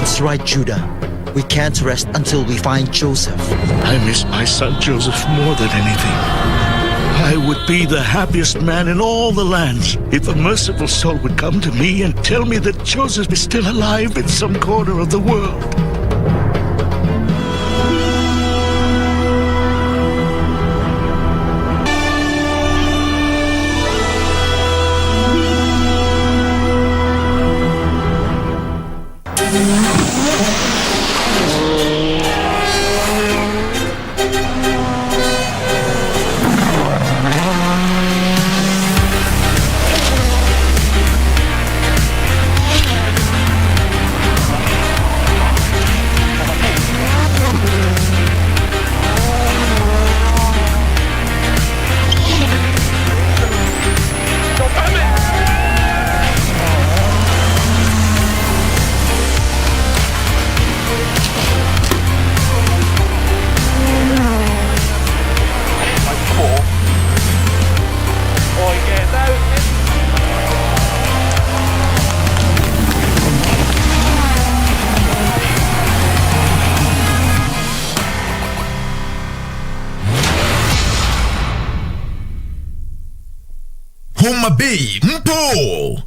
That's right, Judah. We can't rest until we find Joseph. I miss my son Joseph more than anything. I would be the happiest man in all the lands if a merciful soul would come to me and tell me that Joseph is still alive in some corner of the world. Homa Bay mpo.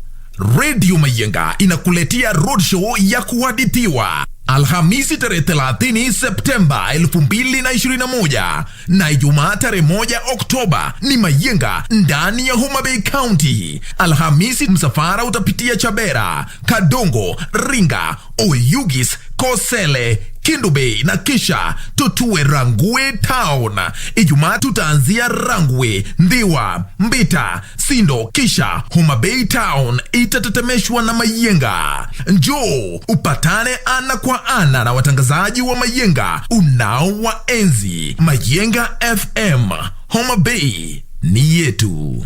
Radio Mayenga inakuletea roadshow ya kuhadithiwa Alhamisi tarehe 30 Septemba 2021 na Ijumaa tarehe 1 Oktoba ni Mayenga ndani ya Homa Bay County. Alhamisi msafara utapitia Chabera, Kadongo, Ringa, Oyugis, Kosele, Kindu Bay na kisha tutue Rangwe Town. Ijumaa tutaanzia Rangwe, Ndiwa, Mbita, Sindo kisha Homa Bay Town itatetemeshwa na Mayenga. Njoo upatane ana kwa ana na watangazaji wa Mayenga unaowaenzi. Mayenga FM, Homa Bay ni yetu.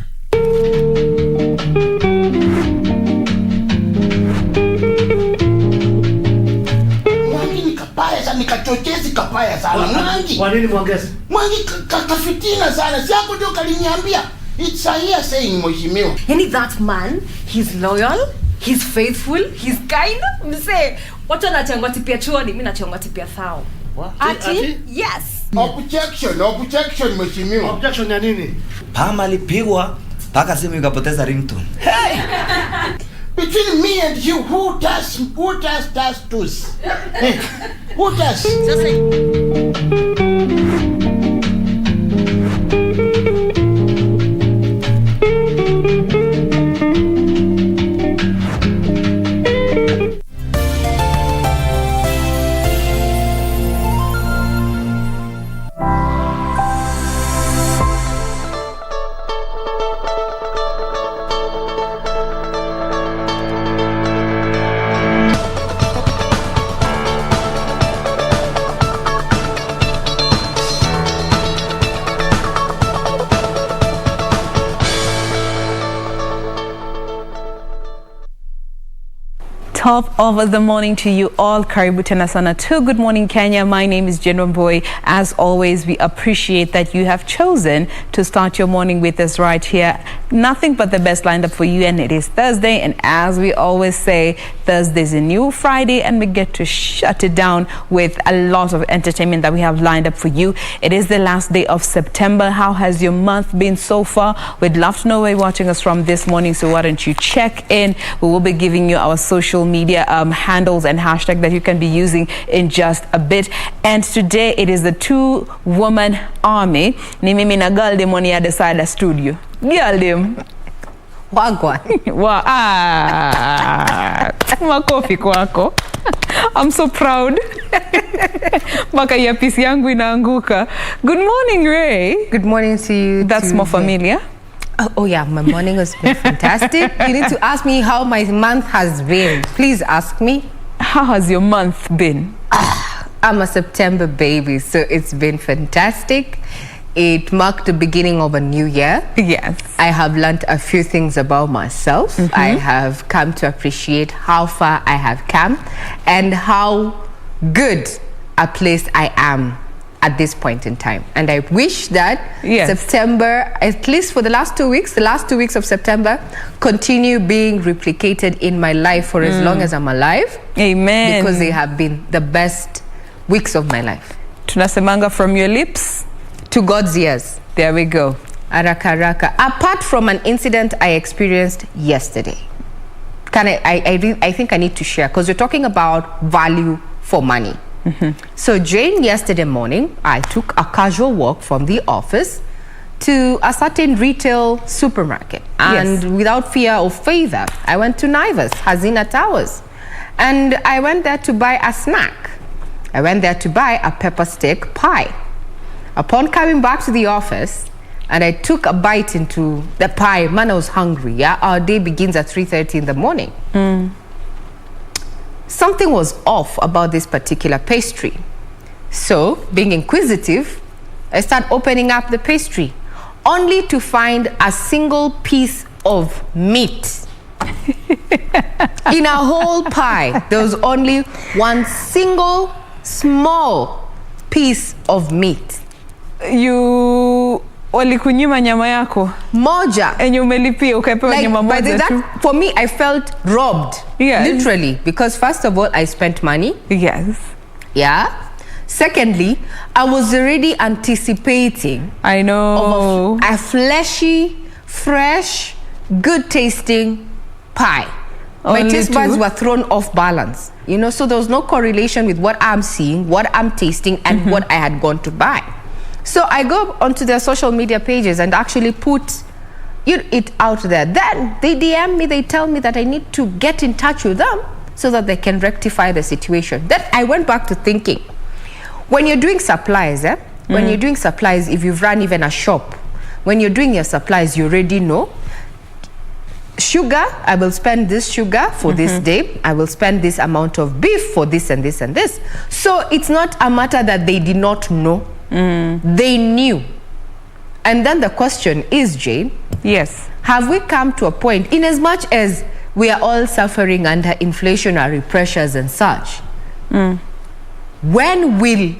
Nikachochezi kapaya sana Mwangi. Kwa nini muongeze? Mwangi kafitina sana. Si hapo ndio kaliniambia. It's a here saying mheshimiwa. Yani that man, he's loyal, he's faithful, he's kind. Mse, watu wanachangwa tipia chuoni, mimi nachangwa tipia thao. Ati? Yes. Objection mheshimiwa. Objection ya nini? Pama alipigwa mpaka simu ikapoteza ringtone. Hey! Between me and you, who does this? Hey, who does? Top of the morning to you all. Karibu tena sana to Good Morning Kenya. My name is General Boy. As always, we appreciate that you have chosen to start your morning with us right here. Nothing but the best lined up for you, and it is Thursday. And as we always say, Thursday's a new Friday, and we get to shut it down with a lot of entertainment that we have lined up for you. It is the last day of September. How has your month been so far? We'd love to know where you're watching us from this morning, so why don't you check in? We will be giving you our social media handles and hashtag that you can be using in just a bit. And today it is the two-woman army. Ni mimi na Girldim on the other side of studio. Girldim. Wagwan. Makofi kwako. I'm so proud. Maka ya pisi yangu inaanguka. Good morning, Ray. Good morning to you. That's more familiar. Oh yeah, my morning has been fantastic. You need to ask me how my month has been. Please ask me. How has your month been? I'm a September baby, so it's been fantastic. It marked the beginning of a new year. Yes. I have learned a few things about myself. I have come to appreciate how far I have come and how good a place I am at this point in time. And I wish that Yes. September, at least for the last 2 weeks of September, continue being replicated in my life for as long as I'm alive. Amen. Because they have been the best weeks of my life. Tunasemanga from your lips to God's ears. There we go. Araka raka. Apart from an incident I experienced yesterday. I think I need to share, because we're talking about value for money. So Jane, yesterday morning, I took a casual walk from the office to a certain retail supermarket. And without fear of favor, I went to Naivas, Hazina Towers. And I went there to buy a snack. I went there to buy a pepper steak pie. Upon coming back to the office, and I took a bite into the pie, man, I was hungry, yeah? Our day begins at 3:30 in the morning. Something was off about this particular pastry. So, being inquisitive, I started opening up the pastry, only to find a single piece of meat. In a whole pie, there was only one single small piece of meat. Walikunyima nyama yako moja enye umelipia ukapewa nyama moja tu. For me, I felt robbed. Yes. Literally, because first of all, I spent money. Yes. Yeah. Secondly, I was already anticipating. I know. A fleshy, fresh, good tasting pie. My taste buds were thrown off balance. You know, so there was no correlation with what I'm seeing, what I'm tasting, and what I had gone to buy. So I go onto their social media pages and actually put it out there. Then they DM me, they tell me that I need to get in touch with them so that they can rectify the situation. Then I went back to thinking, when you're doing supplies, when you're doing supplies, if you've run even a shop, when you're doing your supplies, you already know, sugar, I will spend this sugar for this day. I will spend this amount of beef for this and this and this. So it's not a matter that they did not know. They knew. And then the question is, Jane, yes, have we come to a point, in as much as we are all suffering under inflationary pressures and such, when will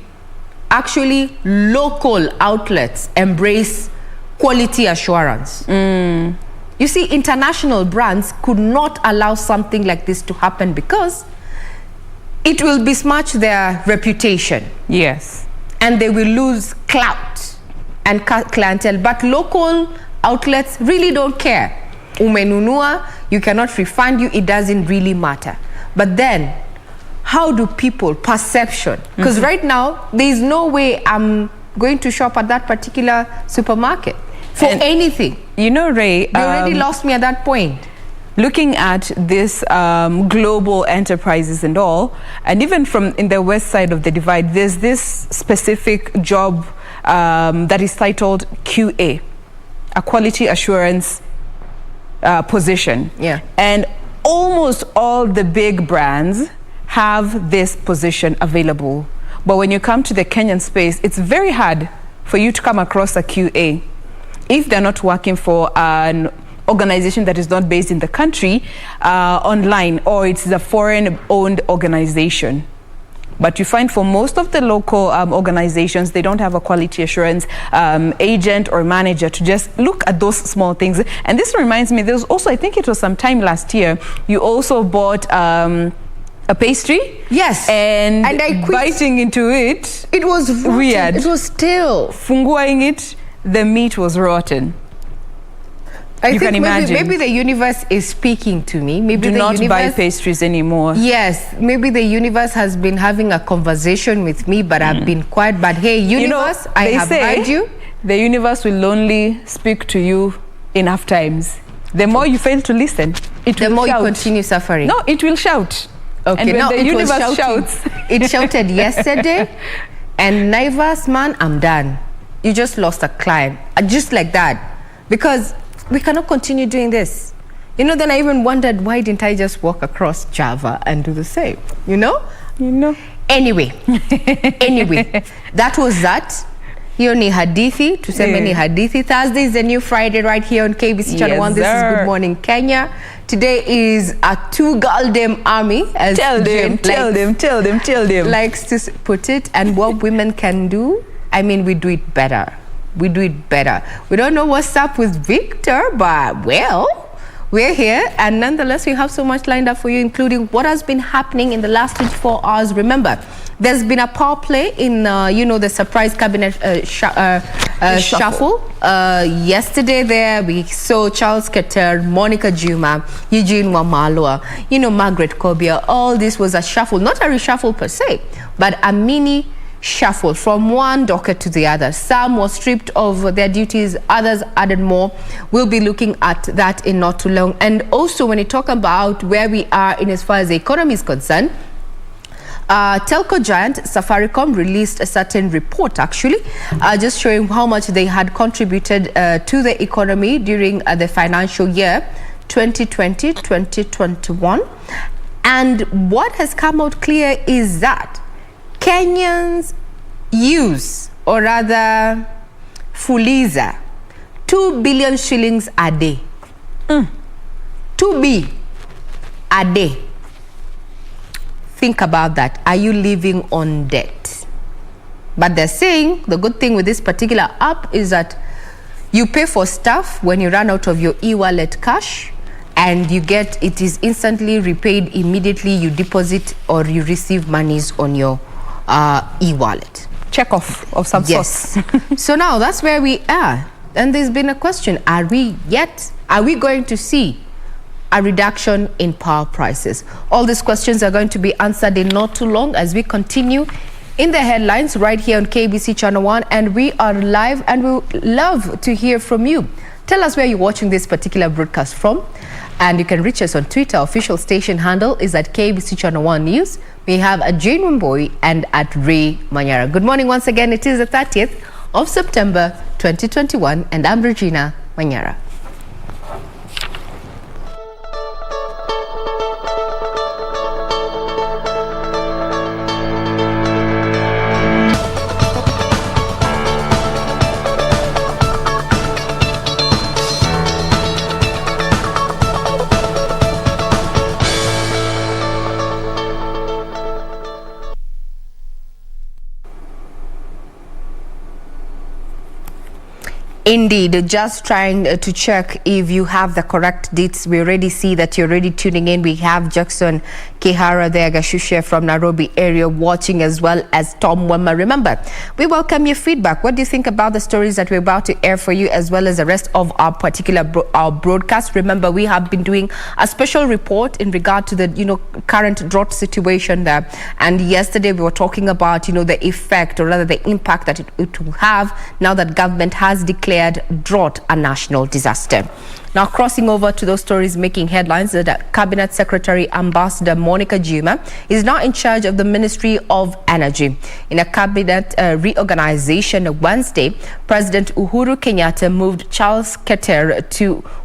actually local outlets embrace quality assurance? You see, international brands could not allow something like this to happen because it will besmirch their reputation. Yes. And they will lose clout and clientele. But local outlets really don't care. Umenunua, you cannot refund you, it doesn't really matter. But then, how do people, perception? Because right now, there is no way I'm going to shop at that particular supermarket for anything. You know, Ray, they already lost me at that point. Looking at this global enterprises and all, and even from in the west side of the divide, there's this specific job that is titled QA, a quality assurance position. Yeah. And almost all the big brands have this position available. But when you come to the Kenyan space, it's very hard for you to come across a QA if they're not working for an organization that is not based in the country online, or it's a foreign-owned organization. But you find for most of the local organizations, they don't have a quality assurance agent or manager to just look at those small things. And this reminds me, there was also, I think it was sometime last year, you also bought a pastry. Yes. And I quit. Biting into it. It was rotten. Weird. It was stale. Funguaing it, the meat was rotten. I think maybe the universe is speaking to me. Maybe do not buy pastries anymore. Yes, maybe the universe has been having a conversation with me, but I've been quiet. But hey, universe, I have heard you. The universe will only speak to you enough times. The more you fail to listen, the more you continue suffering. No, it will shout. Okay, and when now the universe shouts. It shouted yesterday, and Naivas, man, I'm done. You just lost a client, just like that, because we cannot continue doing this. You know, then I even wondered, why didn't I just walk across Java and do the same? You know? You know. Anyway, that was that. Hiyo ni hadithi, tuseme ni hadithi. Thursday is the new Friday right here on KBC Channel 1. This is Good Morning Kenya. Today is a two-girl damn army, as tell them. likes to put it. And what women can do, I mean, we do it better. We do it better. We don't know what's up with Victor, but well, we're here, and nonetheless, we have so much lined up for you, including what has been happening in the last 24 hours. Remember, there's been a power play in, the surprise cabinet shuffle. Yesterday there, we saw Charles Keter, Monica Juma, Eugene Wamalwa, Margaret Kobia. All this was a shuffle, not a reshuffle per se, but a mini shuffle from one docket to the other. Some were stripped of their duties, others added more. We'll be looking at that in not too long. And also, when you talk about where we are in as far as the economy is concerned, telco giant Safaricom released a certain report, actually, just showing how much they had contributed to the economy during the financial year 2020-2021. And what has come out clear is that Kenyans use, or rather fuliza, 2 billion shillings a day. 2B a day. Think about that. Are you living on debt? But they're saying the good thing with this particular app is that you pay for stuff when you run out of your e-wallet cash, and it is instantly repaid immediately you deposit or you receive monies on your e-wallet. Check off of some sort. So now that's where we are. And there's been a question, are we going to see a reduction in power prices? All these questions are going to be answered in not too long as we continue in the headlines right here on KBC Channel 1. And we are live, and we would love to hear from you. Tell us where you're watching this particular broadcast from. And you can reach us on Twitter. Official station handle is at KBC Channel 1 News. We have at Jane Boy and at Ray Manyara. Good morning once again. It is the 30th of September 2021, and I'm Regina Manyara. Indeed, just trying to check if you have the correct dates. We already see that you're already tuning in. We have Jackson Kihara there, Gashushe from Nairobi area watching, as well as Tom Wema. Remember, we welcome your feedback. What do you think about the stories that we're about to air for you, as well as the rest of our particular our broadcast? Remember, we have been doing a special report in regard to the current drought situation there. And yesterday we were talking about the effect, or rather the impact that it will have now that government has declared drought a national disaster. Now, crossing over to those stories making headlines, that Cabinet Secretary Ambassador Monica Juma is now in charge of the Ministry of Energy. In a cabinet reorganization Wednesday, President Uhuru Kenyatta moved Charles Keter,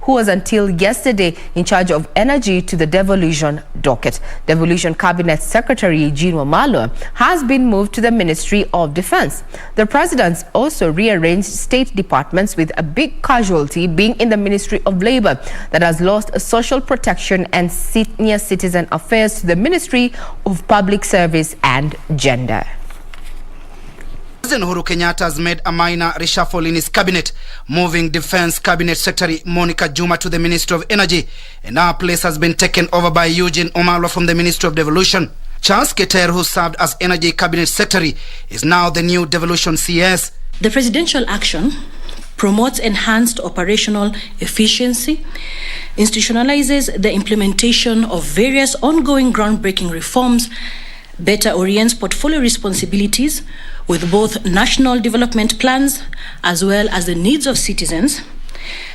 who was until yesterday in charge of energy, to the devolution docket. Devolution Cabinet Secretary Eugene Wamalwa has been moved to the Ministry of Defense. The president also rearranged state departments, with a big casualty being in the Ministry of Labor, that has lost social protection and senior citizen affairs to the Ministry of Public Service and Gender. President Uhuru Kenyatta has made a minor reshuffle in his cabinet, moving Defense Cabinet Secretary Monica Juma to the Ministry of Energy, and her place has been taken over by Eugene Wamalwa from the Ministry of Devolution. Charles Keter, who served as Energy Cabinet Secretary, is now the new Devolution CS. The presidential action promotes enhanced operational efficiency, institutionalizes the implementation of various ongoing groundbreaking reforms, better orients portfolio responsibilities with both national development plans as well as the needs of citizens,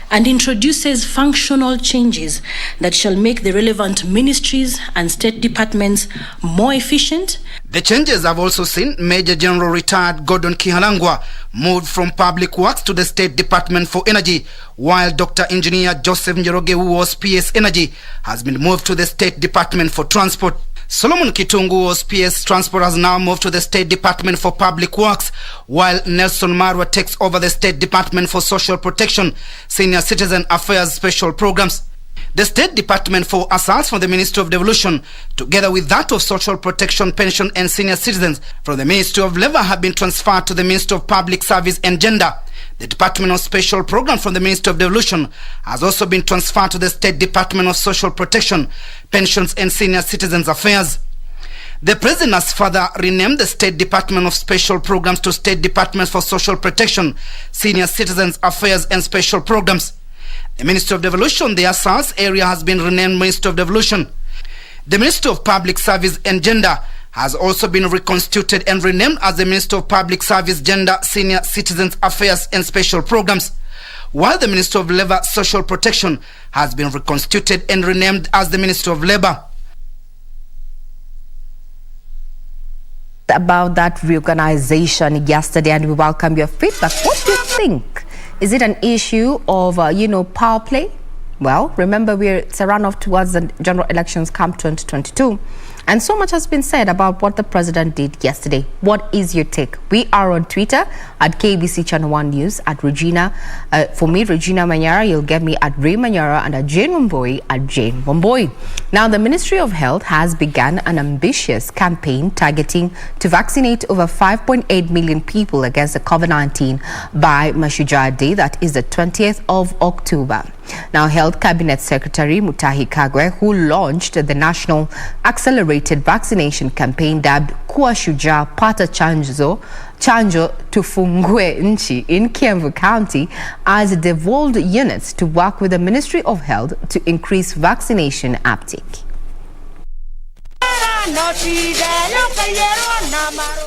and introduces functional changes that shall make the relevant ministries and state departments more efficient. The changes have also seen Major General retired Gordon Kihalangwa moved from Public Works to the State Department for Energy, while Dr. Engineer Joseph Njoroge, who was PS Energy, has been moved to the State Department for Transport. Solomon Kitungu's PS Transport has now moved to the State Department for Public Works, while Nelson Marwa takes over the State Department for Social Protection, Senior Citizen Affairs Special Programs. The State Department for Assaults from the Ministry of Devolution, together with that of Social Protection, Pension and Senior Citizens from the Ministry of Labour, have been transferred to the Ministry of Public Service and Gender. The Department of Special Program from the Ministry of Devolution has also been transferred to the State Department of Social Protection, Pensions and Senior Citizens Affairs. The President has further renamed the State Department of Special Programs to State Department for Social Protection, Senior Citizens Affairs and Special Programs. The Ministry of Devolution, the Assaults area, has been renamed Ministry of Devolution. The Ministry of Public Service and Gender has also been reconstituted and renamed as the Ministry of Public Service, Gender, Senior Citizens Affairs and Special Programs, while the Ministry of Labour Social Protection has been reconstituted and renamed as the Ministry of Labour. About that reorganization yesterday, and we welcome your feedback. What do you think? Is it an issue of, power play? Well, remember, it's a runoff towards the general elections come 2022. And so much has been said about what the president did yesterday. What is your take? We are on Twitter at KBC Channel 1 News, at Regina. For me, Regina Manyara, you'll get me at Ray Manyara, and at Jane Wamboi at Jane Wamboi. Now, the Ministry of Health has begun an ambitious campaign targeting to vaccinate over 5.8 million people against the COVID-19 by Mashujaa Day, that is the 20th of October. Now, Health Cabinet Secretary Mutahi Kagwe, who launched the National Accelerated Vaccination Campaign dubbed Kuwa Shujaa Pata Chanjo Tufungue Nchi in Kiambu County, has devolved units to work with the Ministry of Health to increase vaccination uptake.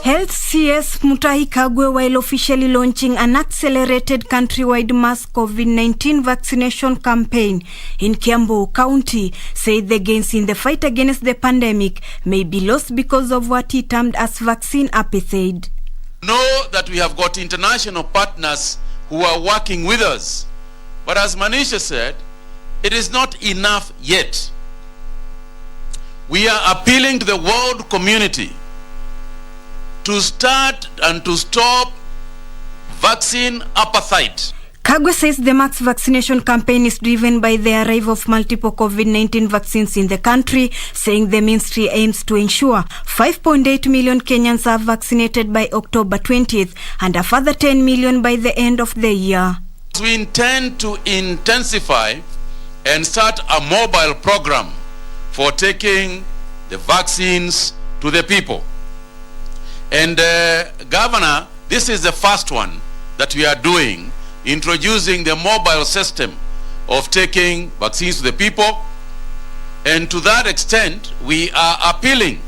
Health CS Mutahi Kagwe, while officially launching an accelerated countrywide mass COVID-19 vaccination campaign in Kiambu County, said the gains in the fight against the pandemic may be lost because of what he termed as vaccine apathy. Know that we have got international partners who are working with us, but as Manisha said, it is not enough yet. We are appealing to the world community to start and to stop vaccine apathy. Kagwe says the mass vaccination campaign is driven by the arrival of multiple COVID-19 vaccines in the country, saying the ministry aims to ensure 5.8 million Kenyans are vaccinated by October 20th and a further 10 million by the end of the year. We intend to intensify and start a mobile program for taking the vaccines to the people. And Governor, this is the first one that we are doing, introducing the mobile system of taking vaccines to the people. And to that extent, we are appealing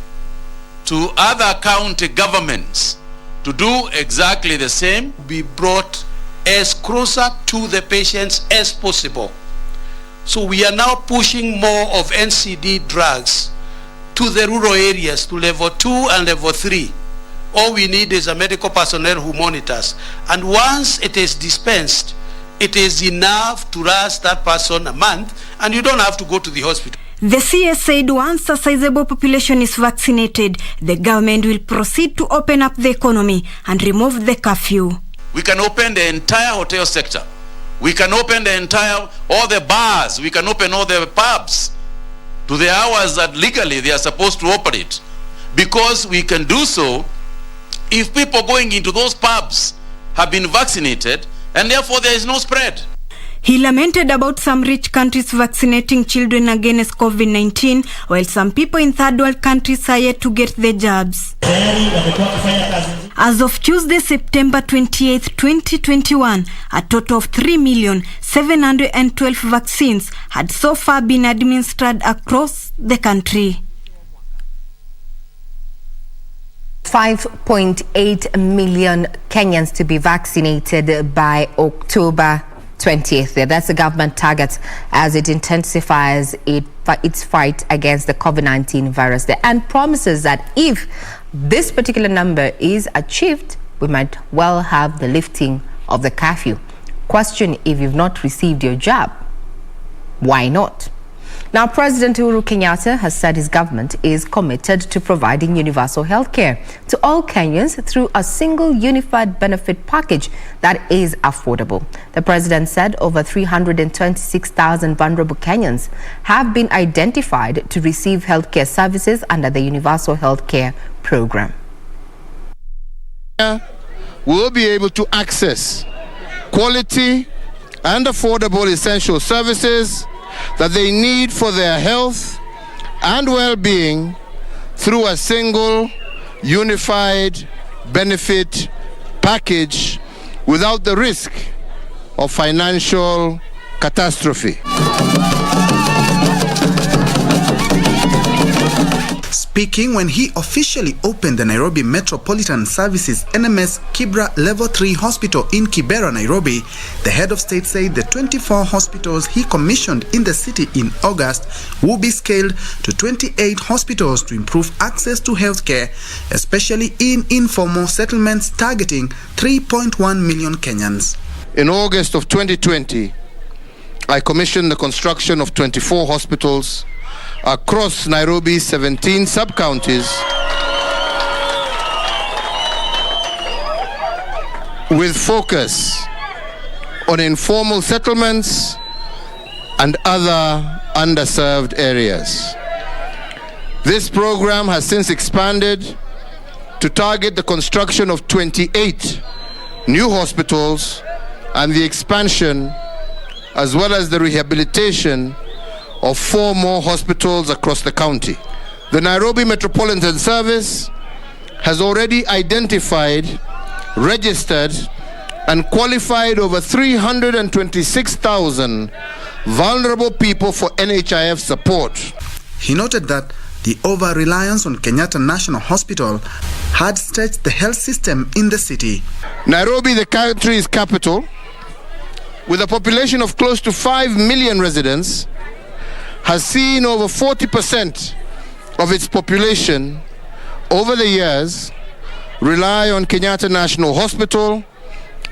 to other county governments to do exactly the same. Be brought as closer to the patients as possible. So we are now pushing more of NCD drugs to the rural areas, to level 2 and level 3. All we need is a medical personnel who monitors. And once it is dispensed, it is enough to last that person a month, and you don't have to go to the hospital. The CS said once a sizable population is vaccinated, the government will proceed to open up the economy and remove the curfew. We can open the entire hotel sector. We can open all the bars. We can open all the pubs to the hours that legally they are supposed to operate. Because we can do so if people going into those pubs have been vaccinated, and therefore there is no spread. He lamented about some rich countries vaccinating children against COVID-19, while some people in third world countries are yet to get the jabs. As of Tuesday, September 28, 2021, a total of 3,712 vaccines had so far been administered across the country. 5.8 million Kenyans to be vaccinated by October 20th. That's the government target as it intensifies its fight against the COVID-19 virus, and promises that if this particular number is achieved, we might well have the lifting of the curfew. Question: if you've not received your jab, why not? Now, President Uhuru Kenyatta has said his government is committed to providing universal health care to all Kenyans through a single unified benefit package that is affordable. The president said over 326,000 vulnerable Kenyans have been identified to receive healthcare services under the Universal Health Care Program. Will be able to access quality and affordable essential services that they need for their health and well-being through a single unified benefit package without the risk of financial catastrophe. Speaking when he officially opened the Nairobi Metropolitan Services NMS Kibra Level 3 Hospital in Kibera, Nairobi, the head of state said the 24 hospitals he commissioned in the city in August will be scaled to 28 hospitals to improve access to healthcare, especially in informal settlements targeting 3.1 million Kenyans. In August of 2020, I commissioned the construction of 24 hospitals across Nairobi's 17 sub-counties with focus on informal settlements and other underserved areas. This program has since expanded to target the construction of 28 new hospitals and the expansion as well as the rehabilitation of 4 more hospitals across the county. The Nairobi Metropolitan Service has already identified, registered, and qualified over 326,000 vulnerable people for NHIF support. He noted that the over-reliance on Kenyatta National Hospital had stretched the health system in the city. Nairobi, the country's capital, with a population of close to 5 million residents, has seen over 40% of its population over the years rely on Kenyatta National Hospital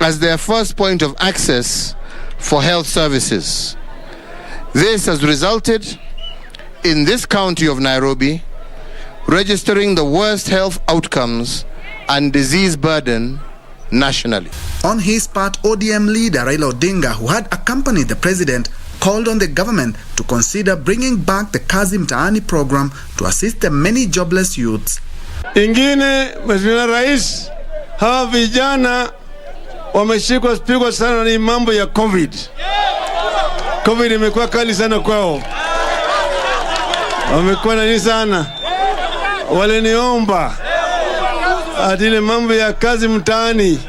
as their first point of access for health services. This has resulted in this county of Nairobi registering the worst health outcomes and disease burden nationally. On his part, ODM leader Raila Odinga, who had accompanied the president, called on the government to consider bringing back the Kazi Mtaani program to assist the many jobless youths. Ingine, Mheshimiwa Rais, hawa vijana wameshikwa sana ni mambo ya COVID. COVID imekuwa kali sana kwao. Wamekuwa nani sana. Waliniomba atile mambo ya kazi mtaani.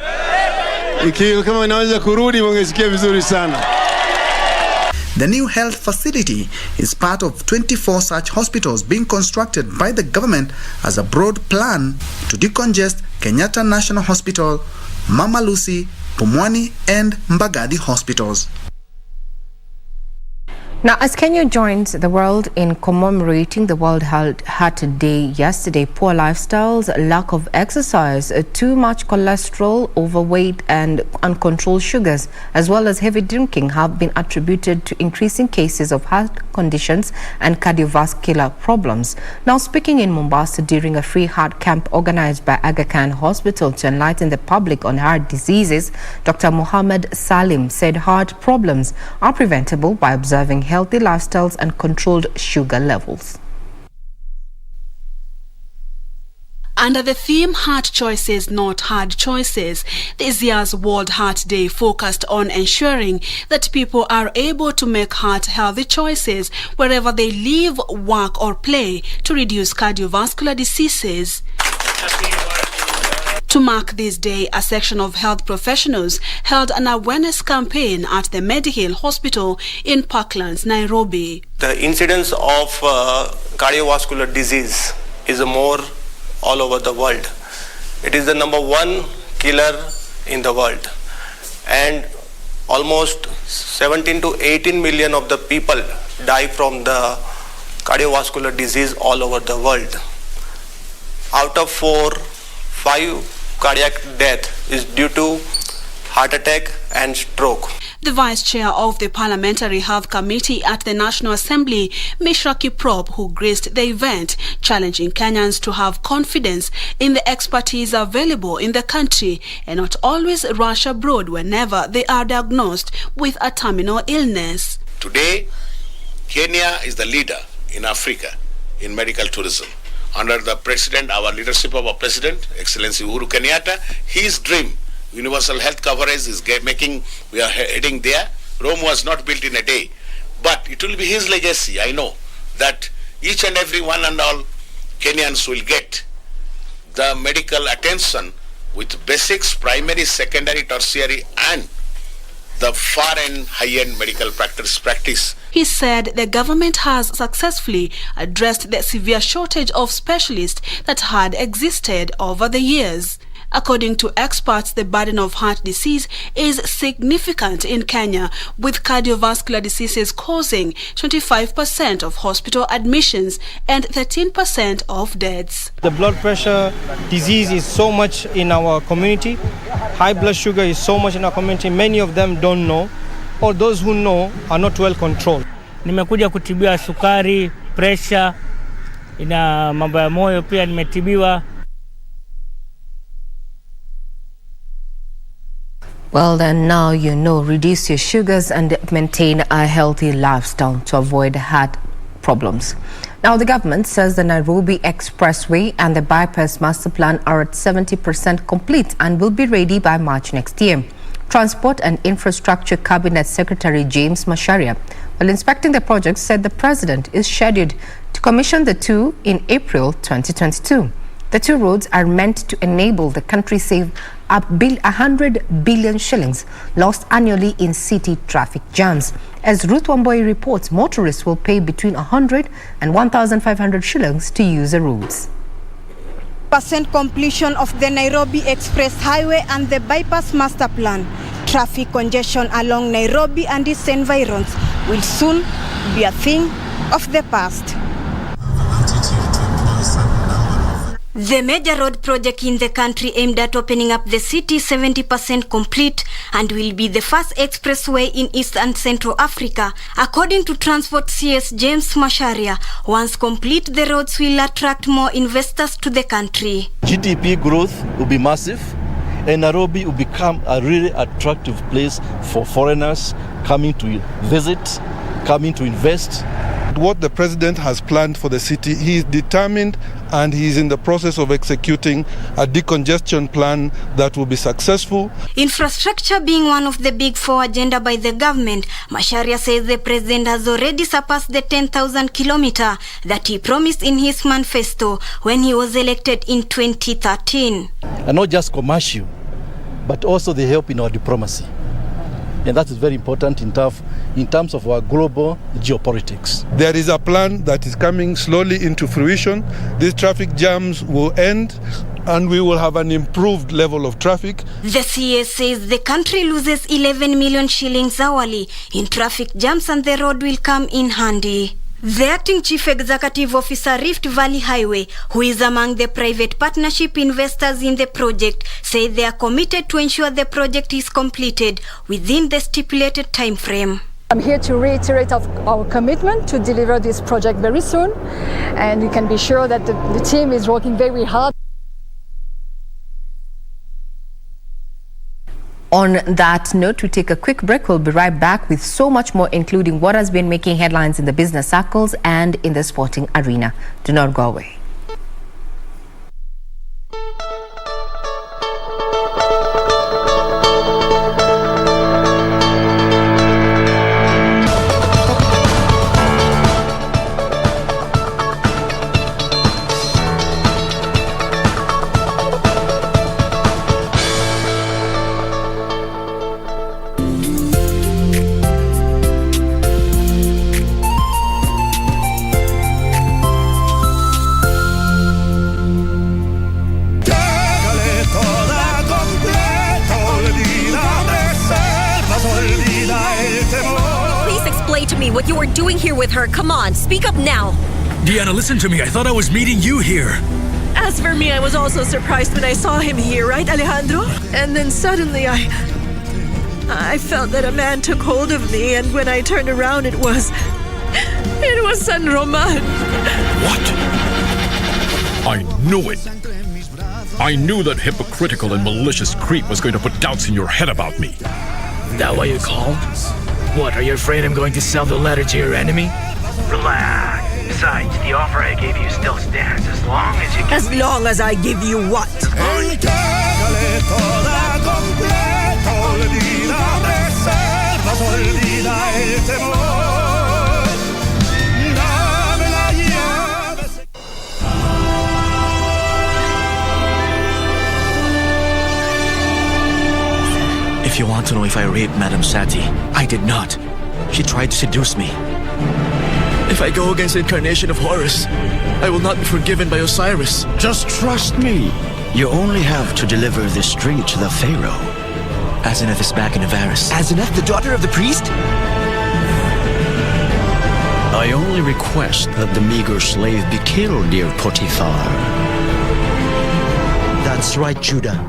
Ikiwa kama inaweza kurudi wangesikia vizuri sana. The new health facility is part of 24 such hospitals being constructed by the government as a broad plan to decongest Kenyatta National Hospital, Mama Lucy, Pumwani and Mbagathi hospitals. Now, as Kenya joins the world in commemorating the World Heart Day yesterday, poor lifestyles, lack of exercise, too much cholesterol, overweight and uncontrolled sugars, as well as heavy drinking have been attributed to increasing cases of heart conditions and cardiovascular problems. Now, speaking in Mombasa during a free heart camp organized by Aga Khan Hospital to enlighten the public on heart diseases, Dr. Mohammed Salim said heart problems are preventable by observing healthy lifestyles and controlled sugar levels. Under the theme Heart Choices, Not Hard Choices, this year's World Heart Day focused on ensuring that people are able to make heart-healthy choices wherever they live, work or play to reduce cardiovascular diseases. To mark this day, a section of health professionals held an awareness campaign at the Medihill Hospital in Parklands, Nairobi. The incidence of cardiovascular disease is more all over the world. It is the #1 killer in the world, and almost 17 to 18 million of the people die from the cardiovascular disease all over the world. Out of 5 cardiac death is due to heart attack and stroke. The Vice Chair of the Parliamentary Health Committee at the National Assembly, Mishra Kiprop, who graced the event, challenging Kenyans to have confidence in the expertise available in the country and not always rush abroad whenever they are diagnosed with a terminal illness. Today, Kenya is the leader in Africa in medical tourism. Under the president, our leadership of our president, Excellency Uhuru Kenyatta, his dream, universal health coverage, is we are heading there. Rome was not built in a day. But it will be his legacy, I know, that each and every one and all Kenyans will get the medical attention with basics, primary, secondary, tertiary, and the far-end, high-end medical practice. He said the government has successfully addressed the severe shortage of specialists that had existed over the years. According to experts, the burden of heart disease is significant in Kenya, with cardiovascular diseases causing 25% of hospital admissions and 13% of deaths. The blood pressure disease is so much in our community. High blood sugar is so much in our community. Many of them don't know, or those who know are not well controlled. Nimekuja kutibiwa sukari, pressure, ina mambo ya moyo pia nimetibiwa. Well, then now you know, reduce your sugars and maintain a healthy lifestyle to avoid heart problems. Now, the government says the Nairobi Expressway and the bypass master plan are at 70% complete and will be ready by March next year. Transport and Infrastructure Cabinet Secretary James Macharia, while inspecting the project, said the president is scheduled to commission the two in April 2022. The two roads are meant to enable the country save 100 billion shillings lost annually in city traffic jams. As Ruth Wamboi reports, motorists will pay between 100 and 1,500 shillings to use the roads. % completion of the Nairobi Express Highway and the bypass master plan. Traffic congestion along Nairobi and its environs will soon be a thing of the past. The major road project in the country aimed at opening up the city 70% complete and will be the first expressway in East and Central Africa. According to Transport CS James Macharia, once complete, the roads will attract more investors to the country. GDP growth will be massive and Nairobi will become a really attractive place for foreigners coming to visit, coming to invest. What the president has planned for the city, he is determined and he is in the process of executing a decongestion plan that will be successful. Infrastructure being one of the big four agenda by the government, Macharia says the president has already surpassed the 10,000 kilometer that he promised in his manifesto when he was elected in 2013. And not just commercial, but also the help in our diplomacy. And that is very important in terms of our global geopolitics. There is a plan that is coming slowly into fruition. These traffic jams will end and we will have an improved level of traffic. The CS says the country loses 11 million shillings hourly in traffic jams and the road will come in handy. The acting chief executive officer Rift Valley Highway, who is among the private partnership investors in the project, said they are committed to ensure the project is completed within the stipulated time frame. I'm here to reiterate our commitment to deliver this project very soon, and you can be sure that the team is working very hard. On that note, we take a quick break. We'll be right back with so much more, including what has been making headlines in the business circles and in the sporting arena. Do not go away. What you were doing here with her. Come on, speak up now. Deanna, listen to me. I thought I was meeting you here. As for me, I was also surprised when I saw him here, right, Alejandro? And then suddenly I felt that a man took hold of me, and when I turned around, it was San Roman. What? I knew it. I knew that hypocritical and malicious creep was going to put doubts in your head about me. That why you called? What, are you afraid I'm going to sell the letter to your enemy? Relax. Besides, the offer I gave you still stands as long as you give As long as I give you what? If you want to know if I raped Madame Sati, I did not. She tried to seduce me. If I go against the incarnation of Horus, I will not be forgiven by Osiris. Just trust me. You only have to deliver this string to the Pharaoh. Asenath is back in Avaris. Asenath, the daughter of the priest? I only request that the meager slave be killed, dear Potiphar. That's right, Judah.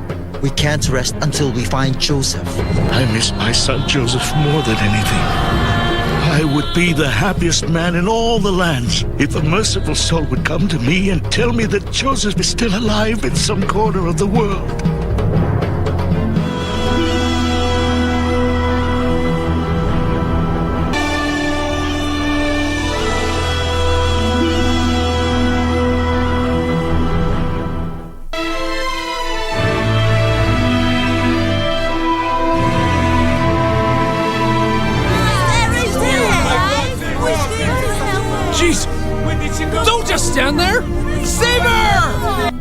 We can't rest until we find Joseph. I miss my son Joseph more than anything. I would be the happiest man in all the lands if a merciful soul would come to me and tell me that Joseph is still alive in some corner of the world. Don't just stand there! Save her!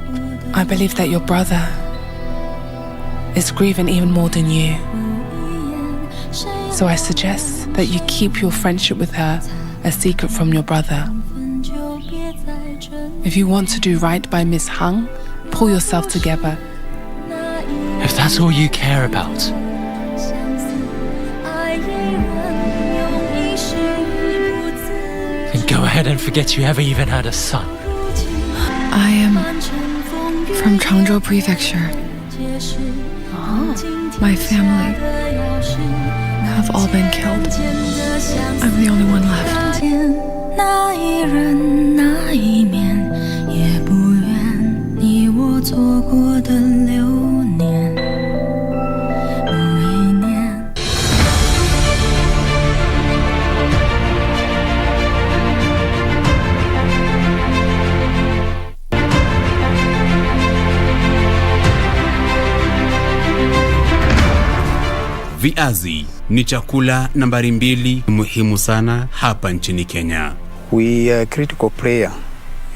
I believe that your brother is grieving even more than you. So I suggest that you keep your friendship with her a secret from your brother. If you want to do right by Miss Hung, pull yourself together. If that's all you care about, then go ahead and forget you ever even had a son. I am from Changzhou Prefecture. My family have all been killed. I'm the only one left. Viazi ni chakula nambari 2 muhimu sana hapa nchini Kenya. We are a critical player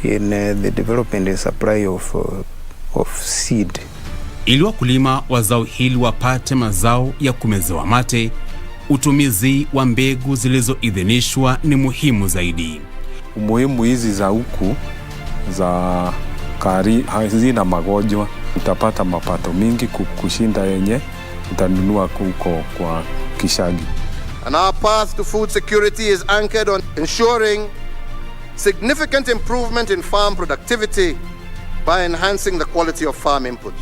in the development and supply of seed. Ili wakulima wa zao hili wapate mazao ya kumezewa mate, utumizi wa mbegu zilizoidhinishwa ni muhimu zaidi. Umuhimu hizi za huku za kari hazina magonjwa, utapata mapato mingi kushinda yenye utanunua huko kwa kishagi. And our path to food security is anchored on ensuring significant improvement in farm productivity by enhancing the quality of farm inputs.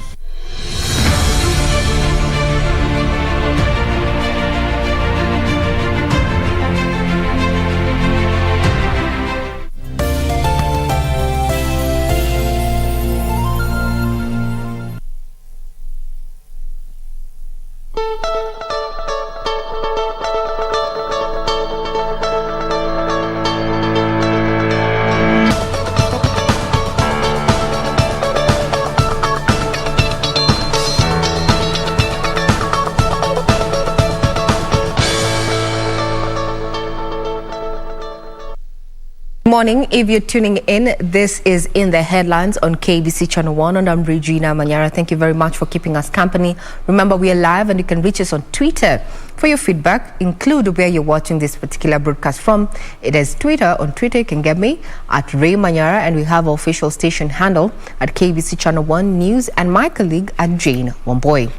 Morning. If you're tuning in, this is In the Headlines on KBC Channel 1, and I'm Regina Manyara. Thank you very much for keeping us company. Remember, we are live and you can reach us on Twitter. For your feedback, include where you're watching this particular broadcast from. It is Twitter. On Twitter, you can get me at Ray Manyara, and we have our official station handle at KBC Channel 1 News, and my colleague at Jane Wamboy.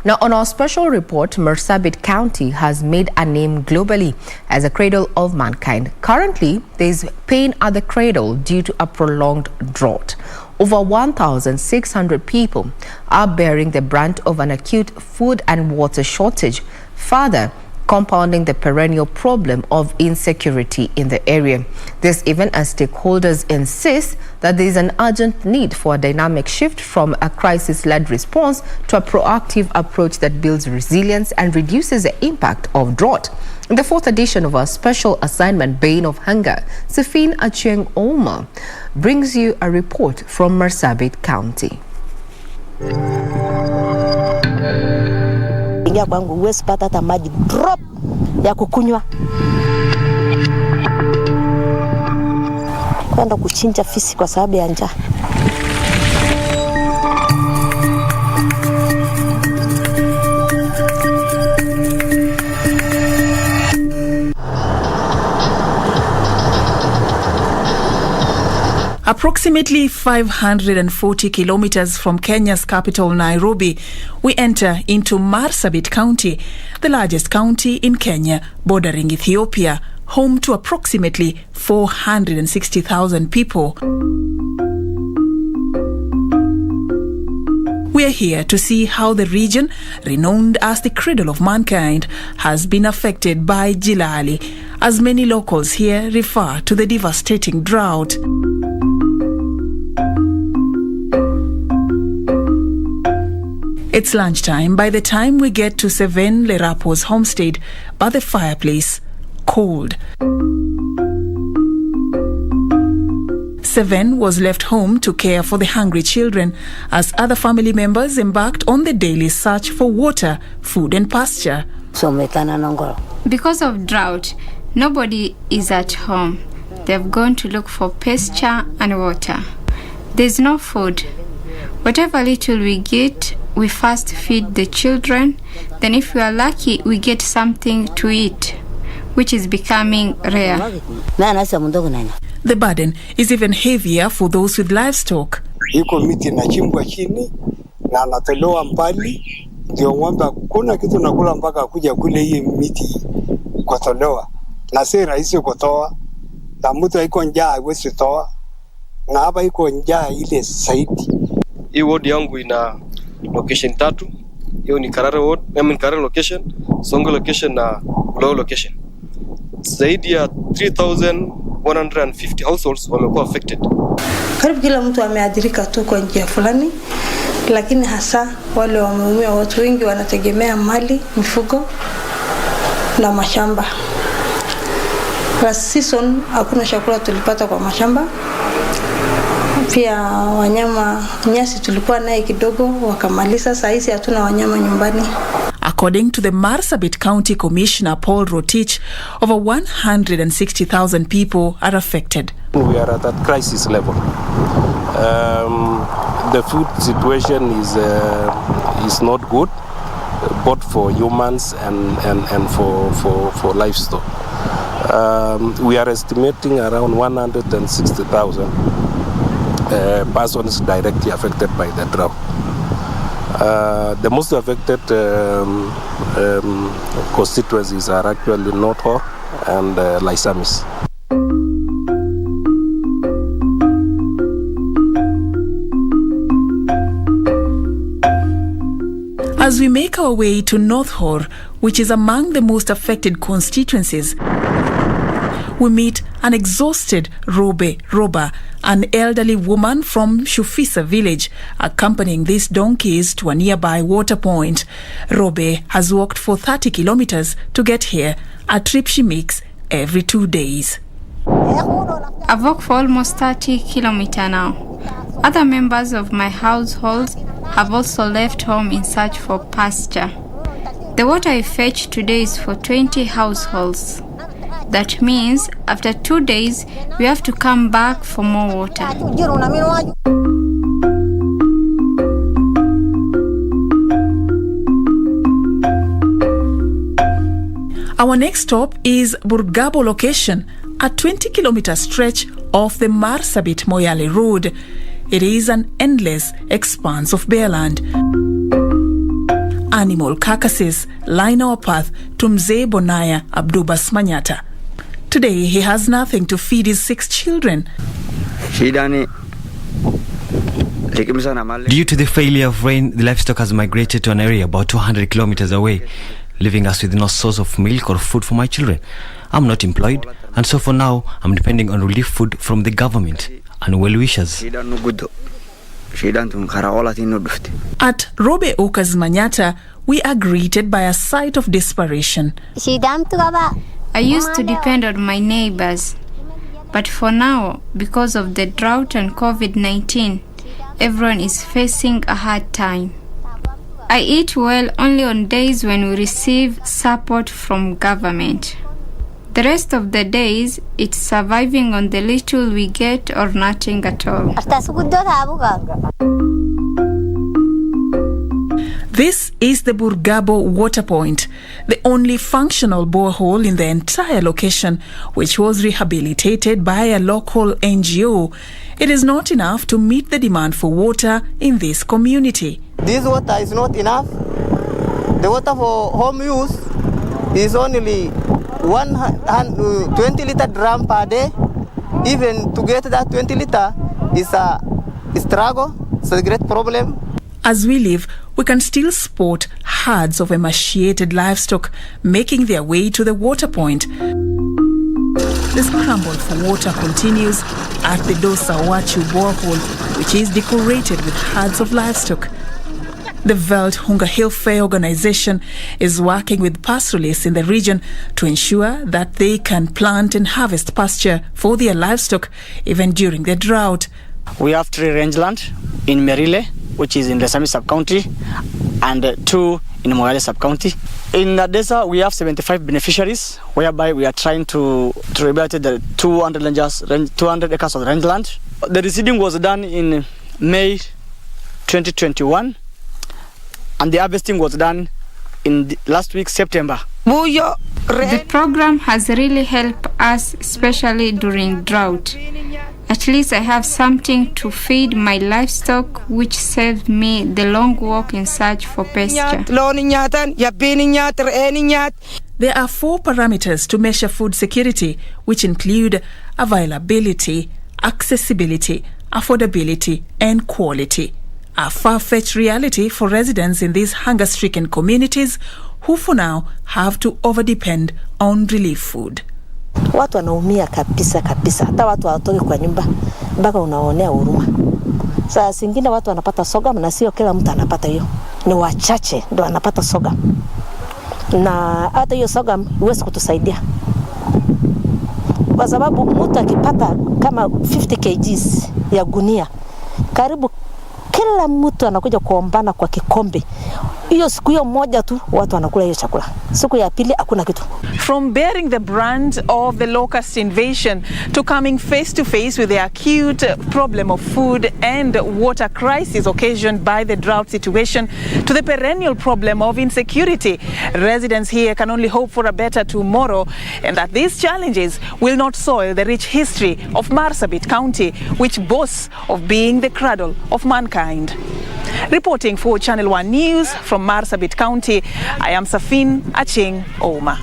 Now, on our special report, Marsabit County has made a name globally as a cradle of mankind. Currently, there is pain at the cradle due to a prolonged drought. over 1,600 people are bearing the brunt of an acute food and water shortage, further compounding the perennial problem of insecurity in the area. This even as stakeholders insist that there is an urgent need for a dynamic shift from a crisis-led response to a proactive approach that builds resilience and reduces the impact of drought. In the fourth edition of our special assignment, Bane of Hunger, Safin Achieng Oma brings you a report from Marsabit County. Ingia kwangu huwezi pata hata maji drop ya kukunywa. Kwenda kuchinja fisi kwa sababu ya njaa. Approximately 540 kilometers from Kenya's capital, Nairobi, we enter into Marsabit County, the largest county in Kenya, bordering Ethiopia, home to approximately 460,000 people. We are here to see how the region, renowned as the cradle of mankind, has been affected by Jilali, as many locals here refer to the devastating drought. It's lunchtime by the time we get to Seven Lerapo's homestead by the fireplace, cold. Seven was left home to care for the hungry children as other family members embarked on the daily search for water, food and pasture. Because of drought, nobody is at home. They've gone to look for pasture and water. There's no food. Whatever little we get, we first feed the children. Then if we are lucky, we get something to eat, which is becoming rare. The burden is even heavier for those with livestock. Iko miti inachimbwa chini na anatolewa mbali, ndio ng'ombe kuna kitu nakula mpaka kuja kule hii miti kutolewa. Na si rahisi kutoa, na mtu iko njaa hawezi toa, na hapa iko njaa ile zaidi. Hii ward yangu ina location 3. Hiyo ni Karare ward, Karare location, Songo location na Bulao location. Zaidi ya 3,150 households wamekuwa affected. Karibu kila mtu ameathirika tu kwa njia fulani, lakini hasa wale wameumia. Watu wengi wanategemea mali, mifugo na mashamba. Last season hakuna chakula tulipata kwa mashamba. Pia wanyama nyasi tulikuwa naye kidogo wakamaliza, saa hizi hatuna wanyama nyumbani. According to the Marsabit County Commissioner Paul Rotich, over 160,000 people are affected. We are at that crisis level. The food situation is not good, both for humans and for livestock. We are estimating around 160,000 persons directly affected by the drought. The most affected constituencies are actually North Hor and Laisamis. As we make our way to North Hor, which is among the most affected constituencies, we meet an exhausted Roba, an elderly woman from Shufisa village, accompanying these donkeys to a nearby water point. Robe has walked for 30 kilometers to get here, a trip she makes every 2 days. I've walked for almost 30 kilometers now. Other members of my household have also left home in search for pasture. The water I fetched today is for 20 households. That means after 2 days, we have to come back for more water. Our next stop is Burgabo location, a 20-kilometer stretch off the Marsabit Moyale road. It is an endless expanse of bare land. Animal carcasses line our path to Mzee Bonaya Abdubas Manyata. Today he has nothing to feed his 6 children. Shida ni Due to the failure of rain, the livestock has migrated to an area about 200 kilometers away, leaving us with no source of milk or food for my children. I'm not employed, and so for now, I'm depending on relief food from the government and well-wishers. At Robe Okas Manyata, we are greeted by a sight of desperation. I used to depend on my neighbors, but for now, because of the drought and COVID-19, everyone is facing a hard time. I eat well only on days when we receive support from government. The rest of the days, it's surviving on the little we get or nothing at all. This is the Burgabo water point, the only functional borehole in the entire location, which was rehabilitated by a local NGO. It is not enough to meet the demand for water in this community. This water is not enough. The water for home use is only 20 liter drum per day. Even to get that 20 liter is a struggle. It's a great problem. As we live, we can still spot herds of emaciated livestock making their way to the water point. The scramble for water continues at the Dosawachu borehole, which is decorated with herds of livestock. The Veld Hunger Welfare Organization is working with pastoralists in the region to ensure that they can plant and harvest pasture for their livestock even during the drought. We have 3 rangeland in Merile, which is in the Sami sub-county, and 2 in Moyale sub-county. In Adesa, we have 75 beneficiaries, whereby we are trying to rehabilitate the 200 acres of rangeland. The reseeding was done in May 2021, and the harvesting was done in last week, September. The program has really helped us, especially during drought. At least I have something to feed my livestock, which saved me the long walk in search for pasture. There are 4 parameters to measure food security, which include availability, accessibility, affordability, and quality. A far-fetched reality for residents in these hunger-stricken communities who for now have to overdepend on relief food. Watu wanaumia kabisa kabisa, hata watu hawatoki kwa nyumba mpaka unaonea huruma. Saa zingine watu wanapata sogam na sio kila mtu anapata hiyo, ni wachache ndio wanapata sogam, na hata hiyo sogam huwezi kutusaidia kwa sababu mtu akipata kama 50 kgs ya gunia, karibu kila mtu anakuja kuombana kwa kikombe. Hiyo siku hiyo moja tu watu wanakula hiyo chakula, siku ya pili hakuna kitu. From bearing the brunt of the locust invasion to coming face to face with the acute problem of food and water crisis occasioned by the drought situation to the perennial problem of insecurity, residents here can only hope for a better tomorrow, and that these challenges will not soil the rich history of Marsabit County, which boasts of being the cradle of mankind. Reporting for Channel 1 News from Marsabit County, I am Safin Acheng Oma.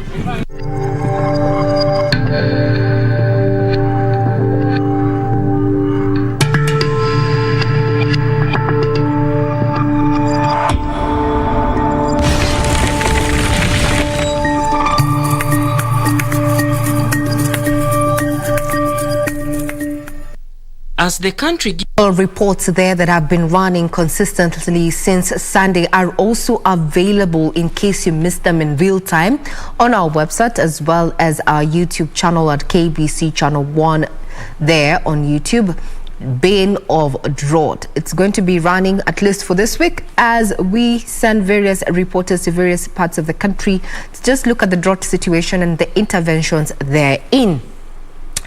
As the country... All reports there that have been running consistently since Sunday are also available in case you missed them in real time on our website as well as our YouTube channel at KBC Channel 1 there on YouTube. Bane of drought. It's going to be running at least for this week as we send various reporters to various parts of the country to just look at the drought situation and the interventions therein.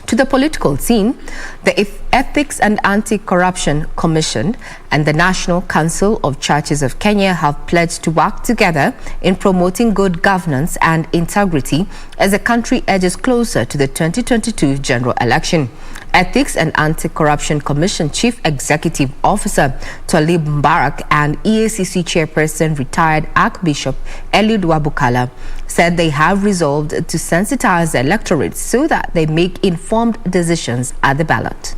To the political scene, the Ethics and Anti-Corruption Commission and the National Council of Churches of Kenya have pledged to work together in promoting good governance and integrity as the country edges closer to the 2022 general election. Ethics and Anti-Corruption Commission Chief Executive Officer Talib Mbarak and EACC Chairperson retired Archbishop Eliud Wabukala said they have resolved to sensitize the electorate so that they make informed decisions at the ballot.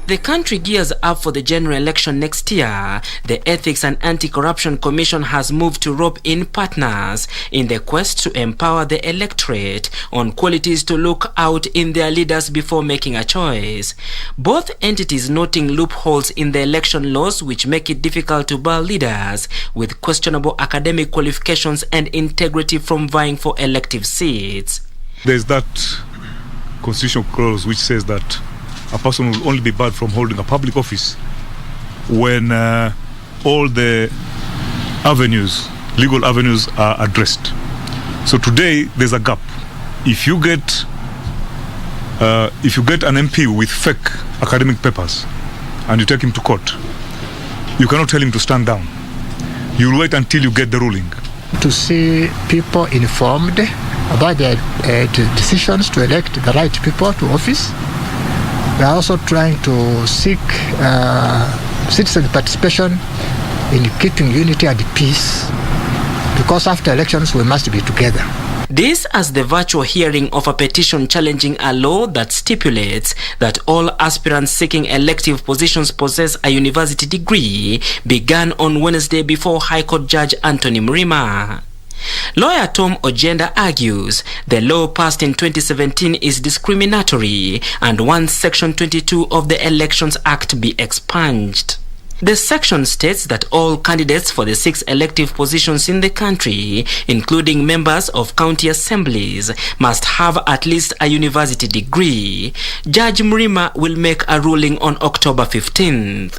the country gears up for the general election next year, the Ethics and Anti-Corruption Commission has moved to rope in partners in the quest to empower the electorate on qualities to look out in their leaders before making a choice. Both entities noting loopholes in the election laws which make it difficult to bar leaders with questionable academic qualifications and integrity from vying for elective seats. There's that constitutional clause which says that a person will only be barred from holding a public office when all the avenues, legal avenues, are addressed. So today there's a gap. If you get an MP with fake academic papers and you take him to court, you cannot tell him to stand down. You'll wait until you get the ruling. To see people informed about their decisions to elect the right people to office. We are also trying to seek citizen participation in keeping unity and peace, because after elections we must be together. This as the virtual hearing of a petition challenging a law that stipulates that all aspirants seeking elective positions possess a university degree began on Wednesday before High Court Judge Anthony Mrima. Lawyer Tom Ojenda argues the law passed in 2017 is discriminatory and wants Section 22 of the Elections Act be expunged. The section states that all candidates for the 6 elective positions in the country, including members of county assemblies, must have at least a university degree. Judge Mrima will make a ruling on October 15th.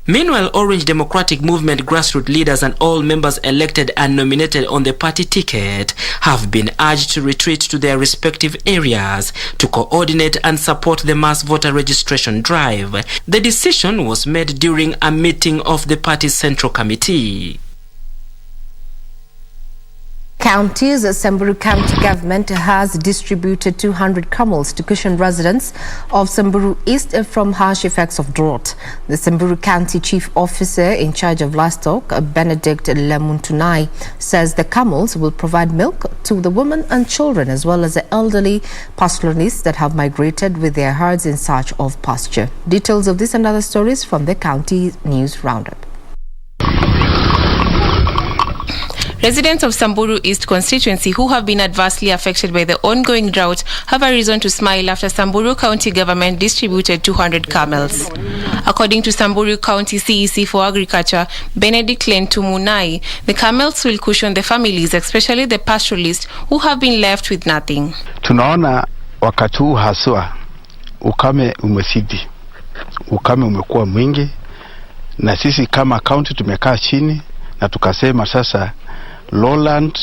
Meanwhile, Orange Democratic Movement grassroots leaders and all members elected and nominated on the party ticket have been urged to retreat to their respective areas to coordinate and support the mass voter registration drive. The decision was made during a meeting of the party's Central Committee. Counties, Samburu County government has distributed 200 camels to cushion residents of Samburu East from harsh effects of drought. The Samburu County Chief Officer in charge of livestock, Benedict Lemuntunai, says the camels will provide milk to the women and children as well as the elderly pastoralists that have migrated with their herds in search of pasture. Details of this and other stories from the County News Roundup. Residents of Samburu East constituency who have been adversely affected by the ongoing drought have a reason to smile after Samburu County government distributed 200 camels. According to Samburu County CEC for Agriculture, Benedict Lentumunai, the camels will cushion the families, especially the pastoralists who have been left with nothing. Tunaona wakati huu haswa ukame umezidi. Ukame umekuwa mwingi na sisi kama county tumekaa chini na tukasema sasa lowland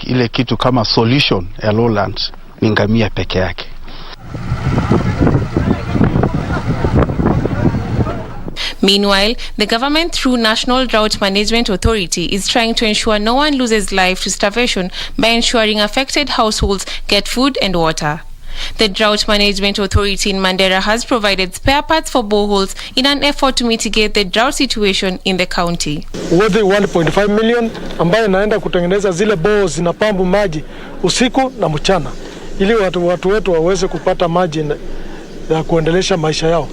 ile kitu kama solution ya lowland ni ngamia peke yake. Meanwhile, the government through National Drought Management Authority is trying to ensure no one loses life to starvation by ensuring affected households get food and water. The Drought Management Authority in Mandera has provided spare parts for boreholes in an effort to mitigate the drought situation in the county. Worth 1.5 million ambayo naenda kutengeneza zile boreholes zinapambu maji usiku na mchana ili watu wetu waweze kupata maji ya kuendelesha maisha yao.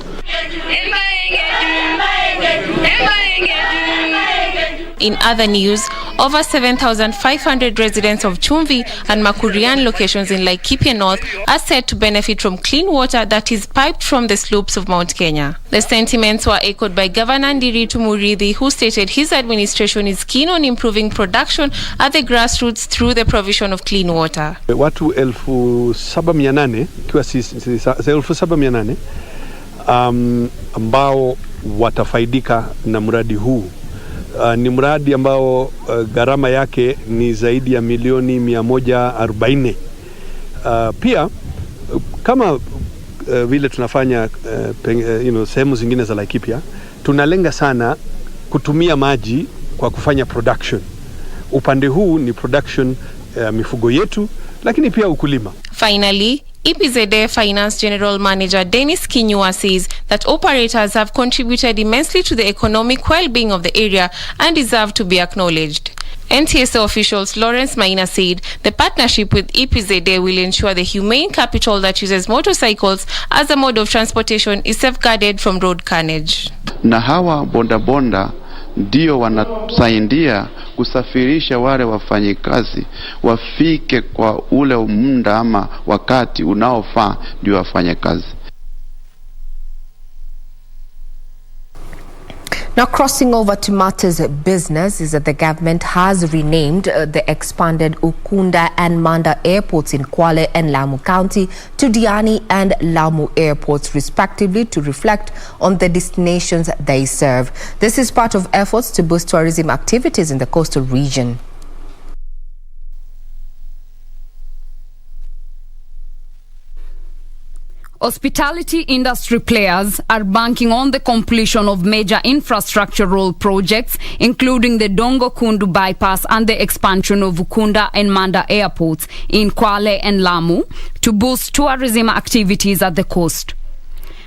In other news, over 7,500 residents of Chumvi and Makurian locations in Laikipia North are said to benefit from clean water that is piped from the slopes of Mount Kenya. The sentiments were echoed by Governor Ndiritu Murithi, who stated his administration is keen on improving production at the grassroots through the provision of clean water. Watu 7,800 ikiwa 7,800 ambao watafaidika na mradi huu. Ni mradi ambao gharama yake ni zaidi ya milioni 140. Pia kama vile tunafanya sehemu zingine za Laikipia, tunalenga sana kutumia maji kwa kufanya production. Upande huu ni production mifugo yetu, lakini pia ukulima. Finally, EPZD Finance General Manager Dennis Kinyua says that operators have contributed immensely to the economic well-being of the area and deserve to be acknowledged. NTSA officials Lawrence Maina said the partnership with EPZD will ensure the humane capital that uses motorcycles as a mode of transportation is safeguarded from road carnage. Na hawa bonda ndio wanasaidia kusafirisha wale wafanyikazi wafike kwa ule muda ama wakati unaofaa ndio wafanye kazi. Now, crossing over to matters business is that the government has renamed the expanded Ukunda and Manda airports in Kwale and Lamu County to Diani and Lamu airports, respectively, to reflect on the destinations they serve. This is part of efforts to boost tourism activities in the coastal region. Hospitality industry players are banking on the completion of major infrastructural projects, including the Dongo Kundu bypass and the expansion of Ukunda and Manda airports in Kwale and Lamu, to boost tourism activities at the coast.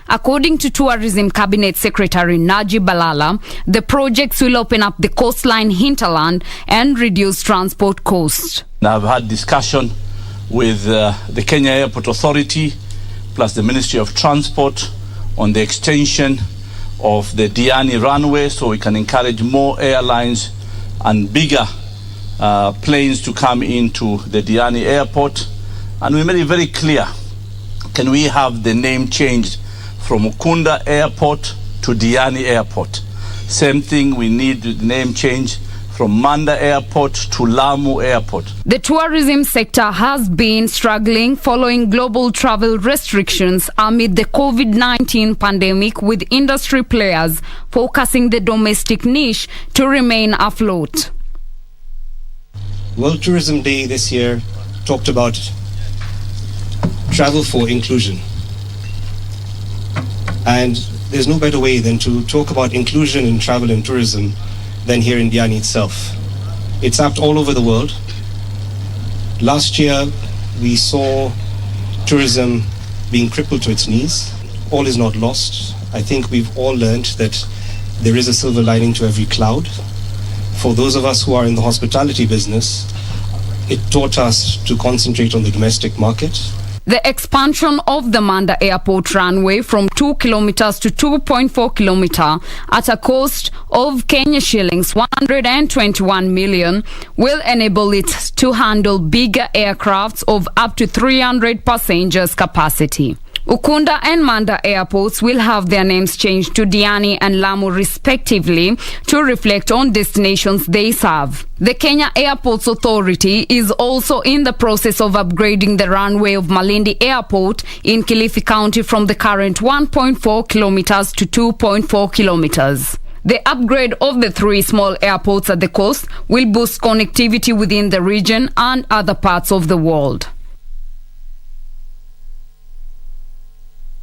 According to Tourism Cabinet Secretary Najib Balala, the projects will open up the coastline hinterland and reduce transport costs. Now, I've had discussion with the Kenya Airport Authority plus the Ministry of Transport on the extension of the Diani runway so we can encourage more airlines and bigger planes to come into the Diani airport. And we made it very clear, can we have the name changed from Ukunda Airport to Diani Airport? Same thing, we need the name change from Manda Airport to Lamu Airport. The tourism sector has been struggling following global travel restrictions amid the COVID-19 pandemic, with industry players focusing the domestic niche to remain afloat. World Tourism Day this year talked about travel for inclusion. And there's no better way than to talk about inclusion in travel and tourism than here in Diani itself. It's up all over the world. Last year, we saw tourism being crippled to its knees. All is not lost. I think we've all learned that there is a silver lining to every cloud. For those of us who are in the hospitality business, it taught us to concentrate on the domestic market. The expansion of the Manda Airport runway from 2 kilometers to 2.4 kilometers at a cost of Kenya shillings 121 million will enable it to handle bigger aircrafts of up to 300 passengers capacity. Ukunda and Manda airports will have their names changed to Diani and Lamu respectively to reflect on destinations they serve. The Kenya Airports Authority is also in the process of upgrading the runway of Malindi Airport in Kilifi County from the current 1.4 kilometers to 2.4 kilometers. The upgrade of the 3 small airports at the coast will boost connectivity within the region and other parts of the world.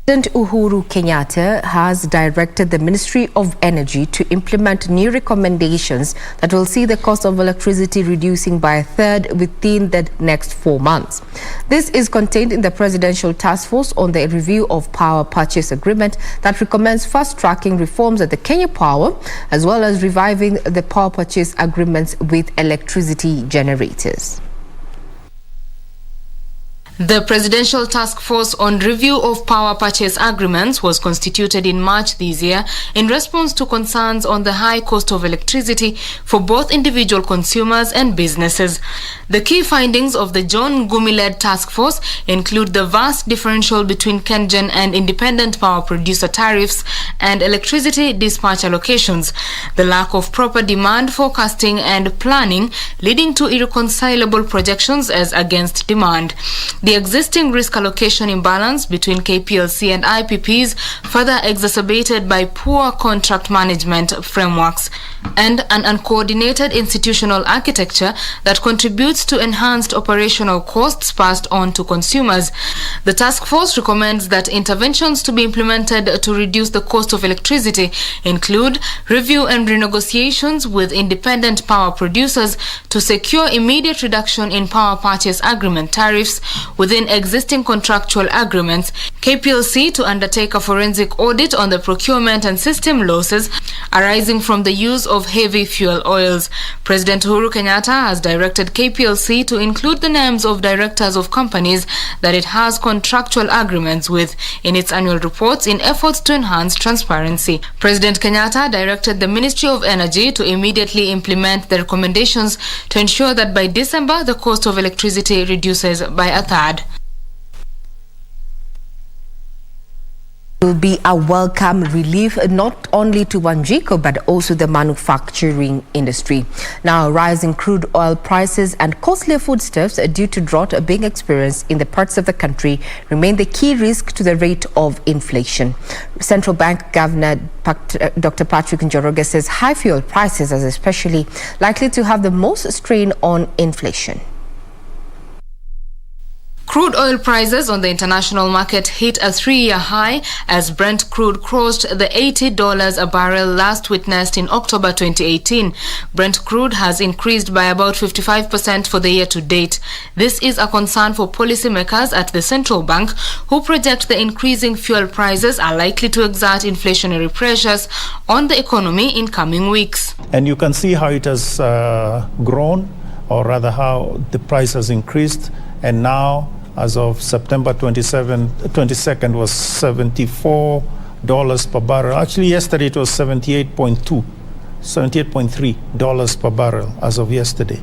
President Uhuru Kenyatta has directed the Ministry of Energy to implement new recommendations that will see the cost of electricity reducing by a third within the next 4 months. This is contained in the Presidential Task Force on the Review of Power Purchase Agreement that recommends fast-tracking reforms at the Kenya Power, as well as reviving the power purchase agreements with electricity generators. The Presidential Task Force on Review of Power Purchase Agreements was constituted in March this year in response to concerns on the high cost of electricity for both individual consumers and businesses. The key findings of the John Ngumi-led task force include the vast differential between KenGen and independent power producer tariffs and electricity dispatch allocations, the lack of proper demand forecasting and planning leading to irreconcilable projections as against demand. The existing risk allocation imbalance between KPLC and IPPs further exacerbated by poor contract management frameworks and an uncoordinated institutional architecture that contributes to enhanced operational costs passed on to consumers. The task force recommends that interventions to be implemented to reduce the cost of electricity include review and renegotiations with independent power producers to secure immediate reduction in power purchase agreement tariffs, within existing contractual agreements. KPLC to undertake a forensic audit on the procurement and system losses arising from the use of heavy fuel oils. President Uhuru Kenyatta has directed KPLC to include the names of directors of companies that it has contractual agreements with in its annual reports in efforts to enhance transparency. President Kenyatta directed the Ministry of Energy to immediately implement the recommendations to ensure that by December the cost of electricity reduces by a third. Will be a welcome relief not only to Wanjiko but also the manufacturing industry. Now, rising crude oil prices and costly foodstuffs due to drought being experienced in the parts of the country remain the key risk to the rate of inflation. Central Bank Governor Dr. Patrick Njoroge says high fuel prices are especially likely to have the most strain on inflation. Crude oil prices on the international market hit a 3-year high as Brent crude crossed the $80 a barrel last witnessed in October 2018. Brent crude has increased by about 55% for the year to date. This is a concern for policymakers at the central bank, who project the increasing fuel prices are likely to exert inflationary pressures on the economy in coming weeks. And you can see how it has grown, or rather how the price has increased, and now as of September 22nd was $74 per barrel. Actually, yesterday it was $78.3 per barrel as of yesterday.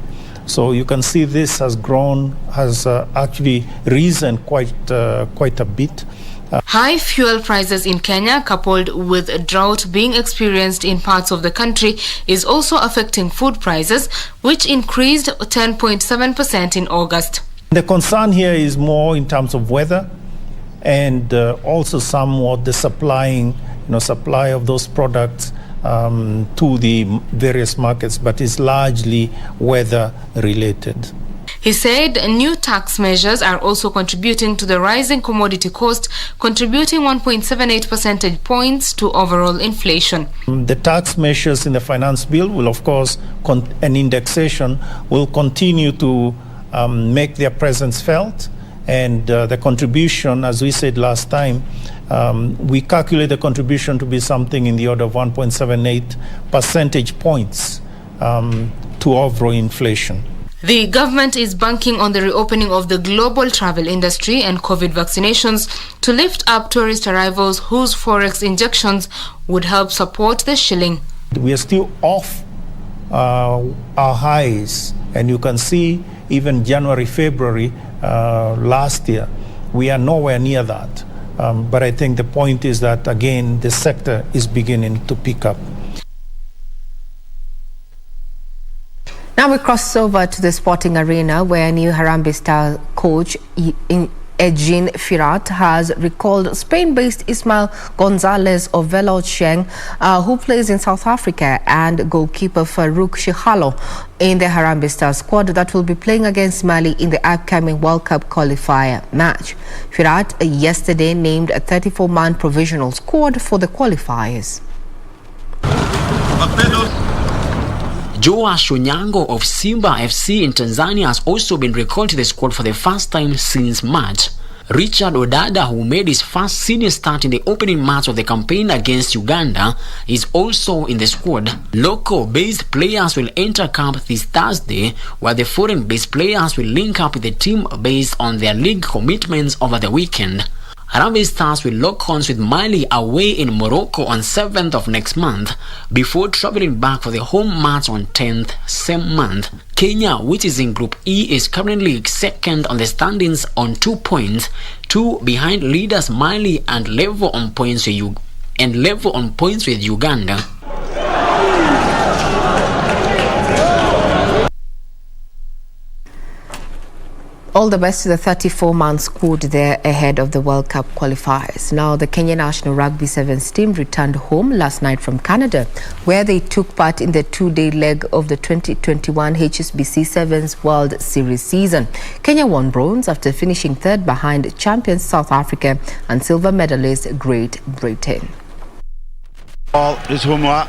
So you can see this has grown, has actually risen quite a bit. High fuel prices in Kenya, coupled with a drought being experienced in parts of the country, is also affecting food prices, which increased 10.7% in August. The concern here is more in terms of weather and also somewhat the supply of those products to the various markets, but it's largely weather related. He said new tax measures are also contributing to the rising commodity cost, contributing 1.78 percentage points to overall inflation. The tax measures in the finance bill will, of course, and indexation will continue to make their presence felt, and the contribution, as we said last time, we calculate the contribution to be something in the order of 1.78 percentage points to overall inflation. The government is banking on the reopening of the global travel industry and COVID vaccinations to lift up tourist arrivals whose forex injections would help support the shilling. We are still off our highs, and you can see even January, February last year, we are nowhere near that. But I think the point is that, again, the sector is beginning to pick up. Now we cross over to the sporting arena, where new Harambee Star coach Ejin Firat has recalled Spain-based Ismael Gonzalez of Velocheng, who plays in South Africa, and goalkeeper Farouk Shihalo in the Harambee Star squad that will be playing against Mali in the upcoming World Cup qualifier match. Firat yesterday named a 34-man provisional squad for the qualifiers. Joash Onyango of Simba FC in Tanzania has also been recalled to the squad for the first time since March. Richard Odada, who made his first senior start in the opening match of the campaign against Uganda, is also in the squad. Local-based players will enter camp this Thursday, while the foreign-based players will link up with the team based on their league commitments over the weekend. Harambee Stars will lock horns with Mali away in Morocco on 7th of next month before traveling back for the home match on 10th same month. Kenya, which is in Group E, is currently second on the standings on 2 points, 2 behind leaders Mali and level on points with Uganda. All the best to the 34-man squad there ahead of the World Cup qualifiers. Now, the Kenya National Rugby Sevens team returned home last night from Canada, where they took part in the 2-day leg of the 2021 HSBC Sevens World Series season. Kenya won bronze after finishing third behind champions South Africa and silver medalist Great Britain. Ball is Humwa.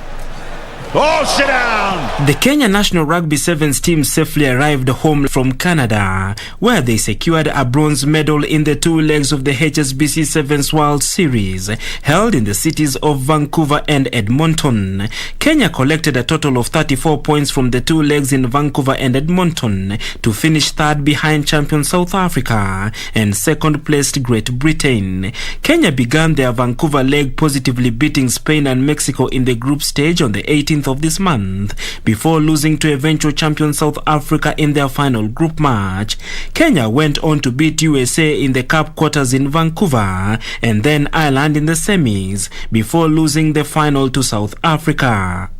Oh, sit down! The Kenya national rugby sevens team safely arrived home from Canada, where they secured a bronze medal in the 2 legs of the HSBC Sevens World Series, held in the cities of Vancouver and Edmonton. Kenya collected a total of 34 points from the 2 legs in Vancouver and Edmonton to finish third behind champion South Africa and second-placed Great Britain. Kenya began their Vancouver leg positively beating Spain and Mexico in the group stage on the 18th of this month, before losing to eventual champion South Africa in their final group match. Kenya went on to beat USA in the cup quarters in Vancouver and then Ireland in the semis, before losing the final to South Africa.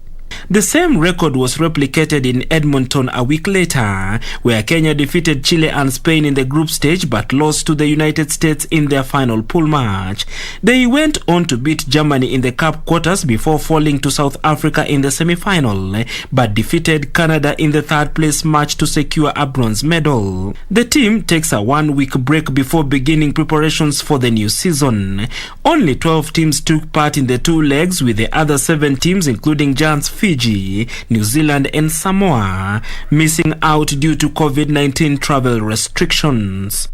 The same record was replicated in Edmonton a week later, where Kenya defeated Chile and Spain in the group stage but lost to the United States in their final pool match. They went on to beat Germany in the cup quarters before falling to South Africa in the semi-final, but defeated Canada in the third-place match to secure a bronze medal. The team takes a 1-week break before beginning preparations for the new season. Only 12 teams took part in the 2 legs, with the other 7 teams, including giants Fiji, New Zealand and Samoa, missing out due to COVID-19 travel restrictions.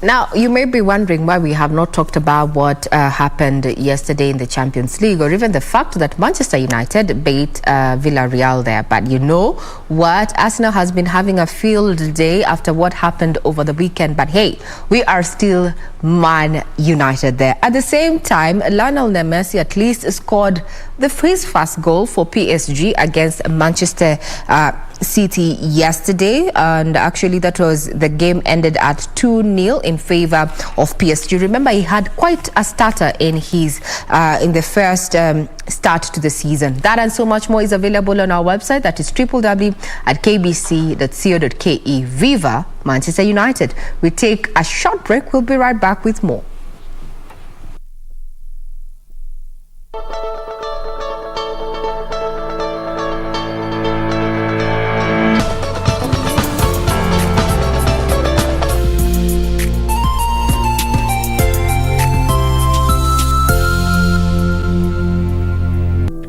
Now, you may be wondering why we have not talked about what happened yesterday in the Champions League, or even the fact that Manchester United beat Villarreal there. But you know what? Arsenal has been having a field day after what happened over the weekend. But hey, we are still Man United there. At the same time, Lionel Messi at least scored his first goal for PSG against Manchester City yesterday, and actually that was, the game ended at 2-0 in favor of PSG. Remember, he had quite a starter in his in the first start to the season. That and so much more is available on our website, that is www.kbc.co.ke. Viva Manchester United. We take a short break. We'll be right back with more.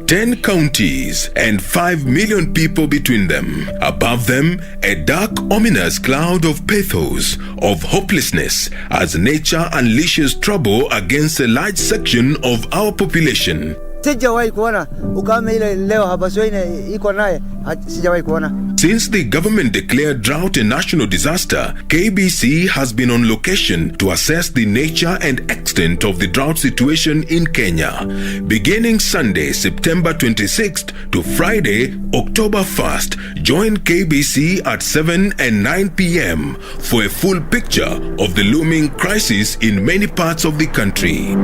Ten counties and 5 million people between them. Above them, a dark, ominous cloud of pathos, of hopelessness, as nature unleashes trouble against a large section of our population. Sijawahi kuona ukame ile leo hapa Soine iko naye, sijawahi kuona. Since the government declared drought a national disaster, KBC has been on location to assess the nature and extent of the drought situation in Kenya. Beginning Sunday, September 26th to Friday, October 1st, join KBC at 7 and 9 p.m. for a full picture of the looming crisis in many parts of the country.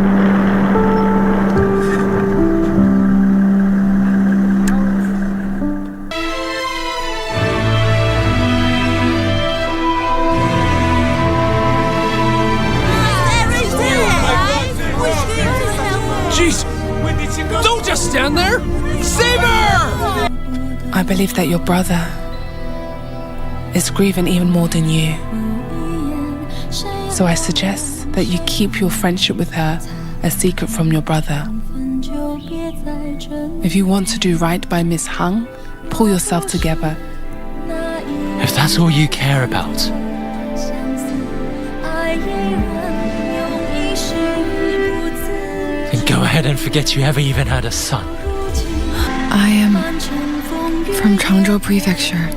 Don't just stand there! Save her! I believe that your brother is grieving even more than you. So I suggest that you keep your friendship with her a secret from your brother. If you want to do right by Miss Hung, pull yourself together. If that's all you care about. Then go ahead and forget you ever even had a son. I am from Changzhou Prefecture.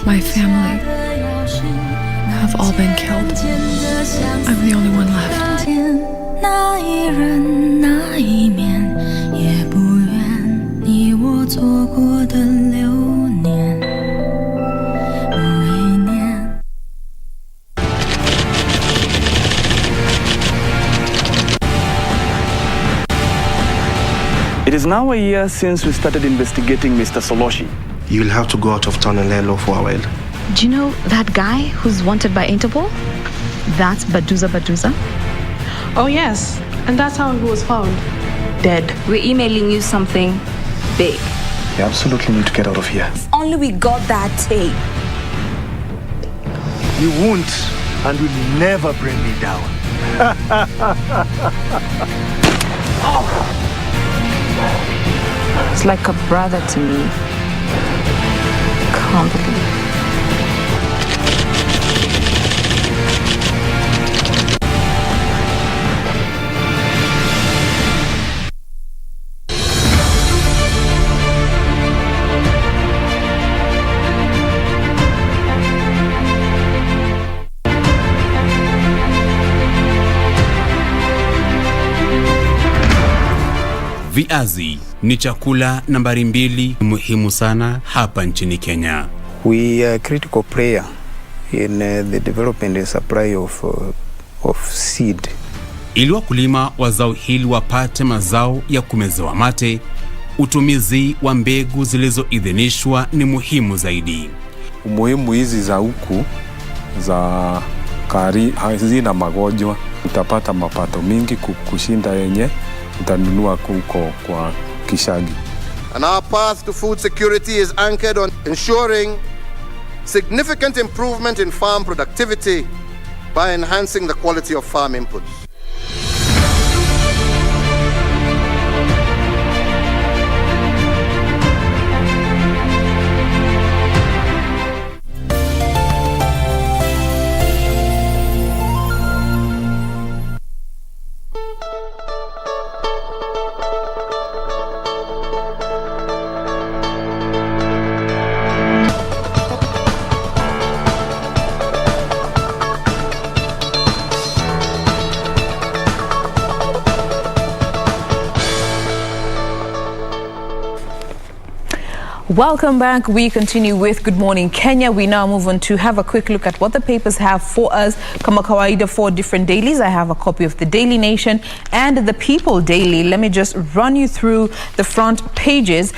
My family have all been killed. I'm the only one left. It is now a year since we started investigating Mr. Soloshi. You'll have to go out of town and lay low for a while. Do you know that guy who's wanted by Interpol? That's Baduza. Oh yes, and that's how he was found. Dead. We're emailing you something big. You absolutely need to get out of here. If only we got that tape. You won't and will never bring me down. Oh. like a brother to me. Can't believe. Viazi ni chakula nambari 2 muhimu sana hapa nchini Kenya. We are a critical player in the development and supply of seed. Ili wakulima wa zao hili wapate mazao ya kumezewa mate, utumizi wa mbegu zilizoidhinishwa ni muhimu zaidi. Umuhimu hizi za huku za kari hazina magonjwa, utapata mapato mingi kushinda yenye utanunua huko kwa kishagi. And our path to food security is anchored on ensuring significant improvement in farm productivity by enhancing the quality of farm inputs. Welcome back. We continue with Good Morning Kenya. We now move on to have a quick look at what the papers have for us. Kama kawaida, 4 different dailies. I have a copy of the Daily Nation and the People Daily. Let me just run you through the front pages.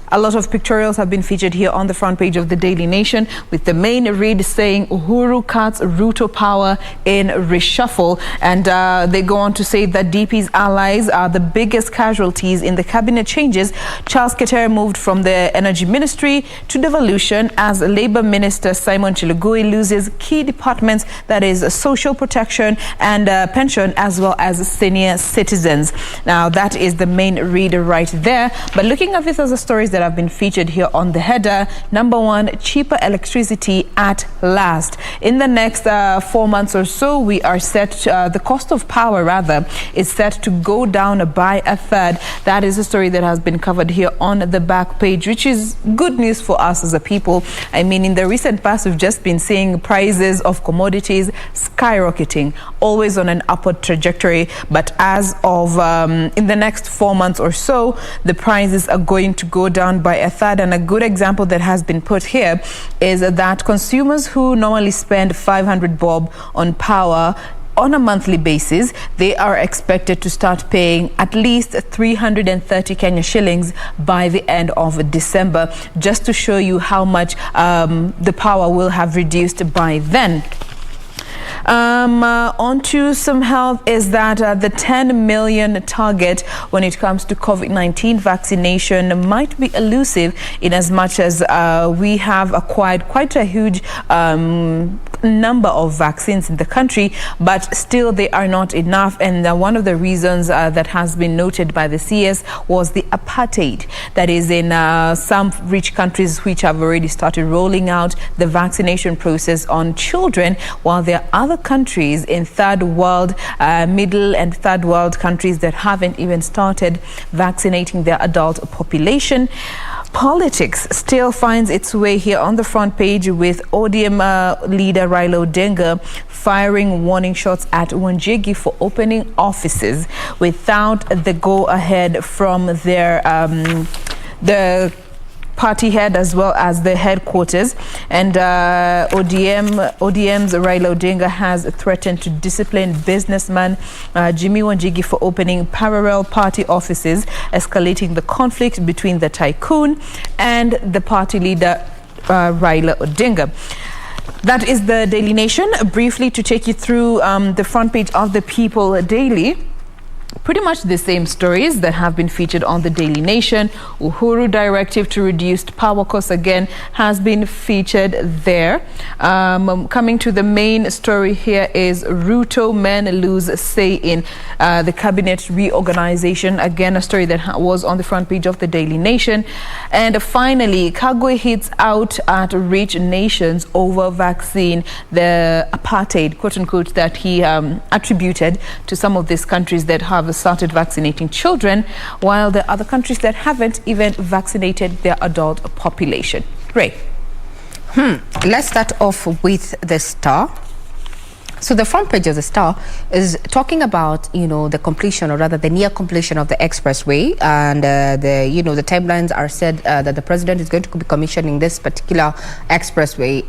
A lot of pictorials have been featured here on the front page of the Daily Nation, with the main read saying Uhuru cuts Ruto power in reshuffle. And they go on to say that DP's allies are the biggest casualties in the cabinet changes. Charles Keter moved from the Energy Ministry to devolution as Labour Minister Simon Chelugui loses key departments, that is social protection and pension, as well as senior citizens. Now, that is the main read right there. But looking at this as a stories that have been featured here on the header. Number 1, cheaper electricity at last. In the next 4 months or so, we are set, the cost of power rather, is set to go down by 1/3. That is a story that has been covered here on the back page, which is good news for us as a people. I mean, in the recent past, we've just been seeing prices of commodities skyrocketing, always on an upward trajectory. But as of in the next 4 months or so, the prices are going to go down by 1/3. And a good example that has been put here is that consumers who normally spend 500 bob on power on a monthly basis, they are expected to start paying at least 330 Kenya shillings by the end of December, just to show you how much the power will have reduced by then. On to some health is that the 10 million target when it comes to COVID-19 vaccination might be elusive, in as much as we have acquired quite a huge number of vaccines in the country, but still they are not enough. And one of the reasons that has been noted by the CS was the apartheid that is in some rich countries, which have already started rolling out the vaccination process on children, while there are other countries in third world, middle and third world countries that haven't even started vaccinating their adult population. Politics still finds its way here on the front page, with ODM leader Raila Odinga firing warning shots at Wanjigi for opening offices without the go-ahead from their the party head as well as the headquarters. And ODM's Raila Odinga has threatened to discipline businessman Jimmy Wanjigi for opening parallel party offices, escalating the conflict between the tycoon and the party leader Raila Odinga. That is the Daily Nation. Briefly to take you through the front page of the People Daily. pretty much the same stories that have been featured on the Daily Nation. Uhuru directive to reduced power costs again has been featured there. Coming to the main story here is Ruto men lose say in the cabinet reorganization. Again, a story that was on the front page of the Daily Nation. And finally, Kagwe hits out at rich nations over vaccine, the apartheid, quote unquote, that he attributed to some of these countries that have started vaccinating children, while the other countries that haven't even vaccinated their adult population. Ray. Let's start off with the Star. So the front page of the Star is talking about, the completion, or rather the near completion of the expressway, and the timelines are said that the president is going to be commissioning this particular expressway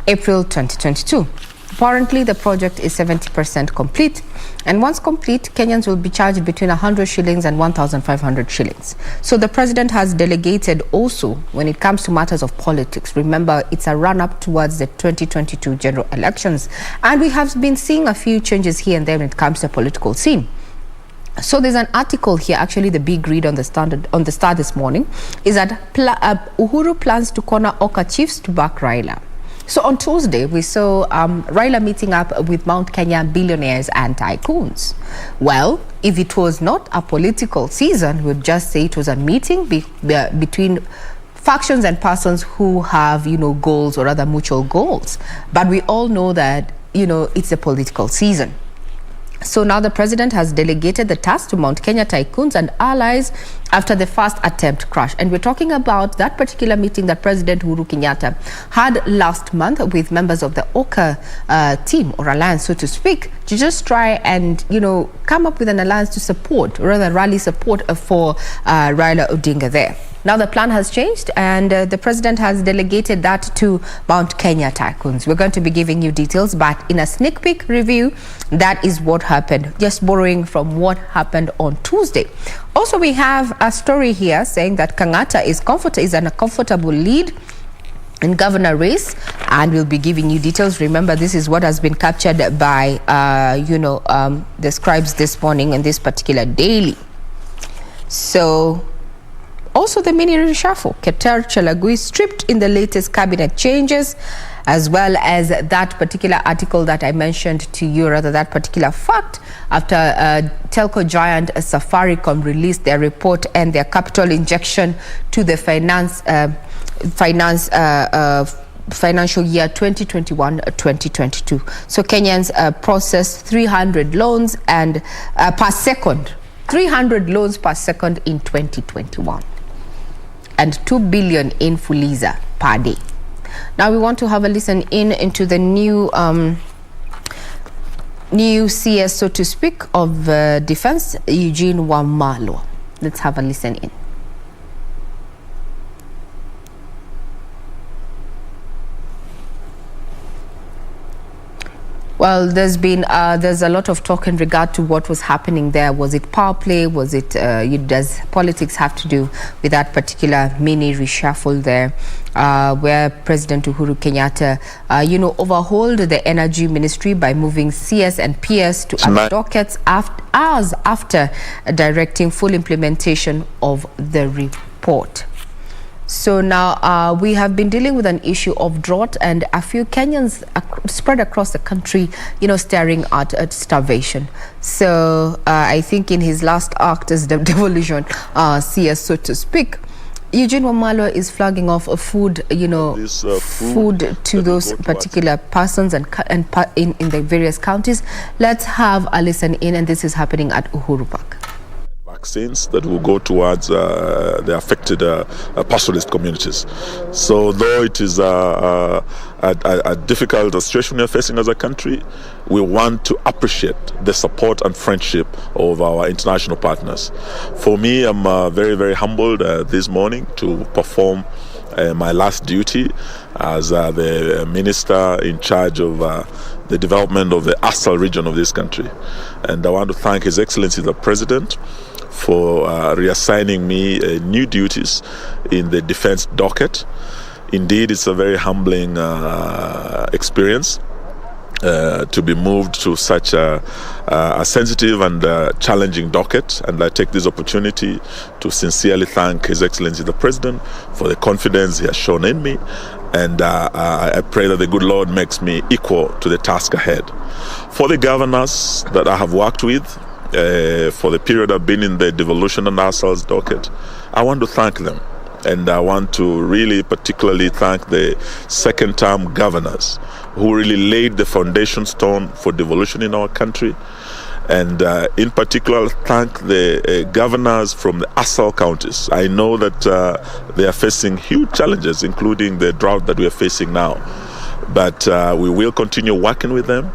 April 2022. Apparently, the project is 70% complete, and once complete, Kenyans will be charged between 100 shillings and 1,500 shillings. So the president has delegated also when it comes to matters of politics. Remember, it's a run-up towards the 2022 general elections, and we have been seeing a few changes here and there when it comes to the political scene. So there's an article here, actually the big read on the Star this morning, is that Uhuru plans to corner Oka chiefs to back Raila. So on Tuesday, we saw Raila meeting up with Mount Kenya billionaires and tycoons. Well, if it was not a political season, we'd just say it was a meeting between factions and persons who have, goals, or rather mutual goals. But we all know that, it's a political season. So now the president has delegated the task to Mount Kenya tycoons and allies after the first attempt crashed. And we're talking about that particular meeting that President Uhuru Kenyatta had last month with members of the Oka team, or alliance, so to speak, to just try and, come up with an alliance to support, or rather rally support for Raila Odinga there. Now the plan has changed, and the president has delegated that to Mount Kenya tycoons. We're going to be giving you details, but in a sneak peek review, that is what happened, just borrowing from what happened on Tuesday. Also, we have a story here saying that Kangata is in a comfortable lead in governor race, and we'll be giving you details. Remember, this is what has been captured by the scribes this morning in this particular daily. So also the mini reshuffle, Keter Chelagui stripped in the latest cabinet changes, as well as that particular article that I mentioned to you, rather that particular fact, after telco giant Safaricom released their report and their capital injection to the financial year 2021-2022. So Kenyans processed 300 loans and per second, 300 loans per second in 2021. And 2 billion in Fuliza per day. Now we want to have a listen into the new CS, so to speak, of defense, Eugene Wamalwa. Let's have a listen in. Well, there's a lot of talk in regard to what was happening there. Was it power play? Was it does politics have to do with that particular mini reshuffle there, where President Uhuru Kenyatta overhauled the energy ministry by moving CS and PS to other dockets hours after directing full implementation of the report. So now we have been dealing with an issue of drought, and a few Kenyans spread across the country, staring at starvation. So I think in his last act as the devolution CS, so to speak, Eugene Wamalwa is flagging off food, food to those particular persons and in the various counties. Let's have a listen in, and this is happening at Uhuru Park. Vaccines that will go towards the affected pastoralist communities. So though it is a difficult situation we are facing as a country, we want to appreciate the support and friendship of our international partners. For me, I'm very, very humbled this morning to perform my last duty as the minister in charge of the development of the Asal region of this country. And I want to thank His Excellency the President for reassigning me new duties in the defense docket. Indeed, it's a very humbling experience. to be moved to such a sensitive and challenging docket, and I take this opportunity to sincerely thank His Excellency the President for the confidence he has shown in me, and I pray that the good Lord makes me equal to the task ahead. For the governors that I have worked with for the period I've been in the devolution and ASAL's docket, I want to thank them. And I want to really particularly thank the second-term governors who really laid the foundation stone for devolution in our country. And in particular, thank the governors from the ASAL counties. I know that they are facing huge challenges, including the drought that we are facing now. But we will continue working with them.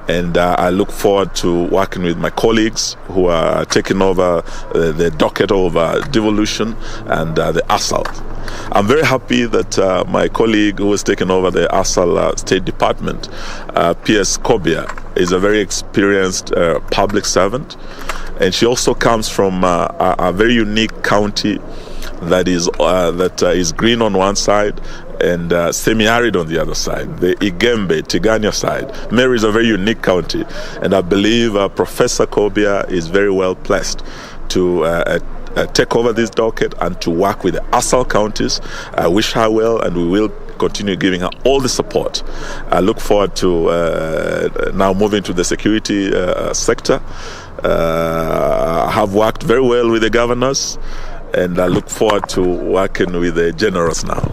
And I look forward to working with my colleagues who are taking over the docket of devolution and the ASAL. I'm very happy that my colleague who has taken over the ASAL State Department, P.S. Kobia, is a very experienced public servant. And she also comes from a very unique county that is green on one side and semi-arid on the other side, the Igembe, Tigania side. Meru is a very unique county, and I believe Professor Kobia is very well placed to take over this docket and to work with the ASAL counties. I wish her well, and we will continue giving her all the support. I look forward to now moving to the security sector. I have worked very well with the governors, and I look forward to working with the generals now.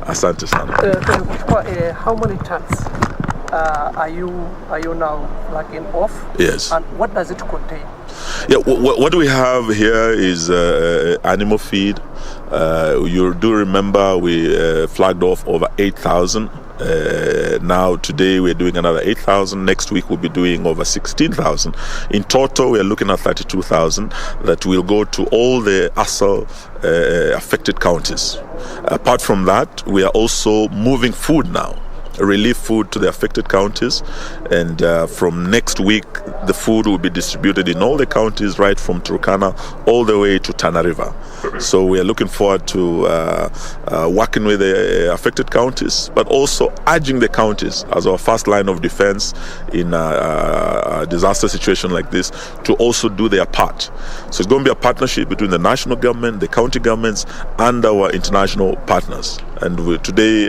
Asante sana. How many terms are you now working off? Yes. And what does it contain? Yeah, what we have here is animal feed. You do remember we flagged off over 8,000. Now today we're doing another 8,000. Next week we'll be doing over 16,000. In total we're looking at 32,000 that will go to all the ASAL affected counties. Apart from that, we are also moving food now, relief food to the affected counties, and from next week the food will be distributed in all the counties, right from Turkana all the way to Tana River. So we are looking forward to working with the affected counties, but also urging the counties as our first line of defense in a disaster situation like this to also do their part. So it's going to be a partnership between the national government, the county governments, and our international partners. And today,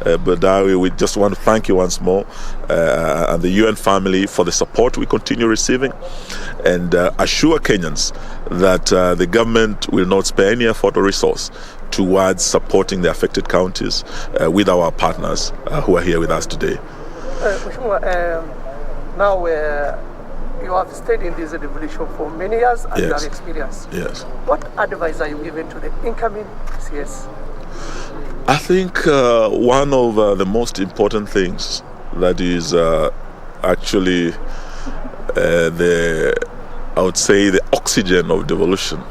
Badawi, we just want to thank you once more and the UN family for the support we continue receiving, and assure Kenyans that the government will not spare any effort or resource towards supporting the affected counties with our partners who are here with us today. Now you have stayed in this devolution for many years and you have experience. Yes. What advice are you giving to the incoming CS? I think one of the most important things that is actually I would say the oxygen of devolution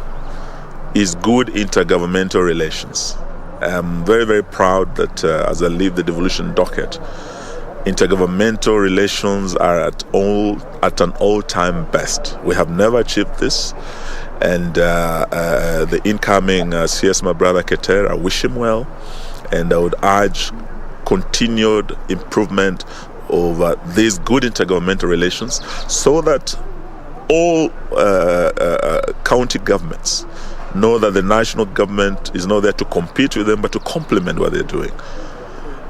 is good intergovernmental relations. I'm very, very proud that as I leave the devolution docket, intergovernmental relations are at an all-time best. We have never achieved this, and the incoming CS, my brother Keter, I wish him well, and I would urge continued improvement of these good intergovernmental relations so that all county governments know that the national government is not there to compete with them but to complement what they're doing.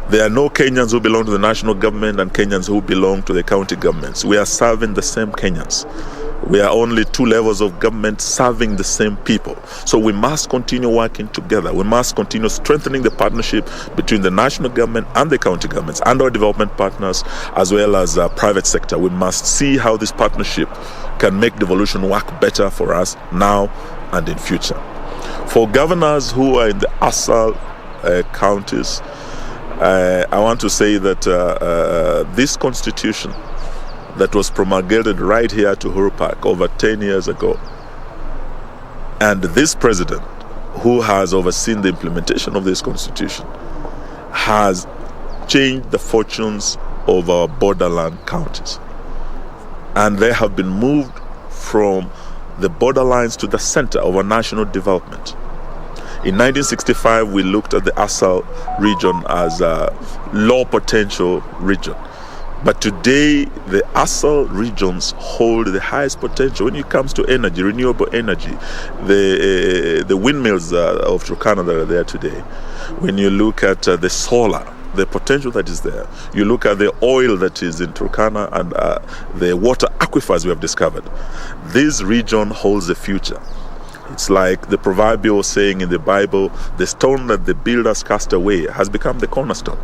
There are no Kenyans who belong to the national government and Kenyans who belong to the county governments. We are serving the same Kenyans. We are only two levels of government serving the same people. So we must continue working together. We must continue strengthening the partnership between the national government and the county governments and our development partners, as well as private sector. We must see how this partnership can make devolution work better for us now and in future. For governors who are in the ASAL counties, I want to say that this constitution that was promulgated right here to Uhuru Park over 10 years ago, and this president who has overseen the implementation of this constitution has changed the fortunes of our borderland counties, and they have been moved from the borderlines to the center of our national development. In 1965, we looked at the ASAL region as a low potential region. But today, the ASAL regions hold the highest potential when it comes to energy, renewable energy. The windmills of Turkana that are there today. When you look at the solar, the potential that is there. You look at the oil that is in Turkana and the water aquifers we have discovered. This region holds the future. It's like the proverbial saying in the Bible, the stone that the builders cast away has become the cornerstone.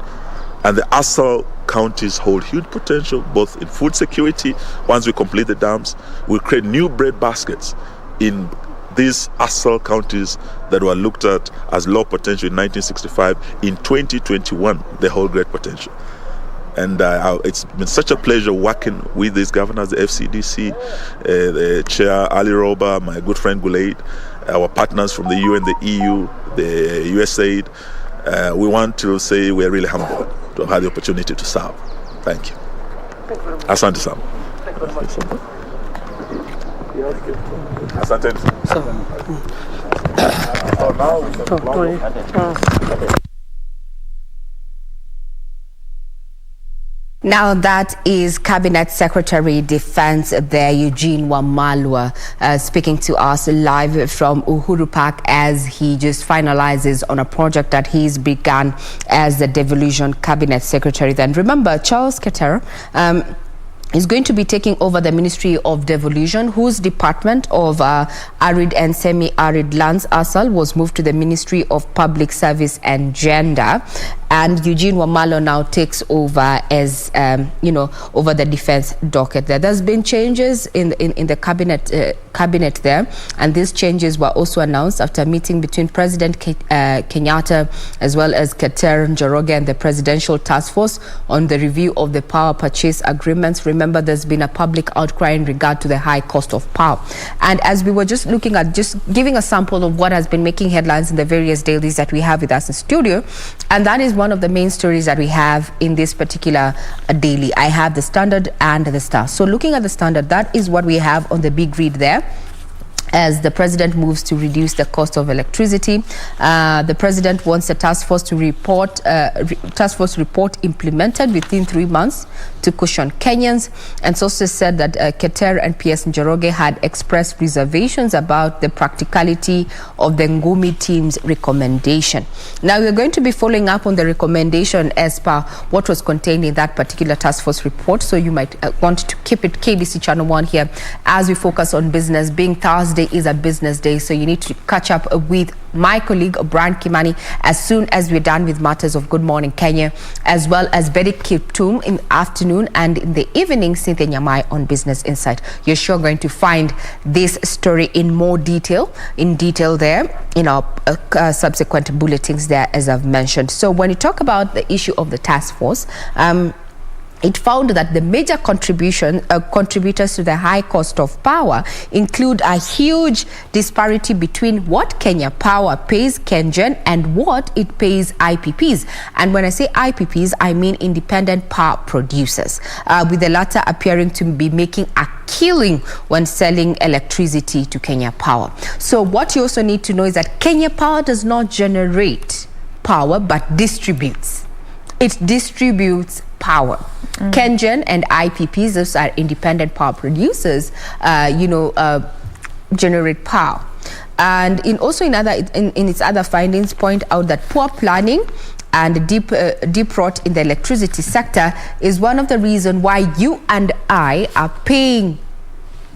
And the ASAL counties hold huge potential, both in food security. Once we complete the dams, we'll create new bread baskets in these ASAL counties that were looked at as low potential in 1965. In 2021, they hold great potential. And it's been such a pleasure working with these governors, the FCDC, the Chair Ali Roba, my good friend Gulaid, our partners from the UN, the EU, the USAID. We want to say we're really humbled to have had the opportunity to serve. Thank you. Asante sana. Asante. Now that is Cabinet Secretary Defense there, Eugene Wamalwa, speaking to us live from Uhuru Park as he just finalizes on a project that he's begun as the Devolution Cabinet Secretary. Then remember, Charles Ketera is going to be taking over the Ministry of Devolution, whose Department of Arid and Semi-Arid Lands, ASAL, was moved to the Ministry of Public Service and Gender. And Eugene Wamalwa now takes over as, over the defense docket there. There's been changes in the cabinet there, and these changes were also announced after a meeting between President Kenyatta as well as Keter Njoroge and the Presidential Task Force on the review of the power purchase agreements. Remember, there's been a public outcry in regard to the high cost of power. And as we were just looking at, just giving a sample of what has been making headlines in the various dailies that we have with us in studio, and that is one of the main stories that we have in this particular daily. I have the Standard and the Star. So looking at the Standard, that is what we have on the big read there. As the president moves to reduce the cost of electricity, the president wants the task force report implemented within 3 months to cushion Kenyans. And also said that Keter and PS Njoroge had expressed reservations about the practicality of the Ngumi team's recommendation. Now we're going to be following up on the recommendation as per what was contained in that particular task force report. So you might want to keep it KBC Channel 1 here as we focus on business. Being Thursday is a business day, so you need to catch up with my colleague Brian Kimani as soon as we're done with matters of Good Morning Kenya, as well as Betty Kiptum in the afternoon, and in the evening Cynthia Nyamai on Business Insight. You're sure going to find this story in more detail there in our subsequent bulletins there, as I've mentioned. So when you talk about the issue of the task force, it found that the major contributors to the high cost of power include a huge disparity between what Kenya Power pays KenGen and what it pays IPPs. And when I say IPPs, I mean independent power producers, with the latter appearing to be making a killing when selling electricity to Kenya Power. So what you also need to know is that Kenya Power does not generate power but distributes. It distributes power. KenGen and IPPs, those are independent power producers, generate power. And in its other findings, point out that poor planning and deep rot in the electricity sector is one of the reasons why you and I are paying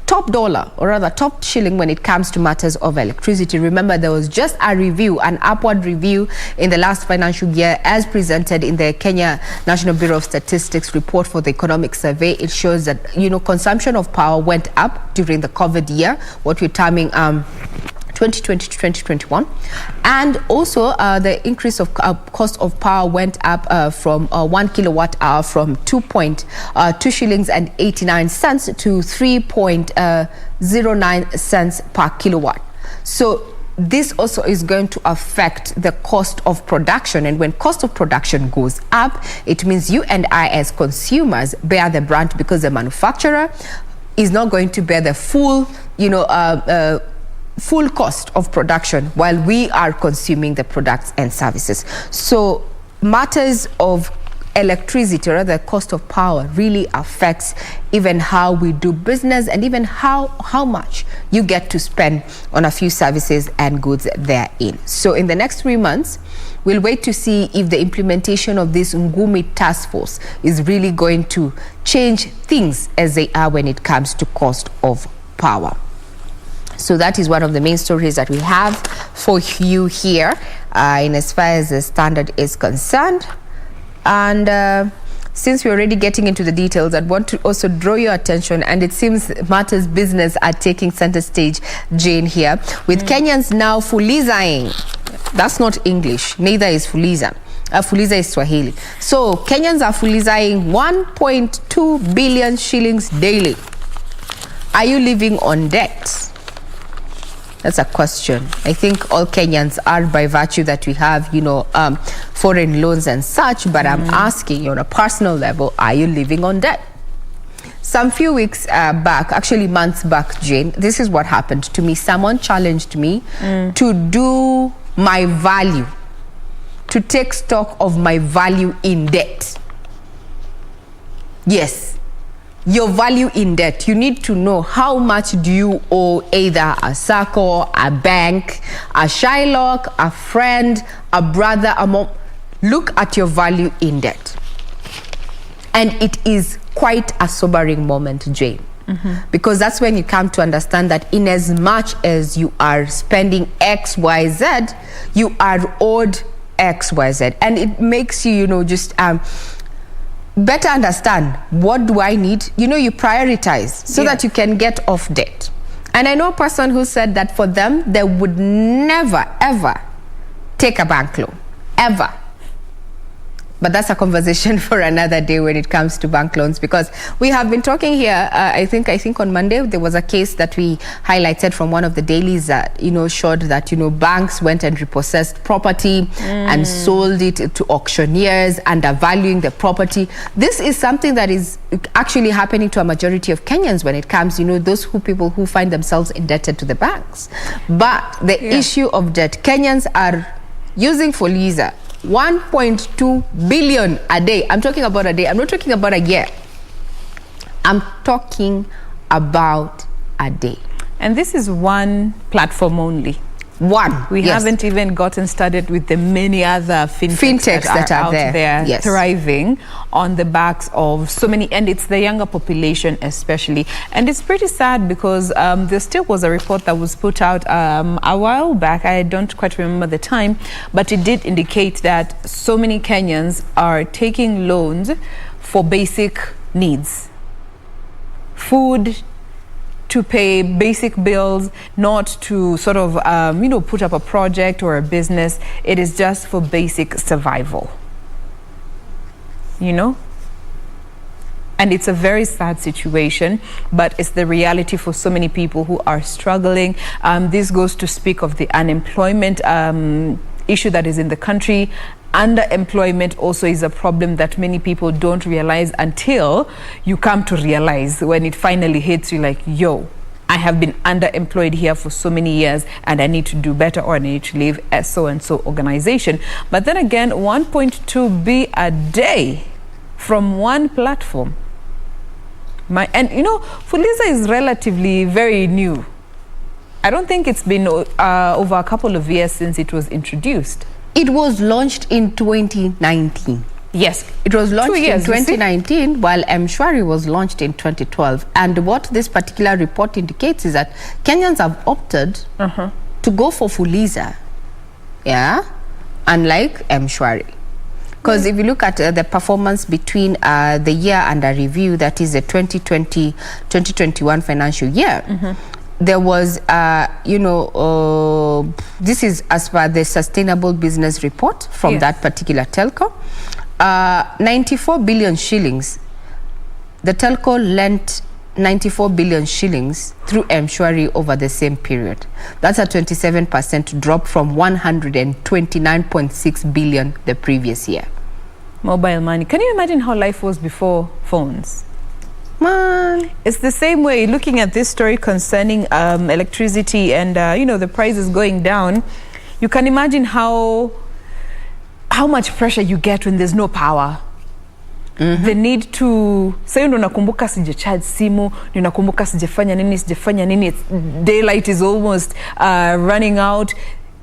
top dollar, or rather top shilling, when it comes to matters of electricity. Remember, there was just a review, an upward review in the last financial year as presented in the Kenya National Bureau of Statistics report for the economic survey. It shows that, consumption of power went up during the COVID year, what we're terming 2020 to 2021, and also the increase of cost of power went up from 1 kilowatt hour from 2.2 shillings and 89 cents to 3.09 cents per kilowatt. So this also is going to affect the cost of production, and when cost of production goes up, it means you and I as consumers bear the brunt, because the manufacturer is not going to bear the full full cost of production while we are consuming the products and services. So matters of electricity, or rather the cost of power, really affects even how we do business and even how much you get to spend on a few services and goods therein. So in the next 3 months, we'll wait to see if the implementation of this Ngumi task force is really going to change things as they are when it comes to cost of power. So that is one of the main stories that we have for you here in as far as the Standard is concerned. And since we're already getting into the details, I'd want to also draw your attention, and it seems matters business are taking center stage, Jane, here, with Kenyans now fulizaing. That's not English, neither is fuliza. Fuliza is Swahili. So Kenyans are fulizaing 1.2 billion shillings daily. Are you living on debt? That's a question. I think all Kenyans are, by virtue that we have, foreign loans and such, but I'm asking you on a personal level, are you living on debt? Some few weeks back, actually months back, Jane, this is what happened to me. Someone challenged me to do my value, to take stock of my value in debt. Yes. Your value in debt. You need to know how much do you owe either a SACCO, a bank, a Shylock, a friend, a brother, a mom. Look at your value in debt. And it is quite a sobering moment, Jane. Because that's when you come to understand that in as much as you are spending X, Y, Z, you are owed X, Y, Z. And it makes you, just... better understand, what do I need? You prioritize so that you can get off debt. And I know a person who said that for them, they would never, ever take a bank loan. Ever. But that's a conversation for another day when it comes to bank loans, because we have been talking here, I think on Monday, there was a case that we highlighted from one of the dailies that, showed that, banks went and repossessed property and sold it to auctioneers, undervaluing the property. This is something that is actually happening to a majority of Kenyans when it comes, those people who find themselves indebted to the banks. But the issue of debt, Kenyans are using Fuliza 1.2 billion a day. I'm talking about a day. I'm not talking about a year. I'm talking about a day. And this is one platform only. One. We haven't even gotten started with the many other fintechs that are out there thriving on the backs of so many, and it's the younger population especially. And it's pretty sad because there still was a report that was put out a while back. I don't quite remember the time, but it did indicate that so many Kenyans are taking loans for basic needs. Food, to pay basic bills, not to sort of, put up a project or a business. It is just for basic survival, And it's a very sad situation, but it's the reality for so many people who are struggling. This goes to speak of the unemployment issue that is in the country. Underemployment also is a problem that many people don't realize until you come to realize when it finally hits you, like, yo, I have been underemployed here for so many years and I need to do better, or I need to leave a so-and-so organization. But then again, 1.2 B a day from one platform. Fuliza is relatively very new. I don't think it's been over a couple of years since it was introduced. It was launched in 2019. Yes. It was launched in 2019, while M-Shwari was launched in 2012. And what this particular report indicates is that Kenyans have opted to go for Fuliza, unlike M-Shwari. Because if you look at the performance between the year under review, that is the 2020-2021 financial year, there was, this is as per the Sustainable Business Report from that particular telco, 94 billion shillings. The telco lent 94 billion shillings through M-Shwari over the same period. That's a 27% drop from 129.6 billion the previous year. Mobile money. Can you imagine how life was before phones? Man, it's the same way. Looking at this story concerning electricity and the prices going down, you can imagine how much pressure you get when there's no power. The need to say ndo nakumbuka sija charge simu, ndo nakumbuka sijafanya nini, it's, daylight is almost running out.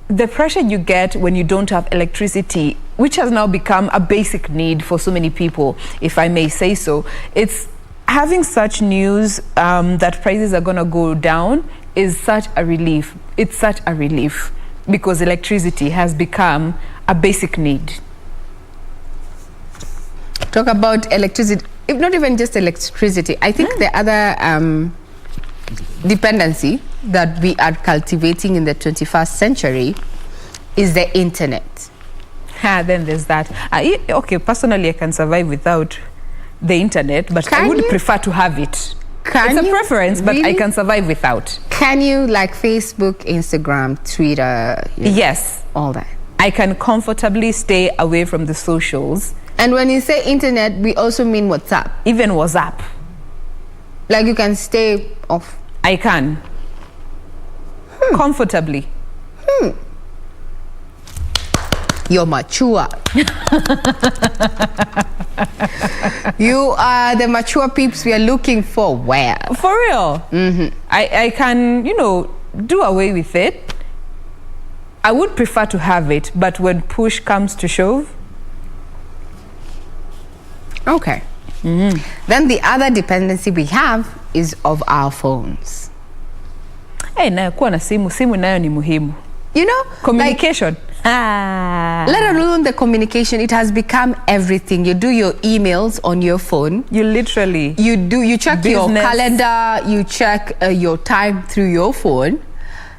The pressure you get when you don't have electricity, which has now become a basic need for so many people, if I may say so, it's having such news that prices are going to go down is such a relief. It's such a relief because electricity has become a basic need. Talk about electricity, if not even just electricity. I think the other dependency that we are cultivating in the 21st century is the internet. Then there's that. Okay, personally, I can survive without the internet, but I would prefer to have it. It's a preference, but I can survive without. Can you, like Facebook, Instagram, Twitter? Yes. All that. I can comfortably stay away from the socials. And when you say internet, we also mean WhatsApp. Even WhatsApp. Like you can stay off. I can. Comfortably. You're mature. You are the mature peeps we are looking for. Where? For real. I can, do away with it. I would prefer to have it, but when push comes to shove. Okay. Then the other dependency we have is of our phones. Nayo kuwa na simu nayo ni muhimu. Communication. Let alone the communication, it has become everything. You do your emails on your phone. You literally. You check your calendar, you check your time through your phone.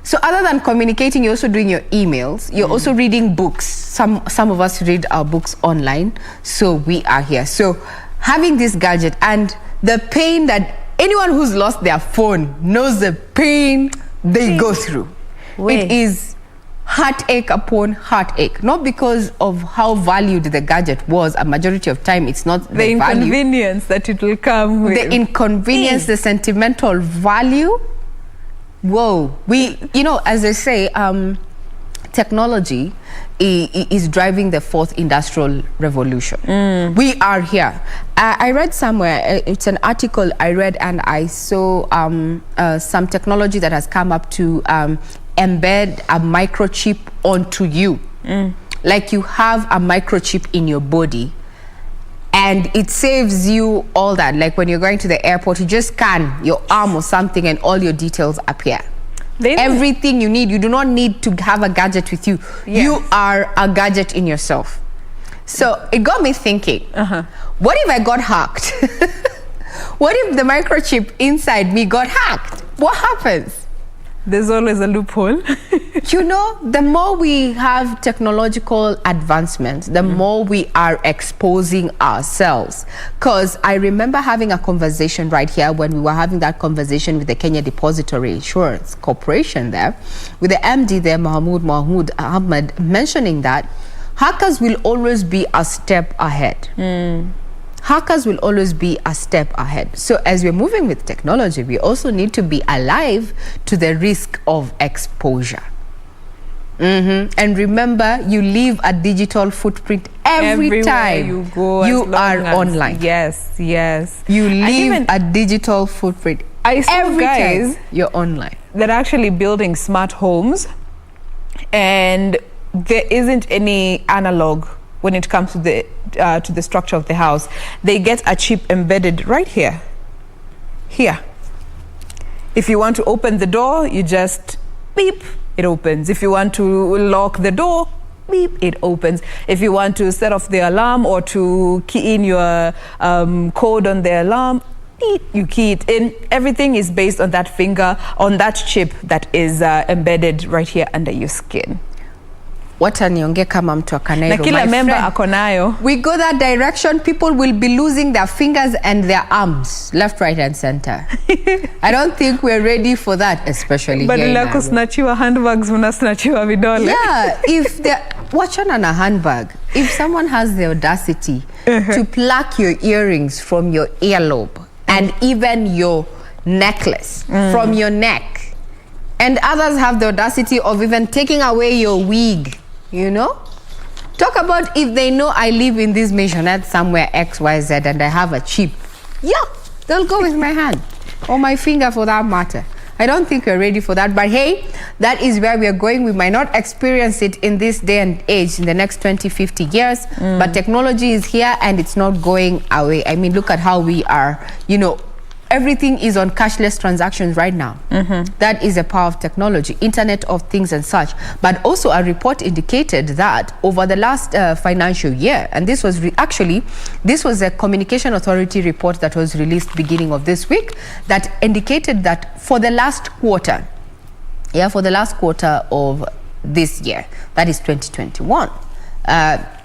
So other than communicating, you're also doing your emails. You're also reading books. Some of us read our books online. So we are here. So having this gadget and the pain that anyone who's lost their phone knows the pain they go through. It is heartache upon heartache. Not because of how valued the gadget was. A majority of time, it's not the inconvenience that it will come with. The inconvenience, the sentimental value. Whoa. As they say, technology is driving the fourth industrial revolution. We are here. I read somewhere, it's an article I read, and I saw some technology that has come up to embed a microchip onto you. Like you have a microchip in your body, and it saves you all that. Like when you're going to the airport, you just scan your arm or something and all your details appear. Everything you need. You do not need to have a gadget with you. Yes. You are a gadget in yourself. So it got me thinking, what if I got hacked? What if the microchip inside me got hacked? What happens? There's always a loophole. The more we have technological advancements, the more we are exposing ourselves. Because I remember having a conversation right here when we were having that conversation with the Kenya Depository Insurance Corporation there, with the MD there, Mahmoud Ahmed, mentioning that hackers will always be a step ahead. Hackers will always be a step ahead. So as we're moving with technology, we also need to be alive to the risk of exposure. And remember, you leave a digital footprint every time you go. You are online. Yes. You leave a digital footprint. I saw every guys time you're online. They're actually building smart homes, and there isn't any analog when it comes to the structure of the house. They get a chip embedded right here. If you want to open the door, you just beep, it opens. If you want to lock the door, beep, it opens. If you want to set off the alarm or to key in your code on the alarm, beep, you key it in. Everything is based on that finger, on that chip that is embedded right here under your skin. Wacha niongee kama mtu wa Kanairo. Na kila member ako nayo. We go that direction, people will be losing their fingers and their arms, left, right, and center. I don't think we're ready for that, especially here in Badala kusnachiwa handbags, mnasnachiwa vidole. Yeah, wachana na handbag. If someone has the audacity to pluck your earrings from your earlobe and even your necklace from your neck, and others have the audacity of even taking away your wig, Talk about if they know I live in this maisonette somewhere XYZ and I have a chip. Yeah, they'll go with my hand or my finger for that matter. I don't think we're ready for that, but hey, that is where we are going. We might not experience it in this day and age in the next 20, 50 years, but technology is here and it's not going away. I mean, look at how we are, you know, everything is on cashless transactions right now. That is a power of technology, Internet of Things and such. But also a report indicated that over the last financial year, and this was this was a Communication Authority report that was released beginning of this week, that indicated that for the last quarter, of this year, that is 2021,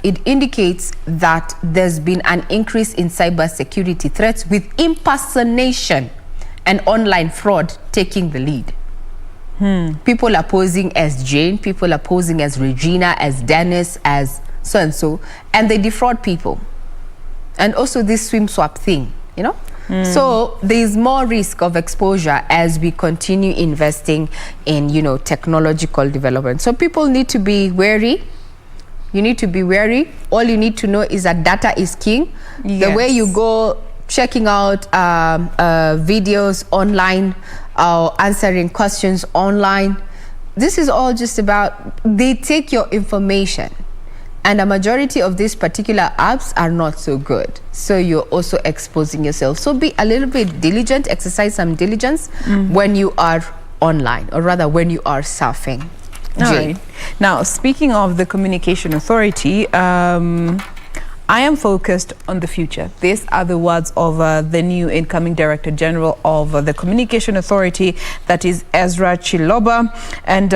it indicates that there's been an increase in cybersecurity threats, with impersonation and online fraud taking the lead. People are posing as Jane, people are posing as Regina, as Dennis, as so-and-so, and they defraud people. And also this swim swap thing, you know? So there's more risk of exposure as we continue investing in, you know, technological development. So people need to be wary. You need to be wary. All you need to know is that data is king. The way you go checking out videos online, answering questions online, this is all just about, they take your information. And a majority of these particular apps are not so good. So you're also exposing yourself. So be a little bit diligent, exercise some diligence when you are online, or rather when you are surfing. All right. Now, speaking of the Communication Authority, I am focused on the future. These are the words of the new incoming Director General of the Communication Authority, that is Ezra Chiloba. And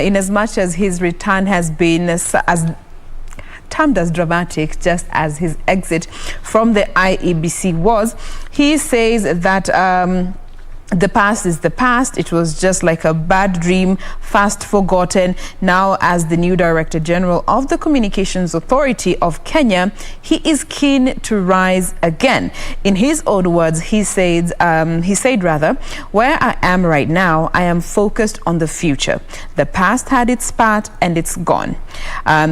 in as much as his return has been as termed as dramatic, just as his exit from the IEBC was, he says that the past is the past. It was just like a bad dream, fast forgotten. Now, as the new Director General of the Communications Authority of Kenya, he is keen to rise again. In his own words, he said, where I am right now, I am focused on the future. The past had its part and it's gone.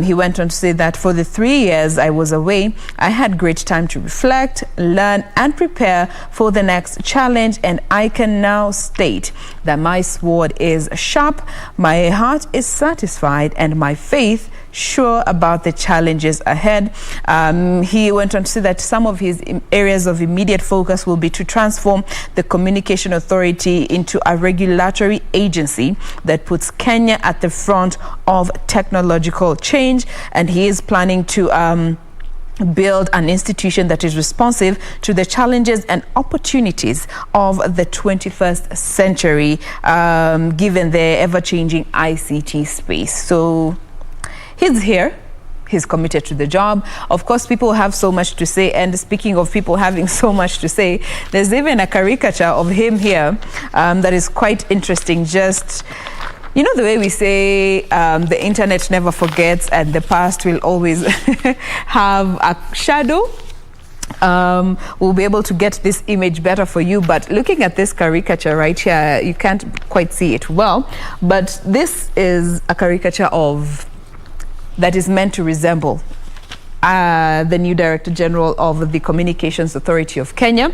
He went on to say that for the 3 years I was away, I had great time to reflect, learn and prepare for the next challenge, and I can now state that my sword is sharp, my heart is satisfied, and my faith sure about the challenges ahead. He went on to say that some of his areas of immediate focus will be to transform the Communication Authority into a regulatory agency that puts Kenya at the front of technological change, and he is planning to build an institution that is responsive to the challenges and opportunities of the 21st century, given the ever-changing ICT space. So he's here. He's committed to the job. Of course, people have so much to say. And speaking of people having so much to say, there's even a caricature of him here that is quite interesting. Just, you know, the way we say the internet never forgets and the past will always have a shadow. We'll be able to get this image better for you, but looking at this caricature right here, you can't quite see it well, but this is a caricature that is meant to resemble the new Director General of the Communications Authority of Kenya.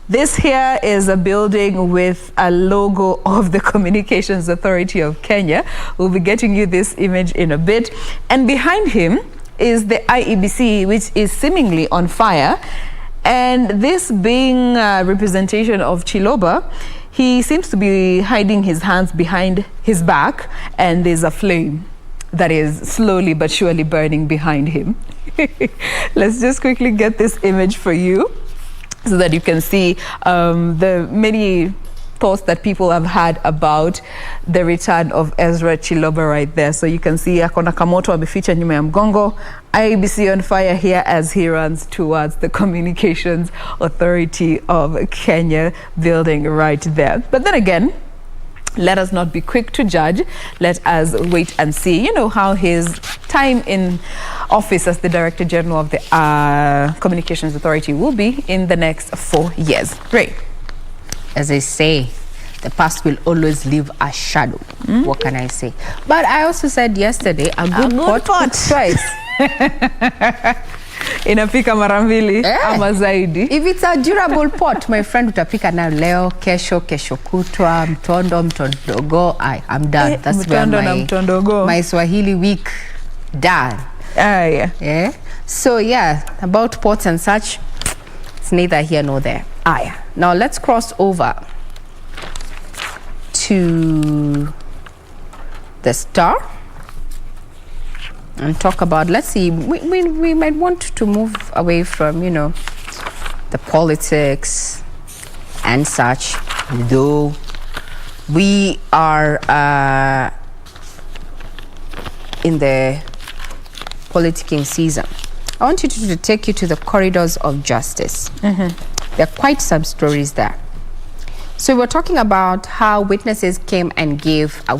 This here is a building with a logo of the Communications Authority of Kenya. We'll be getting you this image in a bit. And behind him is the IEBC, which is seemingly on fire. And this being a representation of Chiloba, he seems to be hiding his hands behind his back, and there's a flame that is slowly but surely burning behind him. Let's just quickly get this image for you, so that you can see the many thoughts that people have had about the return of Ezra Chiloba right there. So you can see akona kamoto ameficha nyuma ya mgongo, IEBC on fire here as he runs towards the Communications Authority of Kenya building right there. But then again, let us not be quick to judge. Let us wait and see, you know, how his time in office as the Director General of the Communications Authority will be in the next 4 years. Great. As I say, the past will always leave a shadow. What can I say? But I also said yesterday, a good pot choice. Inapika mara mbili ama zaidi. If it's a durable pot, my friend, utapika na leo, kesho kutwa, mtondogo. I'm done. That's where my Swahili week done. Yeah. So yeah, about pots and such, it's neither here nor there. Now let's cross over to the Star and talk about, let's see, we might want to move away from, you know, the politics and such, though we are in the politicking season. I want you to take you to the corridors of justice. There are quite some stories there. So we're talking about how witnesses came and gave a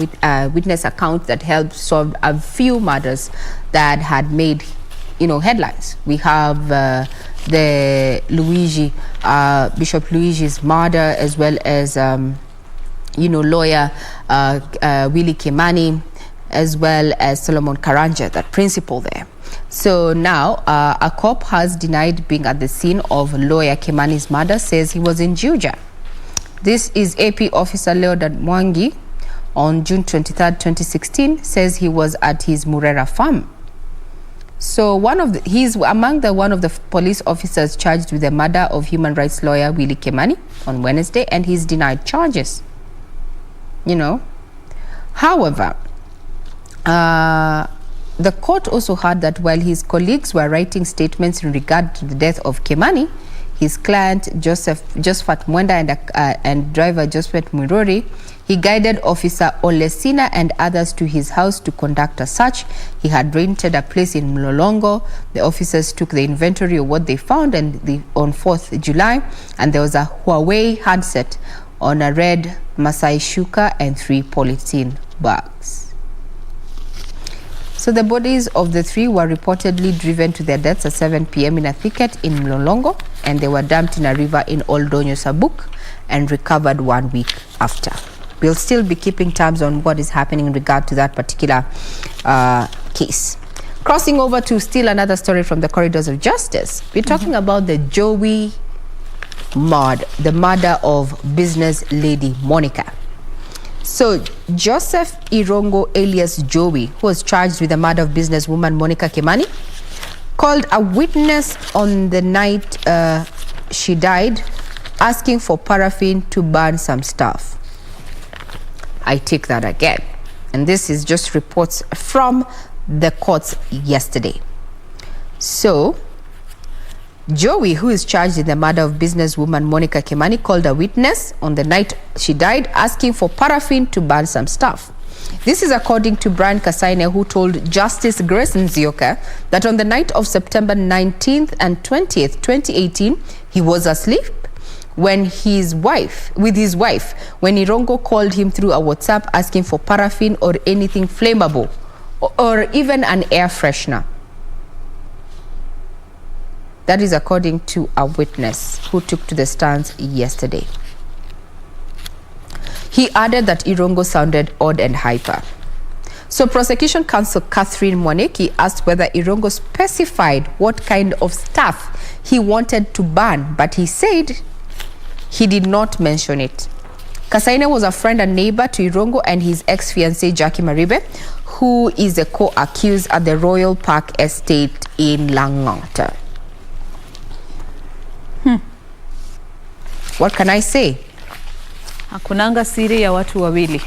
witness account that helped solve a few murders that had made, you know, headlines. We have the Bishop Luigi's murder, as well as, you know, lawyer Willie Kimani, as well as Solomon Karanja, that principal there. So now a cop has denied being at the scene of lawyer Kimani's murder, says he was in Juja. This is AP Officer Leonard Mwangi on June 23rd, 2016, says he was at his Murera farm. So he's among one of the police officers charged with the murder of human rights lawyer Willie Kimani on Wednesday, and he's denied charges. You know, however, the court also heard that while his colleagues were writing statements in regard to the death of Kimani, his client Josephat Mwenda and driver Josephat Mwirori, he guided Officer Olesina and others to his house to conduct a search. He had rented a place in Mlolongo. The officers took the inventory of what they found on 4th July, and there was a Huawei handset on a red Masai shuka and 3 polythene bags. So the bodies of the 3 were reportedly driven to their deaths at 7 p.m. in a thicket in Mlolongo, and they were dumped in a river in Oldonyo Sabuk and recovered 1 week after. We'll still be keeping tabs on what is happening in regard to that particular case. Crossing over to still another story from the corridors of justice, we're talking about the Joey murder, the murder of business lady Monica. So Joseph Irongo alias Joey, who was charged with the murder of businesswoman Monica Kimani, called a witness on the night she died, asking for paraffin to burn some stuff. I take that again. And this is just reports from the courts yesterday. So Joey, who is charged in the murder of businesswoman Monica Kimani, called a witness on the night she died, asking for paraffin to burn some stuff. This is according to Brian Kasaine, who told Justice Grace Nzioka that on the night of September 19th and 20th, 2018, he was asleep when with his wife, when Irongo called him through a WhatsApp asking for paraffin or anything flammable, or even an air freshener. That is according to a witness who took to the stands yesterday. He added that Irongo sounded odd and hyper. So prosecution counsel Catherine Mwaneki asked whether Irongo specified what kind of stuff he wanted to burn, but he said he did not mention it. Kasaine was a friend and neighbor to Irongo and his ex-fiancée Jackie Maribe, who is a co-accused at the Royal Park Estate in Langata. What can I say? Hakunanga siri ya watu wawili.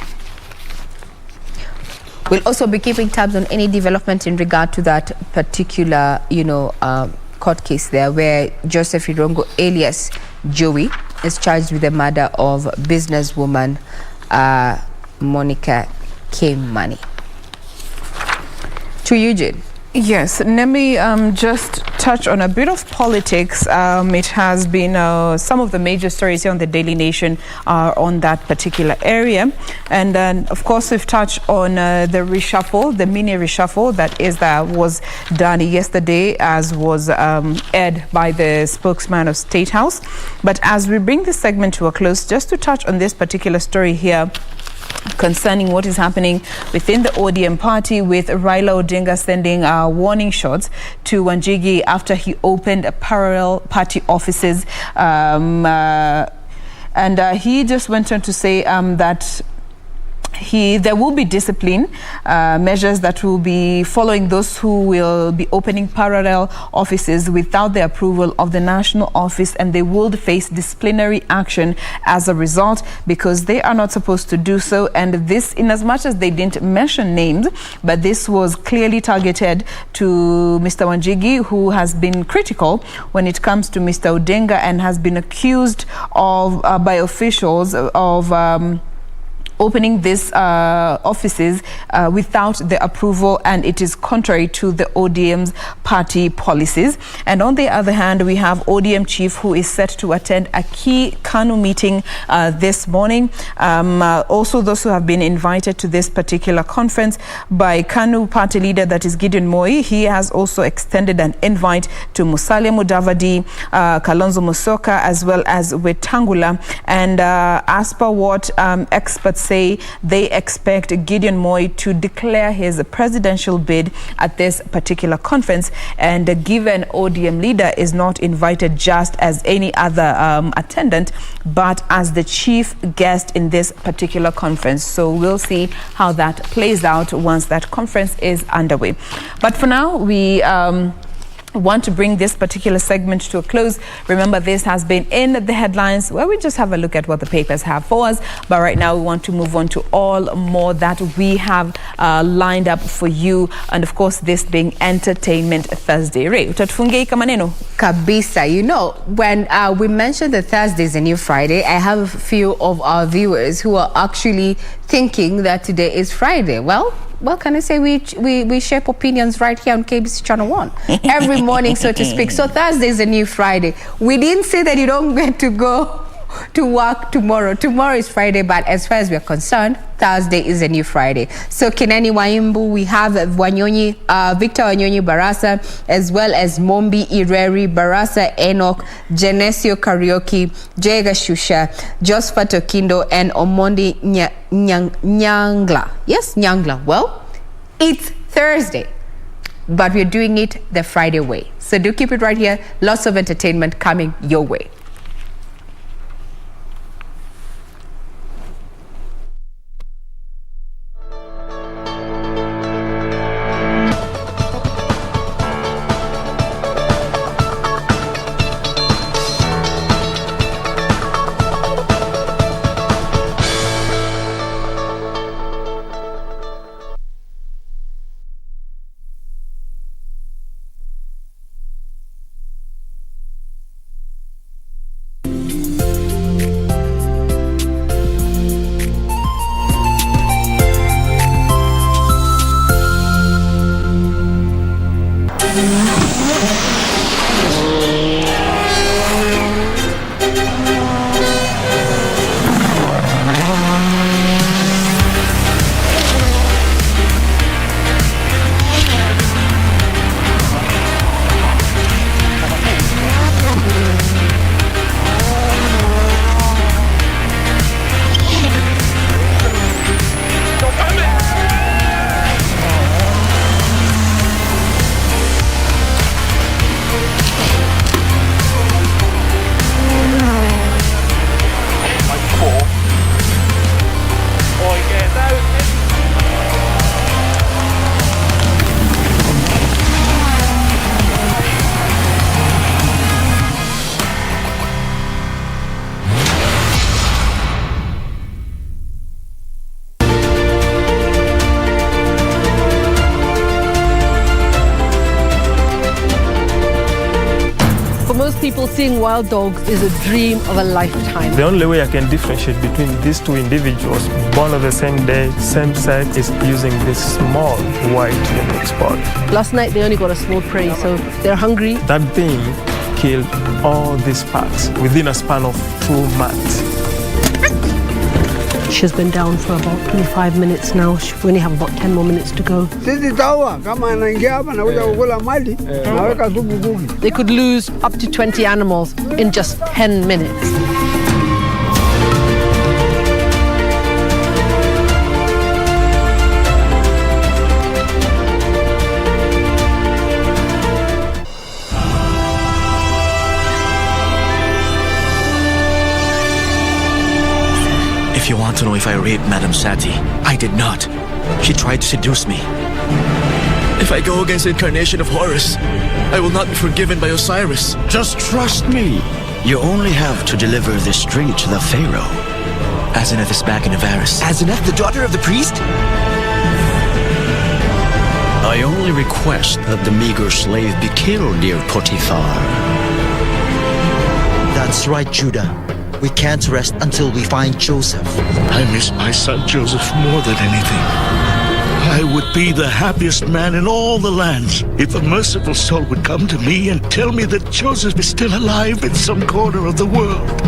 We'll also be keeping tabs on any development in regard to that particular, court case there, where Joseph Irongo alias Joey is charged with the murder of businesswoman Monica Kimani. To Eugene. Yes, let me just touch on a bit of politics. It has been some of the major stories here on the Daily Nation are on that particular area. And then, of course, we've touched on the reshuffle, the mini reshuffle that was done yesterday, as was aired by the spokesman of State House. But as we bring this segment to a close, just to touch on this particular story here, concerning what is happening within the ODM party, with Raila Odinga sending warning shots to Wanjigi after he opened parallel party offices. And he just went on to say that there will be discipline measures that will be following those who will be opening parallel offices without the approval of the national office, and they will face disciplinary action as a result, because they are not supposed to do so. And this, in as much as they didn't mention names, but this was clearly targeted to Mr. Wanjigi, who has been critical when it comes to Mr. Odinga and has been accused of by officials of opening these offices without the approval, and it is contrary to the ODM's party policies. And on the other hand, we have ODM chief who is set to attend a key KANU meeting this morning. Also, those who have been invited to this particular conference by KANU party leader, that is Gideon Moi. He has also extended an invite to Musalia Mudavadi, Kalonzo Musyoka, as well as Wetangula. And as per what experts say, they expect Gideon Moi to declare his presidential bid at this particular conference. And given ODM leader is not invited just as any other attendant, but as the chief guest in this particular conference. So we'll see how that plays out once that conference is underway. But for now, we want to bring this particular segment to a close. Remember, this has been in the headlines, where we just have a look at what the papers have for us. But right now, we want to move on to all more that we have lined up for you. And of course, this being Entertainment Thursday. Ray, utatufungia kama neno? Kabisa. You know, when we mentioned that Thursday is a new Friday, I have a few of our viewers who are actually thinking that today is Friday. Well, can I say we shape opinions right here on KBC Channel 1 every morning, so to speak. So Thursday is a new Friday. We didn't say that you don't get to go to work tomorrow. Tomorrow is Friday, but as far as we're concerned, Thursday is a new Friday. So Kinani Waimbu, we have Wanyonyi, Victor Wanyonyi Barasa, as well as Mombi Ireri, Barasa Enoch, Genesio Karaoke, Jega Shusha, Josephat Okindo, and Omondi Nyangla. Yes, Nyangla. Well, it's Thursday, but we're doing it the Friday way. So do keep it right here. Lots of entertainment coming your way. People, seeing wild dogs is a dream of a lifetime. The only way I can differentiate between these two individuals born on the same day, same sex, is using this small white unique spot. Last night they only got a small prey, so they're hungry. That being killed all these packs within a span of 2 months. She's been down for about 25 minutes now. We only have about 10 more minutes to go. They could lose up to 20 animals in just 10 minutes. you want to know if I raped Madame Sati, I did not. She tried to seduce me. If I go against the incarnation of Horus, I will not be forgiven by Osiris. Just trust me. You only have to deliver this drink to the Pharaoh. Asenath is back in Avaris. Asenath, the daughter of the priest? I only request that the meager slave be killed, dear Potiphar. That's right, Judah. We can't rest until we find Joseph. I miss my son Joseph more than anything. I would be the happiest man in all the lands if a merciful soul would come to me and tell me that Joseph is still alive in some corner of the world.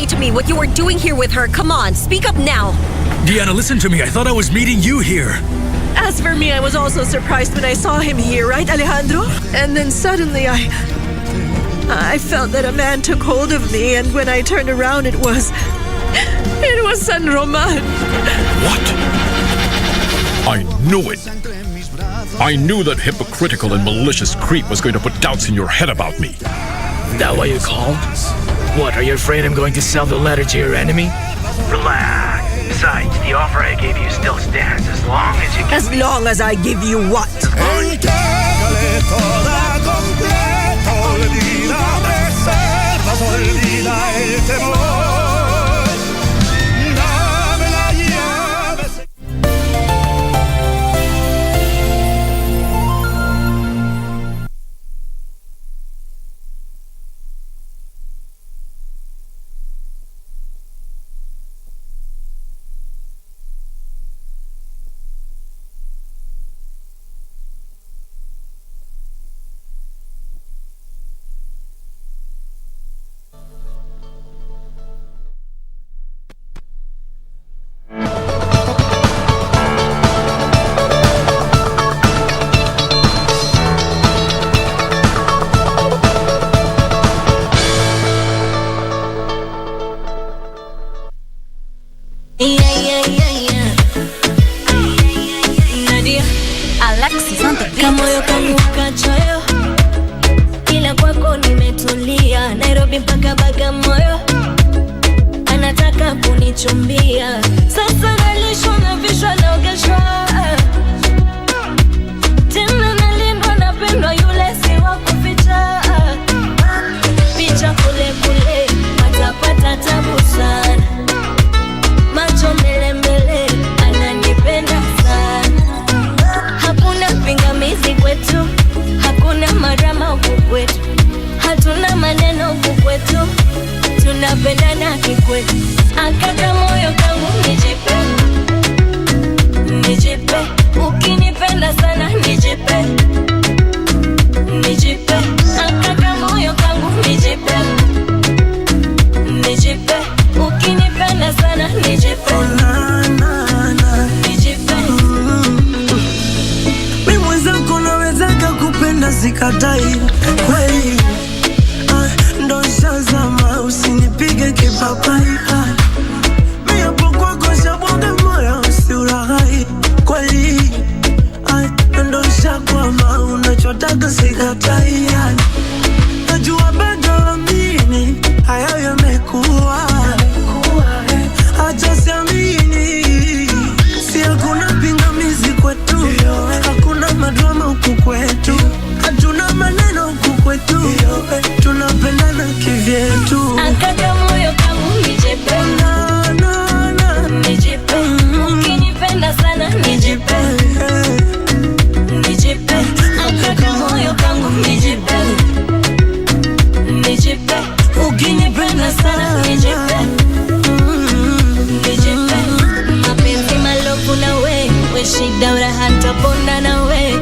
To me what you were doing here with her. Come on, speak up now. Deanna, listen to me. I thought I was meeting you here. As for me, I was also surprised when I saw him here, right, Alejandro? And then suddenly I felt that a man took hold of me, and when I turned around, it was San Roman. What? I knew it. I knew that hypocritical and malicious creep was going to put doubts in your head about me. That why you called? What, are you afraid I'm going to sell the letter to your enemy? Relax. Besides, the offer I gave you still stands as long as you can... As long as I give you what? Kamoyo kangu kachoyo, ila kwako nimetulia. Nairobi mpaka Bagamoyo, anataka kunichumbia. Sasa nalishwa na vishwa naogeshwa, tena nalindwa napendwa, yule si wa kuficha. Picha kule kule, patapata tabu sana. Macho mbele mbele, ananipenda sana. Hakuna pingamizi kwetu, hakuna marama huku kwetu. Hatuna maneno huku kwetu, tunapendana kikwetu. Akaka moyo kangu nijipe, nijipe. Ukinipenda sana nijipe, nijipe. Akaka moyo kangu nijipe, nijipe. Ukinipenda sana nijipe, nijipe. Mimi mwenzako nawezaka kupenda sikatai kweli. Ndo shazama usinipige kipapai. Mimi hapo kwako shabwaga moyo usiulaghai kweli. Ndo shakwama unachotaka sikatai. Najua bado mimi hayo yamekuwa. Acha siamini, si hakuna pingamizi kwetu. Hakuna madrama huku kwetu, hatuna maneno huku kwetu. Tunapendana kivyetu. Akaka moyo kangu nijipe, nijipe. Ukinipenda sana nijipe, nijipe. Akaka moyo kangu nijipe, nijipe. Ukinipenda sana nijipe, nijipe. Mapenzi malofu na we shida uraha nitapona na we.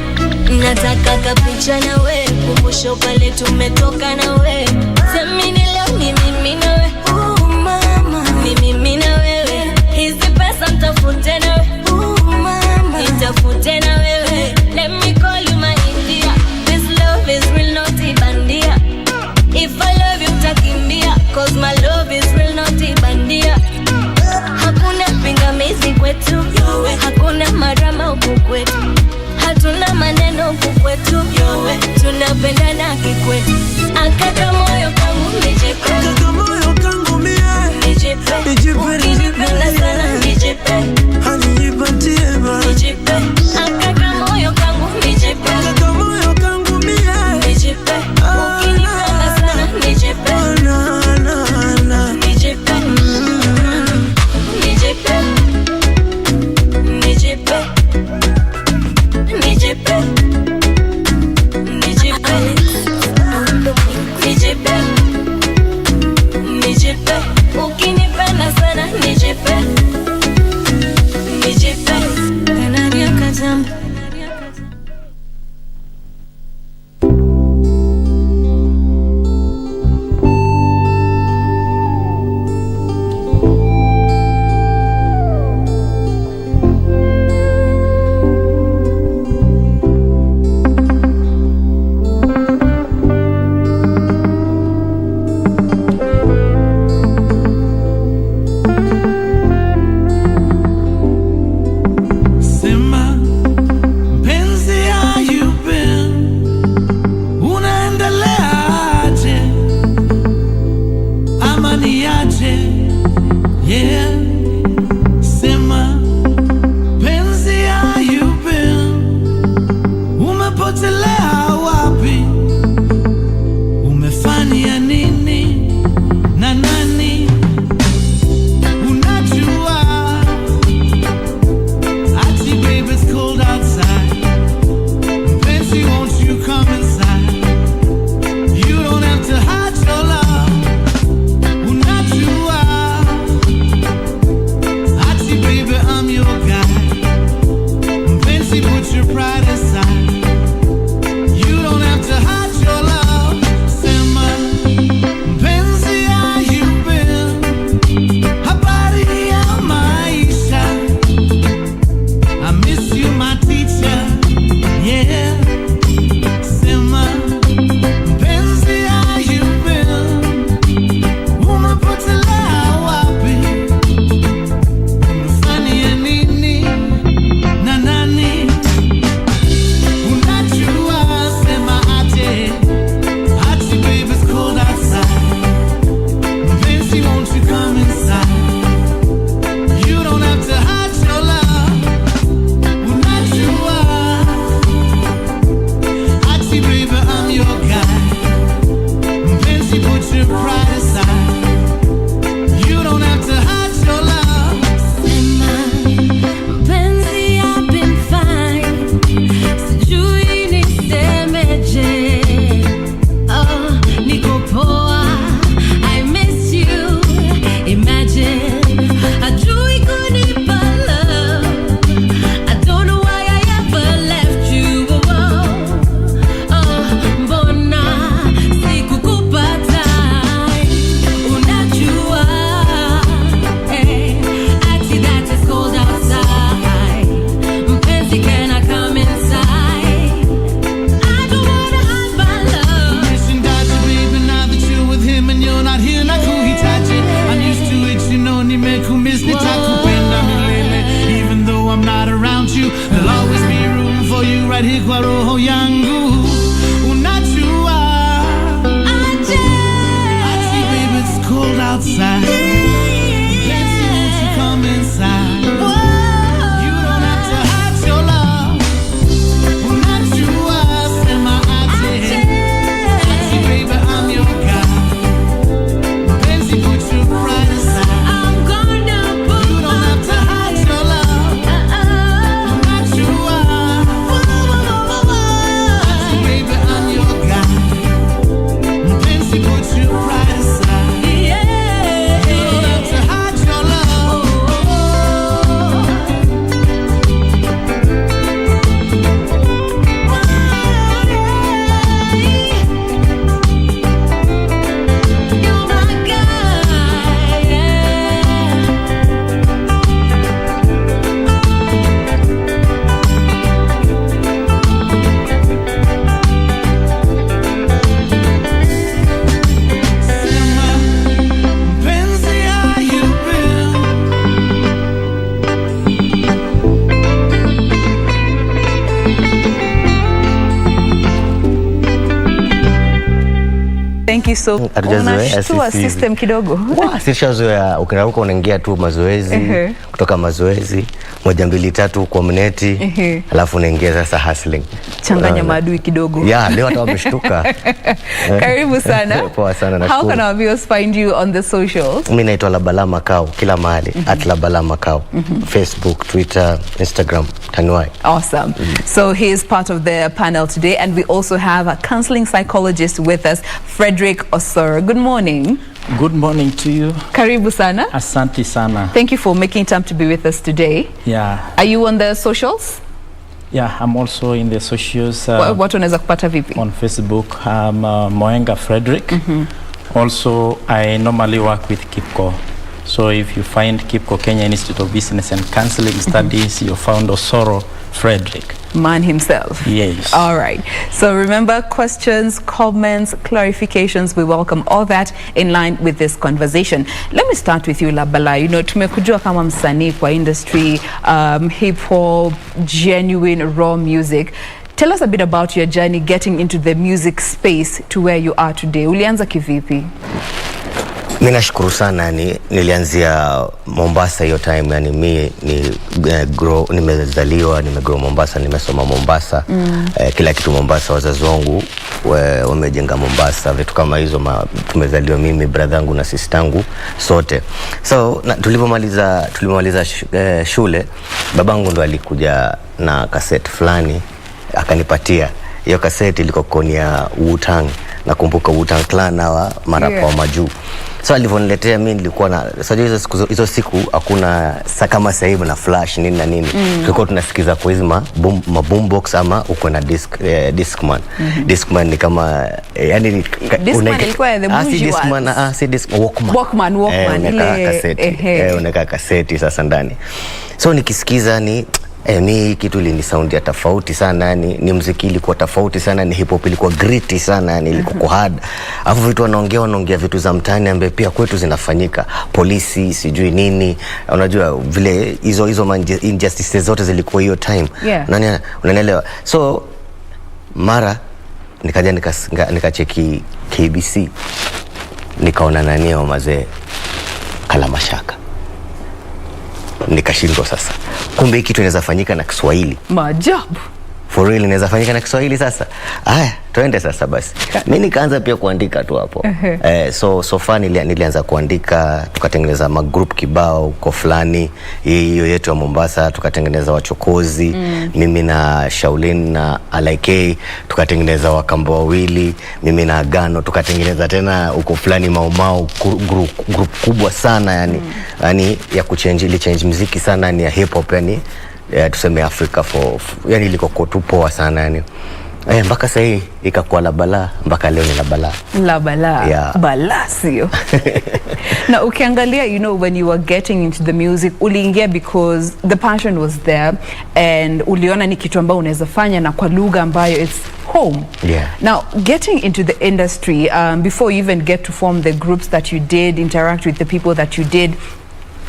Nataka kapicha na we, kumbusho pale tumetoka na we. Semini leo ni mimi na we, mama. Ni mimi na wewe, hizi pesa mtafute na we, mama. Nitafute na wewe, let me call you my India. This love is real, not ibandia. ndani kwa roho yangu unajua aje baby it's cold outside Fancy won't you come inside You don't have to hide your love unajua sema aje baby I'm your guy Fancy put your pride aside I'm gonna put You don't have to hide your love unajua baby I'm your guy Fancy put your pride aside You don't have to hide your love You're my guy, Sema, mpenzi how you been Thank you so Hatujazoea Unashtua sisi system kidogo. Sishazoea ukiraruka unaingia tu mazoezi kutoka mazoezi 1 2 3 kwa mneti alafu unaingia sasa hustling. Changanya maadui kidogo. Yeah, leo hata wameshtuka. Karibu sana. Poa sana How nashukuru. can our viewers find you on the socials? Mimi naitwa Labala Makao kila mahali @Labala Makao. Facebook, Twitter, Instagram, Tanwai. Awesome. So he is part of the panel today, and we also have a counseling psychologist with us, Frederick Osoro. Good morning. Good morning to you. Karibu sana. Asante sana. Thank you for making time to be with us today. Yeah. Are you on the socials? Yeah, I'm also in the socials. What unaweza kupata vipi? On Facebook, I'm Moenga Frederick. Also, I normally work with KIPCO. So if you find KIPCO, Kenya Institute of Business and Counseling Studies, you found Osoro Frederick. Man himself. Yes. All right. So remember, questions, comments, clarifications, we welcome all that in line with this conversation. Let me start with you, Labala. You know, tumekujua kama msanii kwa industry, hip hop, genuine raw music. Tell us a bit about your journey getting into the music space to where you are today. Ulianza kivipi? Mimi nashukuru sana, nilianzia Mombasa hiyo time, yani mimi nimezaliwa nimegrow Mombasa, nimesoma Mombasa. Kila kitu Mombasa, wazazi wangu wamejenga Mombasa, vitu kama hizo. Tumezaliwa mimi, brother yangu na sister yangu sote. So tulipomaliza shule, babangu ndo alikuja na cassette fulani akanipatia. Hiyo cassette ilikuwa konia Wu-Tang. Nakumbuka Wu-Tang Clan hawa marapa wa majuu. So alivyoniletea mimi nilikuwa na hizo siku hakuna kama sasa hivi na flash nini na nini. Tulikuwa tunasikiza kwa hizo boombox ama uko na discman. Discman ni kama yani Discman ilikuwa the bougie Discman, si Discman, Walkman ile cassette. Unaweka cassette sasa ndani. So nikisikiza mi kitu ili ni sound ya tofauti sana, ni muziki ilikuwa tofauti sana, ni hip hop ilikuwa gritty sana, ilikuwa hard. Alafu vitu wanaongea vitu za mtaani ambaye pia kwetu zinafanyika, polisi sijui nini, unajua vile hizo injustices zote zilikuwa hiyo time. Nani unanielewa? So mara nikaja nikacheki KBC, nikaona nani hao mazee Kalamashaka, nikashindwa sasa. Kumbe hiki kitu inaweza fanyika na Kiswahili. Maajabu. For real inaweza fanyika na Kiswahili sasa. Haya, twende sasa basi. Mimi nikaanza pia kuandika tu hapo. So far nilianza kuandika, tukatengeneza magroup kibao uko fulani, hiyo yetu ya Mombasa, tukatengeneza Wachokozi, mimi na Shaulin na Alaike, tukatengeneza Wakamba wawili, mimi na Agano, tukatengeneza tena uko fulani Maumau, group kubwa sana yani ya change muziki sana, ni ya hip hop yani. Tuseme Africa yani ilikuwa tu poa sana yani. Mpaka sasa hii ikakuwa Labala, mpaka leo ni Labala. Yeah. Bala sio. Now ukiangalia, you know, when you were getting into the music, uliingia because the passion was there and uliona ni kitu ambao unaweza fanya na kwa lugha ambayo it's home. Now getting into the industry, before you even get to form the groups that you did, interact with the people that you did,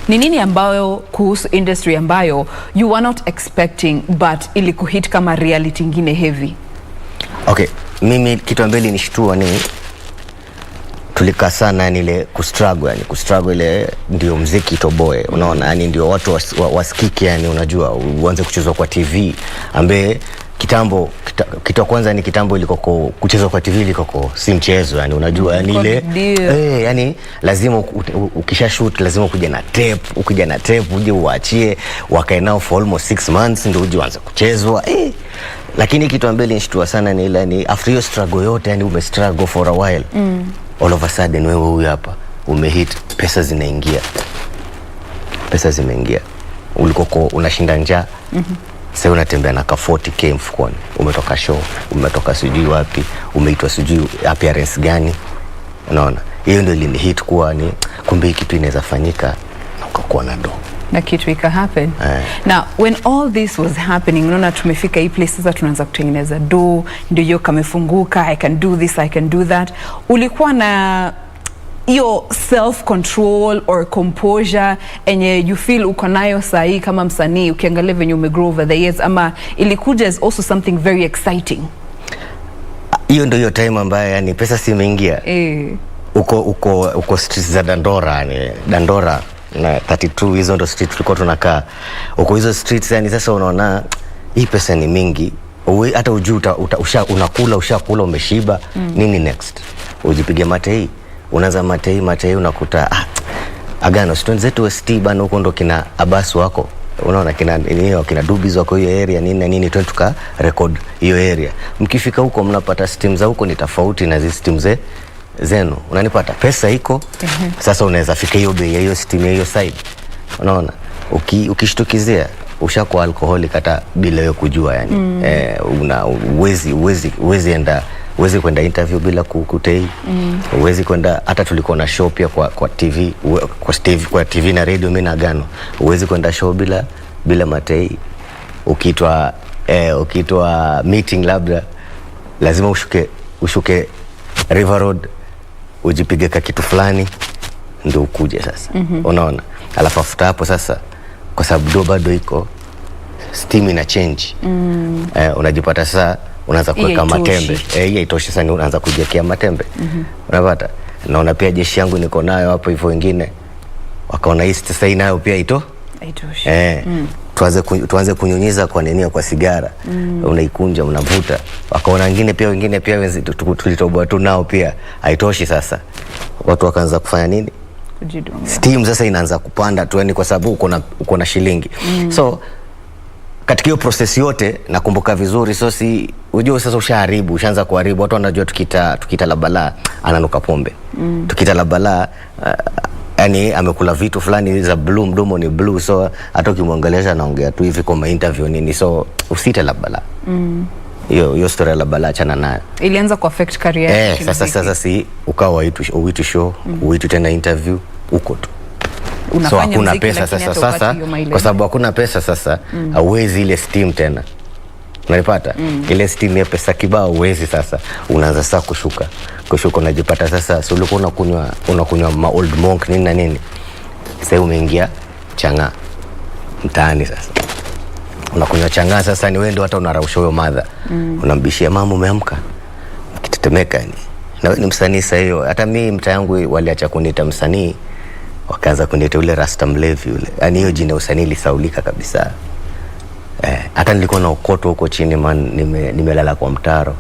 Ni nini ambayo kuhusu industry ambayo you were not expecting but ilikuhit kama reality ingine heavy? Okay, mimi kitu ambacho nishtua ni tulika sana yani ile kustruggle ile ndio muziki toboe, unaona, yani ndio watu wasikike, yani unajua uanze kuchezwa kwa TV ambaye kitambo kitu kwanza ni kitambo ilikoko kuchezwa kwa TV ilikoko si mchezo, yani unajua, yani ile yani lazima ukisha shoot lazima ukija na tape uje uachie wakae nao for almost 6 months ndio uje uanze kuchezwa. Lakini kitu ambacho nishtua sana ni ile ni after your struggle yote, yani umestruggle for a while, all of a sudden wewe huyu hapa umehit, pesa zimeingia, ulikoko unashinda njaa, sasa unatembea na ka 40k mfukoni, umetoka show, umetoka sijui wapi, umeitwa sijui appearance gani, unaona. Hiyo ndio ilinihit kuwa ni kumbe hiki kitu inaweza fanyika na ukakuwa na do na kitu ika happen. Now when all this was happening, unaona tumefika hii place sasa tunaanza kutengeneza do, ndio hiyo kamefunguka, I can do this, I can do that. Ulikuwa na hiyo self control or composure enye you feel uko nayo sahi kama msanii ukiangalia venye umegrow over the years, ama ilikuja as also something very exciting? Hiyo ndio hiyo time ambayo yani pesa si imeingia. Uko streets za Dandora na 32, hizo ndo street tulikuwa tunakaa. Uko hizo streets, yani sasa unaona hii pesa ni mingi, hata ujui ushakula umeshiba, nini next? Ujipige matei, unaanza matei unakuta agano students zetu West bana, huko ndo kina Abbas wako, unaona kina Dubies wako hiyo area nini tuka record hiyo area. Mkifika huko mnapata steam za huko ni tofauti na hizo steam zenu, unanipata, pesa iko. Sasa unaweza fika hiyo bei hiyo steam hiyo side, unaona, ukishtukizia ushakuwa alcoholic hata bila hiyo kujua, yani uwezi kwenda interview bila kutei, uwezi kwenda, hata tulikuwa na show pia kwa TV na radio, mimi na Agano, uwezi kwenda show bila matei. Ukiitwa meeting labda lazima ushuke River Road ujipige ka kitu fulani ndio ukuje sasa, unaona. Alafu after hapo sasa, kwa sababu do bado iko steam ina change, unajipata sasa unaanza kuweka matembe, hiyo itoshi sasa, unaanza kujiwekea matembe, unapata. Naona pia jeshi yangu niko nayo hapo hivyo, wengine wakaona hii sasa nayo pia haitoshi, tuanze kunyunyiza kwa nini, kwa sigara, unaikunja unavuta. Wakaona wengine pia tulitoboa tu nao pia haitoshi, sasa watu wakaanza kufanya nini, kujidunga. Steam sasa inaanza kupanda tu, yani kwa sababu uko na shilingi. So katika hiyo process yote nakumbuka vizuri, so si unajua sasa ushaanza kuharibu. Watu wanajua tukita la balaa ananuka pombe, tukita la balaa yani amekula vitu fulani za blue, mdomo ni blue, so hata ukimwangalia anaongea tu hivi kwa interview nini, so usite la balaa. Hiyo story la balaa chana nayo, ilianza ku affect career. Sasa si ukawa uitu show, uitu tena interview uko tu. So hakuna pesa sasa kwa sababu hakuna pesa sasa, hauwezi ile steam tena, unalipata ile steam ya pesa kibao, uwezi sasa, unaanza sasa kushuka unajipata sasa, so ulikuwa unakunywa ma old monk nini na nini, sasa umeingia changa mtaani. Sasa unakunywa changa, sasa ni wewe ndio hata unarausha huyo madha, unambishia mama umeamka, ukitetemeka yani, na wewe ni msanii. Sasa hiyo hata mimi mtaa yangu waliacha kuniita msanii, wakaanza kuniita ule rasta mlevi ule, yani hiyo jina usanii lisaulika kabisa. Hata nilikuwa na ukoto huko chini man, nimelala kwa mtaro.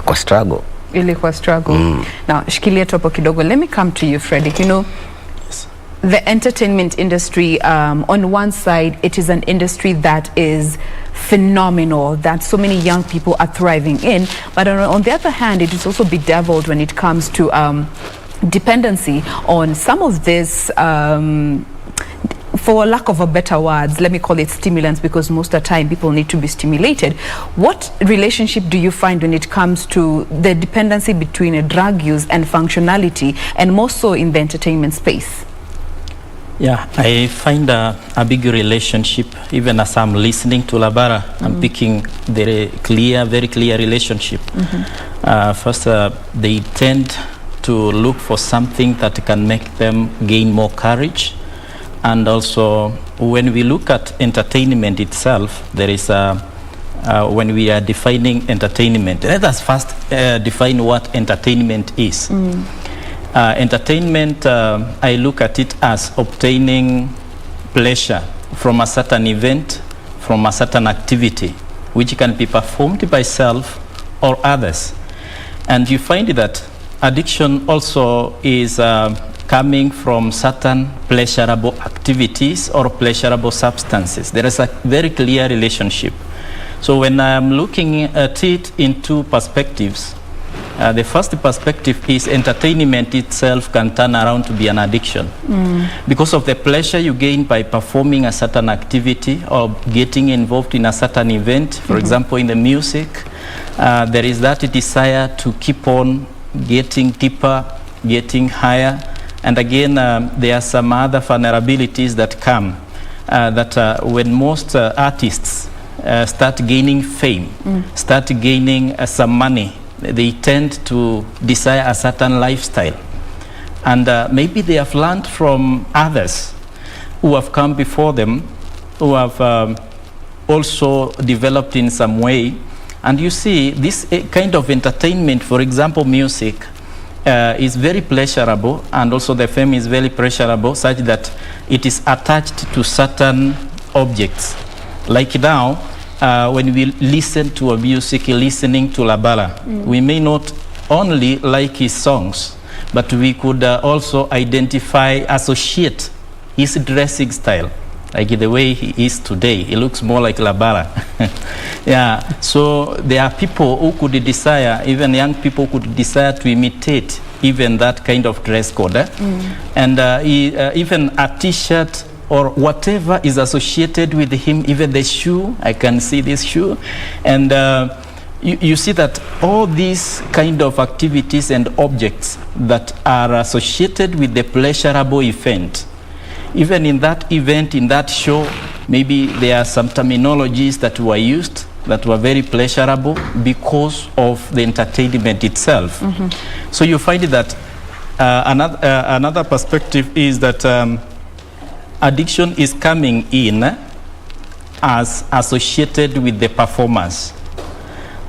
Kwa struggle. Ilikuwa struggle. Now shikilia tu hapo kidogo, let me come to you Fredrick. You know, the entertainment industry, on one side it is an industry that is phenomenal, that so many young people are thriving in, but on the other hand it is also bedeviled when it comes to dependency on some of this, for lack of a better words, let me call it stimulants, because most of the time people need to be stimulated. What relationship do you find when it comes to the dependency between a drug use and functionality, and more so in the entertainment space? Yeah, I find a big relationship. Even as I'm listening to Labara, I'm picking very clear relationship. First, they tend to look for something that can make them gain more courage. And also, when we look at entertainment itself, there is when we are defining entertainment, let us first define what entertainment is. Entertainment, I look at it as obtaining pleasure from a certain event, from a certain activity, which can be performed by self or others. And you find that addiction also is coming from certain pleasurable activities or pleasurable substances. There is a very clear relationship. So when I'm looking at it in two perspectives, the first perspective is entertainment itself can turn around to be an addiction because of the pleasure you gain by performing a certain activity or getting involved in a certain event. For example, in the music, there is that desire to keep on getting deeper, getting higher. And again, there are some other vulnerabilities that come that when most artists start gaining fame, start gaining some money, they tend to desire a certain lifestyle. And maybe they have learned from others who have come before them, who have also developed in some way. And you see, this kind of entertainment, for example, music, is very pleasurable, and also the fame is very pleasurable, such that it is attached to certain objects. Like now, when we listen to a music, listening to Labala, we may not only like his songs, but we could also identify, associate his dressing style. Like the way he is today, he looks more like Labala. Yeah, so there are people who could desire, even young people could desire to imitate even that kind of dress code. And even a t-shirt or whatever is associated with him, even the shoe, I can see this shoe. And you see that all these kind of activities and objects that are associated with the pleasurable event, even in that event, in that show, maybe there are some terminologies that were used that were very pleasurable because of the entertainment itself. So you find that another perspective is that addiction is coming in as associated with the performance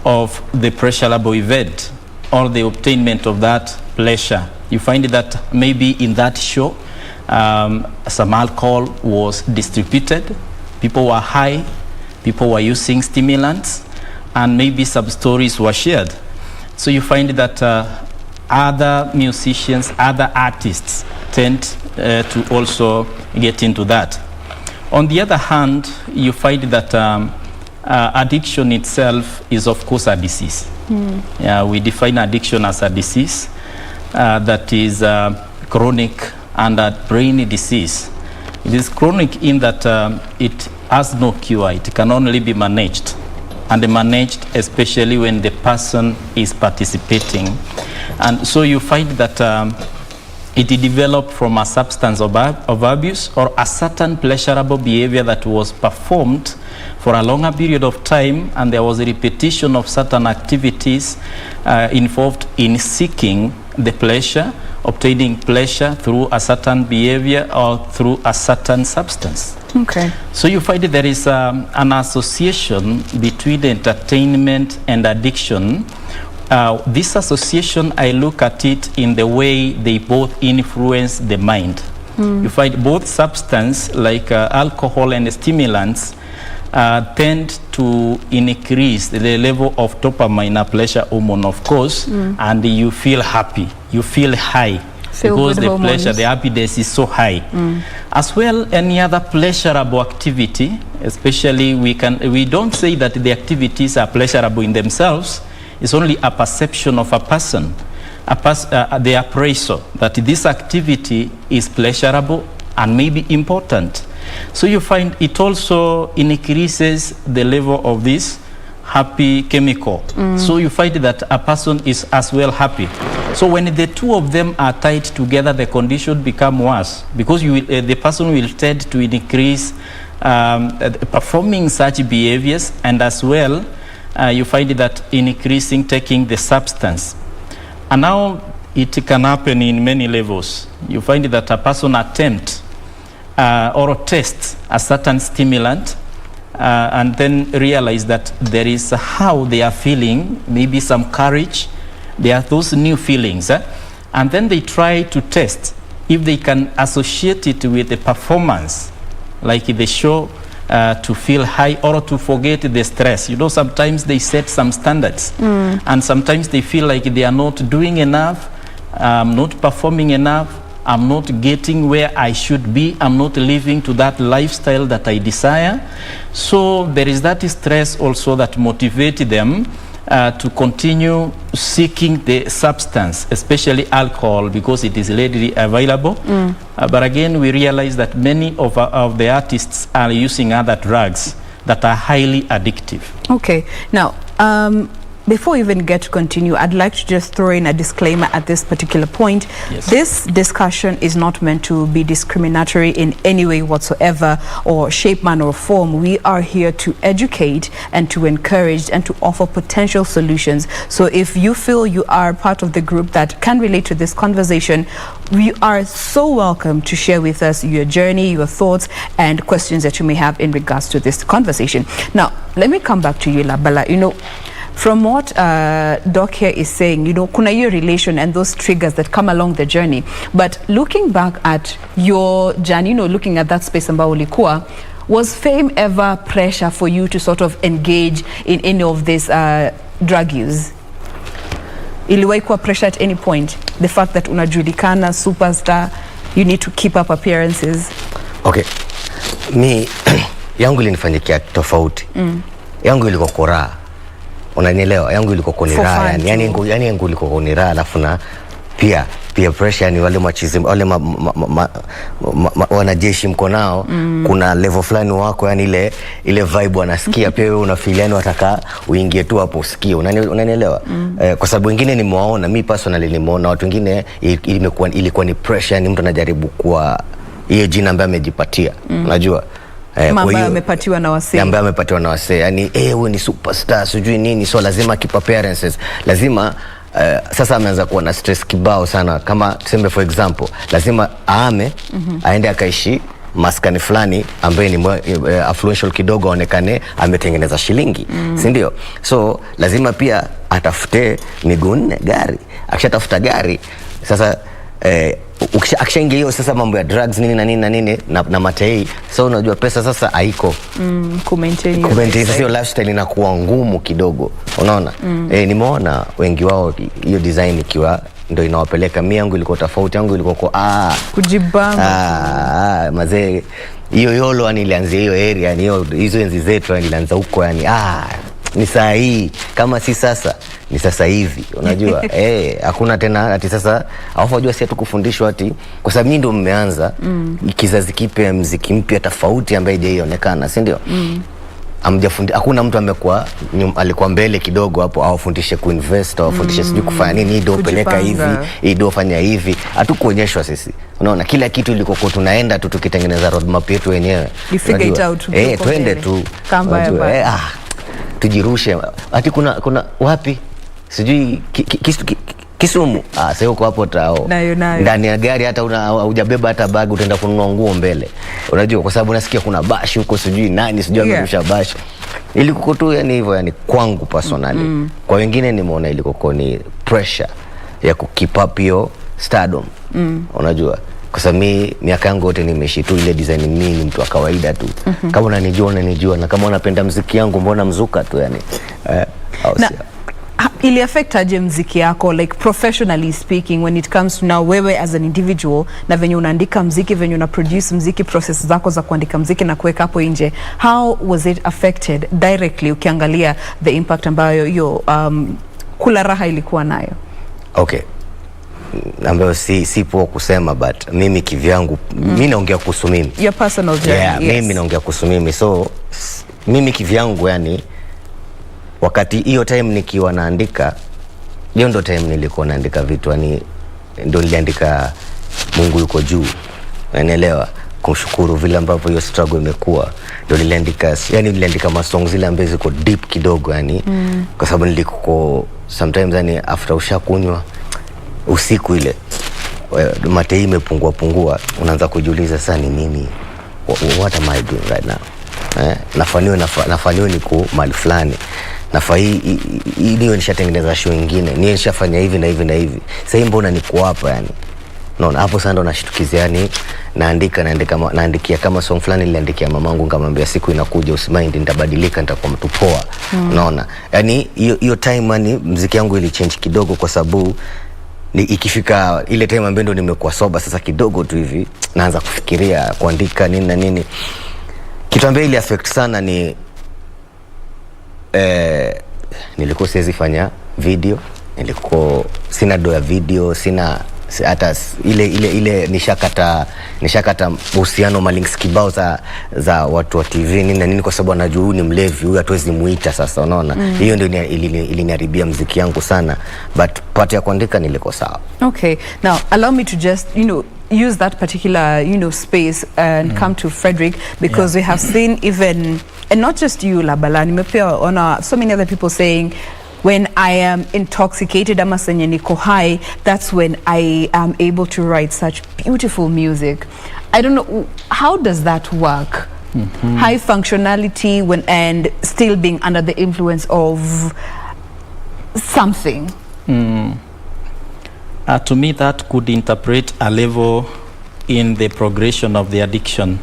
of the pleasurable event or the obtainment of that pleasure. You find that maybe in that show, some alcohol was distributed, people were high, people were using stimulants, and maybe some stories were shared. So you find that other musicians, other artists tend to also get into that. On the other hand, you find that addiction itself is of course a disease. Yeah, we define addiction as a disease that is chronic and a brain disease. It is chronic in that it has no cure. It can only be managed, and managed especially when the person is participating. And so you find that it developed from a substance of abuse or a certain pleasurable behavior that was performed for a longer period of time, and there was a repetition of certain activities involved in seeking the pleasure, obtaining pleasure through a certain behavior or through a certain substance. Okay. So you find there is an association between entertainment and addiction. This association, I look at it in the way they both influence the mind. You find both substances like alcohol and stimulants tend to increase the level of dopamine, a pleasure hormone, of course, and you feel happy, you feel high. Because the pleasure, the happiness is so high. As well, any other pleasurable activity, especially we don't say that the activities are pleasurable in themselves. It's only a perception of a person, the appraisal that this activity is pleasurable and maybe important. So you find it also increases the level of this happy chemical. So you find that a person is as well happy. So when the two of them are tied together, the condition become worse because the person will tend to increase performing such behaviors, and as well you find that increasing taking the substance. And now it can happen in many levels. You find that a person attempt or test a certain stimulant and then realize that there is how they are feeling, maybe some courage, there are those new feelings, and then they try to test if they can associate it with the performance, like they show to feel high or to forget the stress. You know, sometimes they set some standards and sometimes they feel like they are not doing enough, not performing enough, I'm not getting where I should be, I'm not living to that lifestyle that I desire. So there is that stress also that motivates them to continue seeking the substance, especially alcohol, because it is readily available. But again, we realize that many of the artists are using other drugs that are highly addictive. Okay, now before we even get to continue, I'd like to just throw in a disclaimer at this particular point. Yes. This discussion is not meant to be discriminatory in any way whatsoever, or shape, manner, or form. We are here to educate and to encourage and to offer potential solutions. So if you feel you are part of the group that can relate to this conversation, we are so welcome to share with us your journey, your thoughts, and questions that you may have in regards to this conversation. Now, let me come back to you, Labala. You know, from what Doc here is saying, you know, kuna hiyo relation and those triggers that come along the journey. But looking back at your journey, you know, looking at that space ambao ulikuwa, was fame ever pressure for you to sort of engage in any of this drug use? Iliwahi kuwa pressure at any point? The fact that unajulikana, superstar, you need to keep up appearances? Okay. Mi, yangu ilinifanyikia tofauti. Yangu ilikuwa koraa. Unanielewa, yangu ilikuwa konira, yani yangu ilikuwa konira, alafu na pia pressure, yani wale machizi, wale wanajeshi mko nao, kuna level fulani wako, yani ile vibe wanasikia, pia wewe unafeel yani wataka uingie tu hapo usikie, unanielewa? Kwa sababu wengine nimewaona, mi personally nimeona watu wengine ilikuwa ni pressure, yani mtu anajaribu kuwa hiyo jina ambaye amejipatia, unajua? Ambaye amepatiwa na wasee. Ambaye amepatiwa na wasee. Yani wewe ni superstar, sijui nini, so lazima keep appearances. Lazima sasa ameanza kuwa na stress kibao sana. Kama tuseme for example, lazima aende akaishi maskani fulani ambaye ni affluential kidogo, aonekane ametengeneza shilingi, si ndio? So lazima pia atafute miguu nne, gari. Akishatafuta gari, sasa akishaingia hiyo sasa mambo ya drugs nini na matei, so unajua pesa sasa haiko kumaintain hiyo lifestyle inakuwa ngumu kidogo, unaona? Nimeona wengi wao hiyo design ikiwa ndio inawapeleka. Mimi yangu ilikuwa tofauti, yangu ilikuwa kwa kujibamba mazee, hiyo yolo yani ilianzia hiyo area, yani hizo enzi zetu yani ilianza huko, yani ni saa hii, kama si sasa ni sasa hivi, unajua? Hakuna tena ati sasa hawajua si atukufundishwa ati, kwa sababu nyinyi ndio mmeanza kizazi kipya, muziki mpya tofauti ambaye haijaonekana, si ndio? Hakuna mtu alikuwa mbele kidogo hapo awafundishe kuinvest, awafundishe sijui kufanya nini, ndio peleka hivi, ndio fanya hivi. Hatukuonyeshwa sisi, unaona? Kila kitu ilikuwa tunaenda tu tukitengeneza roadmap yetu wenyewe, figure it out, twende tu tujirushe. Ati kuna wapi sijui Kisumu, sasa uko hapo tao ndani ya gari, hata hujabeba hata bag, utaenda kununua nguo mbele, unajua? Kwa sababu nasikia kuna bash huko, sijui nani sijui amerusha bash. Ilikuwa tu yani hivyo, yani kwangu personally. Kwa wengine nimeona ilikuwa ni pressure ya keep up hiyo stardom, unajua? Kwa sababu mimi miaka yangu yote nimeishi tu ile design, mimi ni mtu wa kawaida tu. Kama unanijua na kama unapenda muziki yangu, mbona mzuka tu yani. Ili affect aje muziki yako, like professionally speaking, when it comes to now wewe as an individual, na venye unaandika muziki, venye una produce muziki, process zako za kuandika muziki na kuweka hapo nje, how was it affected directly ukiangalia the impact ambayo hiyo kula raha ilikuwa nayo? Okay, ambayo si poa kusema, but mimi kivyangu, mimi naongea kuhusu mimi, your personal journey. Mimi naongea kuhusu mimi. So mimi kivyangu, yani wakati hiyo time nikiwa naandika, hiyo ndo time nilikuwa naandika vitu, yani ndo niliandika Mungu yuko juu, unaelewa? Kumshukuru vile ambavyo hiyo struggle imekuwa, ndo niliandika masong zile ambazo ziko deep kidogo, yani kwa sababu nilikuwa sometimes yani after ushakunywa usiku ile mate imepungua, unaanza kujiuliza sasa ni nini, what am I doing right now? Nafaniwe niko mahali fulani, hii niwe nishatengeneza show nyingine, niwe nishafanya hivi na hivi na hivi, sasa mbona niko hapa yani? Naona hapo sasa ndo nashtukizia, yani naandikia kama song fulani niliandikia mamangu, nikamwambia siku inakuja usimind, nitabadilika, nitakuwa mtu poa. Unaona, yani hiyo time yani muziki yangu ili change kidogo, kwa sababu ikifika ile time ambayo ndo nimekuwa soba sasa kidogo tu hivi, naanza kufikiria kuandika nini na nini. Kitu ambacho ili affect sana ni nilikuwa siwezi fanya video, nilikuwa sina do ya video, sina hata ile nishakata uhusiano malinks kibao za watu wa TV nini na nini, kwa sababu anajua huyu ni mlevi, huyu hatuwezi muita. Sasa unaona, hiyo ndio iliniharibia muziki yangu sana, but part ya kuandika nilikuwa sawa. Okay, now allow me to just use that particular space and come to Frederick, because we have seen even, and not just you Labala, nimepia on so many other people saying, when I am intoxicated, ama senye niko high, that's when I am able to write such beautiful music. I don't know, how does that work? High functionality and still being under the influence of something. To me, that could interpret a level in the progression of the addiction.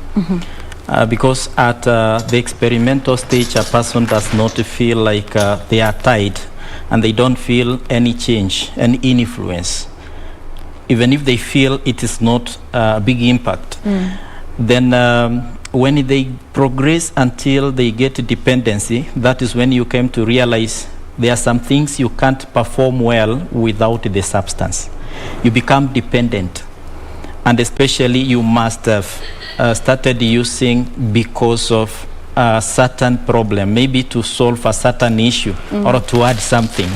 Because at the experimental stage, a person does not feel like they are tied, and they don't feel any change, any influence. Even if they feel it is not a big impact. Then when they progress until they get dependency, that is when you come to realize there are some things you can't perform well without the substance. You become dependent, and especially you must have started using because of a certain problem, maybe to solve a certain issue or to add something.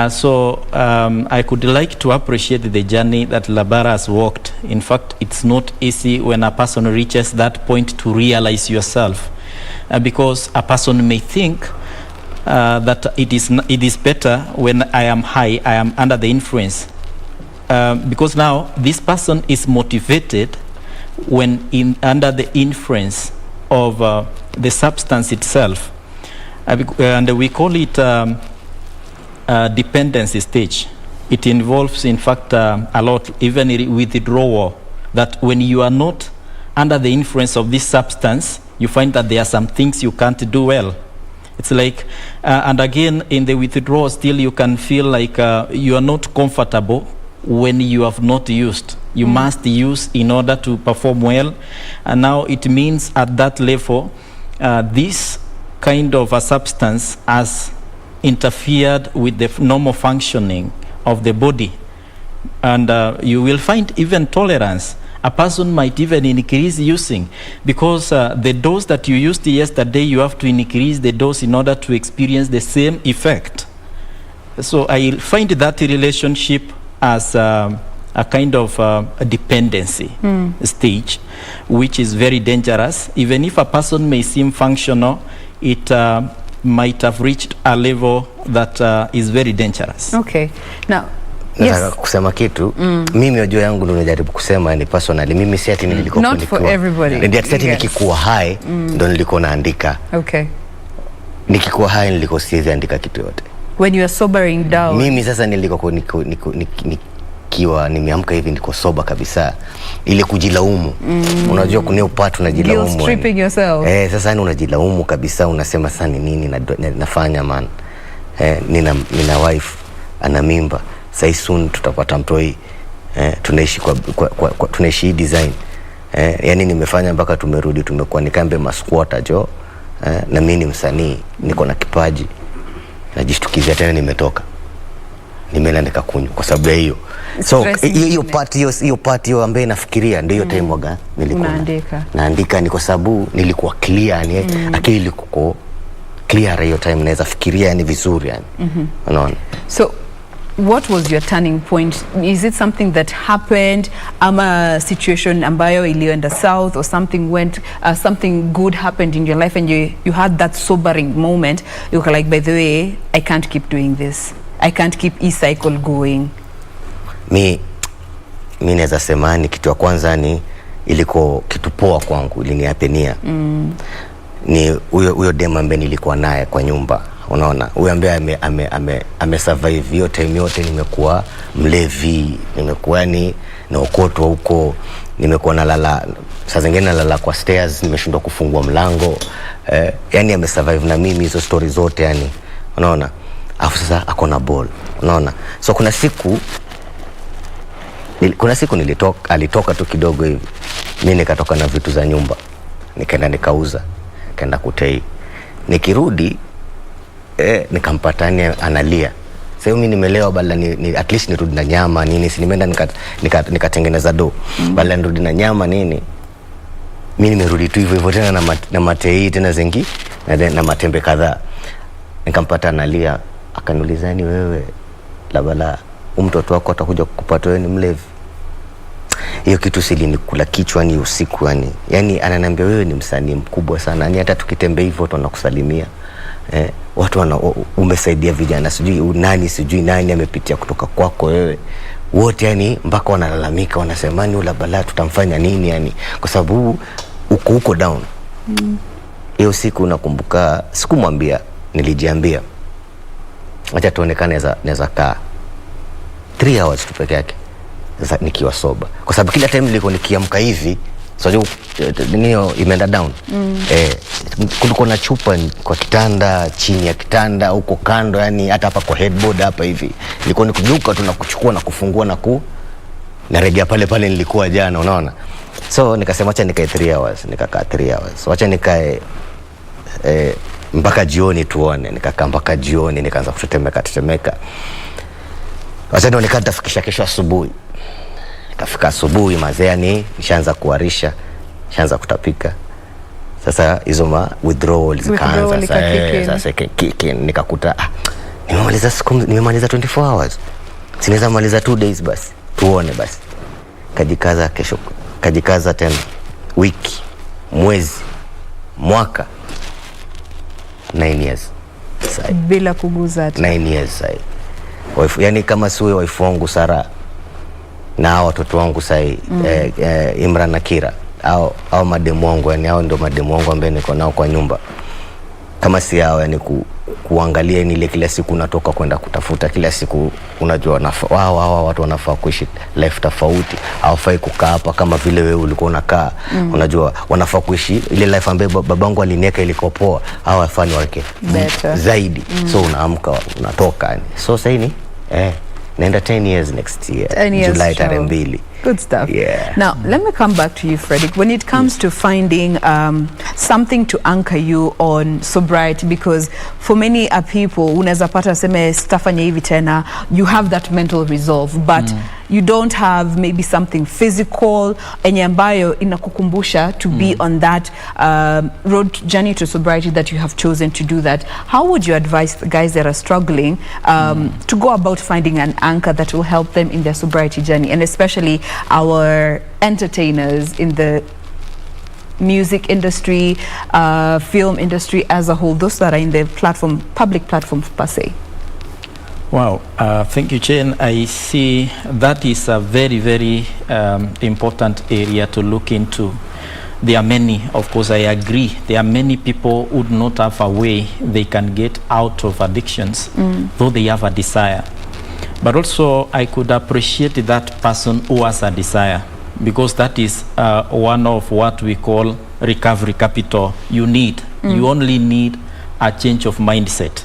So I could like to appreciate the journey that Labara has walked. In fact, it's not easy when a person reaches that point to realize yourself, because a person may think that it is better when I am high, I am under the influence, because now this person is motivated when under the influence of the substance itself, and we call it dependency stage. It involves, in fact, a lot, even withdrawal, that when you are not under the influence of this substance, you find that there are some things you can't do well. It's like, and again, in the withdrawal, still you can feel like you are not comfortable when you have not used. You must use in order to perform well. And now it means at that level, this kind of a substance has interfered with the normal functioning of the body. And you will find even tolerance. A person might even increase using, because the dose that you used yesterday, you have to increase the dose in order to experience the same effect. So I find that relationship as a kind of a dependency stage, which is very dangerous. Even if a person may seem functional, it might have reached a level that is very dangerous. Okay. Now, nataka kusema kitu, mimi wajua yangu ndo najaribu kusema ni personally, mimi si ati nilikuwa not for everybody. Ndio ati nikikuwa high ndo nilikuwa naandika. Okay. Nikikuwa high nilikuwa siwezi andika kitu yote. When you are sobering down. Mimi sasa nilikuwa nikiwa nimeamka hivi niko soba kabisa, ile kujilaumu. Unajua kuna upatu unajilaumu. You're stripping yourself. Sasa ni unajilaumu kabisa, unasema sasa ni nini nafanya man. Nina wife ana mimba. Sai soon tutapata mtoi, tunaishi tunaishi design, yani nimefanya mpaka tumerudi, tumekuwa nikambe masquatter jo, na mimi ni msanii, niko na kipaji, najishtukizia tena nimetoka, nimeenda nikakunywa kwa sababu ya hiyo. So hiyo part hiyo ambaye nafikiria ndio hiyo time waga nilikuwa naandika, ni kwa sababu nilikuwa clear, yani akili ilikuwa clear hiyo time, naweza fikiria yani vizuri yani. Unaona? So what was your turning point? Is it something that happened, ama situation ambayo ilienda south, or something something good happened in your life and you had that sobering moment? You were like, by the way, I can't keep doing this. I can't keep e-cycle going. mi naweza sema ni kitu ya kwanza ni iliko kitu poa kwangu iliniapenia. Ni huyo dem ambaye nilikuwa naye kwa nyumba, unaona, huyo ambaye ame survive hiyo time yote. Nimekuwa mlevi, nimekuwa ni naokotwa huko, nimekuwa nalala saa zingine nalala kwa stairs, nimeshindwa kufungua mlango, yani ame survive na mimi hizo story zote, yani unaona. Afu sasa akona ball, unaona. So kuna siku alitoka tu kidogo hivi, mimi nikatoka na vitu za nyumba, nikaenda nikauza, nikaenda Kutei. Nikirudi nikampata analia. Sasa mimi nimelewa, bala ni at least nirudi na nyama nini, si nimeenda nikatengeneza do. Bala nirudi na nyama nini, mimi nimerudi tu hivyo tena na matei tena zengi na matembe kadhaa. Nikampata analia, akaniuliza ni wewe labda mtoto wako atakuja kukupata wewe ni mlevi. Hiyo kitu silinikula kichwa ni usiku, yani ananiambia wewe ni msanii mkubwa sana, yani hata tukitembea hivyo watu wanakusalimia, watu umesaidia vijana, sijui nani amepitia kutoka kwako wewe, wote yani mpaka wanalalamika, wanasema ni labda tutamfanya nini, yani kwa sababu uko down. Hiyo siku nakumbuka sikumwambia, nilijiambia acha tuonekane naweza kaa 3 hours tu peke yake nikiwa soba, kwa sababu kila time nilikuwa nikiamka hivi so nio imeenda down. Kulikuwa na chupa kwa kitanda, chini ya kitanda, huko kando, yani hata hapa kwa headboard hapa hivi. Nilikuwa nikujuka tu na kuchukua na kufungua na narejea pale nilikuwa jana, unaona. So nikasema acha nikae 3 hours, nikakaa 3 hours. So acha nikae mpaka jioni tuone. Nikakaa mpaka jioni, nikaanza kutetemeka. Acha ndio nitafikisha kesho asubuhi. Nikafika asubuhi mazee, nishaanza kuharisha, nishaanza kutapika. Sasa hizo withdrawal zikaanza. Sasa nikakuta nimemaliza 24 hours. Sinaweza maliza 2 days basi. Tuone basi. Kajikaza tena wiki, mwezi, mwaka, 9 years. Sai. Bila kuguza hata. 9 years sai. Yani kama siwe wife wangu Sara na watoto wangu sai, Imran na Kira au mademu wangu, yani hao ndio mademu wangu ambao niko nao kwa nyumba. Kama si hao, yani kuangalia ni ile kila siku natoka kwenda kutafuta, kila siku unajua wao watu wanafaa kuishi life tofauti, hawafai kukaa hapa kama vile wewe ulikuwa unakaa. Unajua wanafaa kuishi ile life ambayo babangu aliniweka ilikopoa, hawafani wake zaidi. So unaamka unatoka, yani so sasa ni naenda 10 years next year, July 2. Good stuff. Yeah. Now, let me come back to you, Frederick. When it comes to finding something to anchor you on sobriety, because for many people, unaweza pata seme stafanya hivi tena, you have that mental resolve, but you don't have maybe something physical enye ambayo inakukumbusha to be on that road journey to sobriety that you have chosen to do that. How would you advise the guys that are struggling to go about finding an anchor that will help them in their sobriety journey, and especially our entertainers in the music industry, film industry as a whole, those that are in the public platform per se? Wow, thank you, Jane. I see that is a very, very important area to look into. There are many, of course, I agree. There are many people who do not have a way they can get out of addictions, though they have a desire. But also, I could appreciate that person who has a desire, because that is one of what we call recovery capital. You only need a change of mindset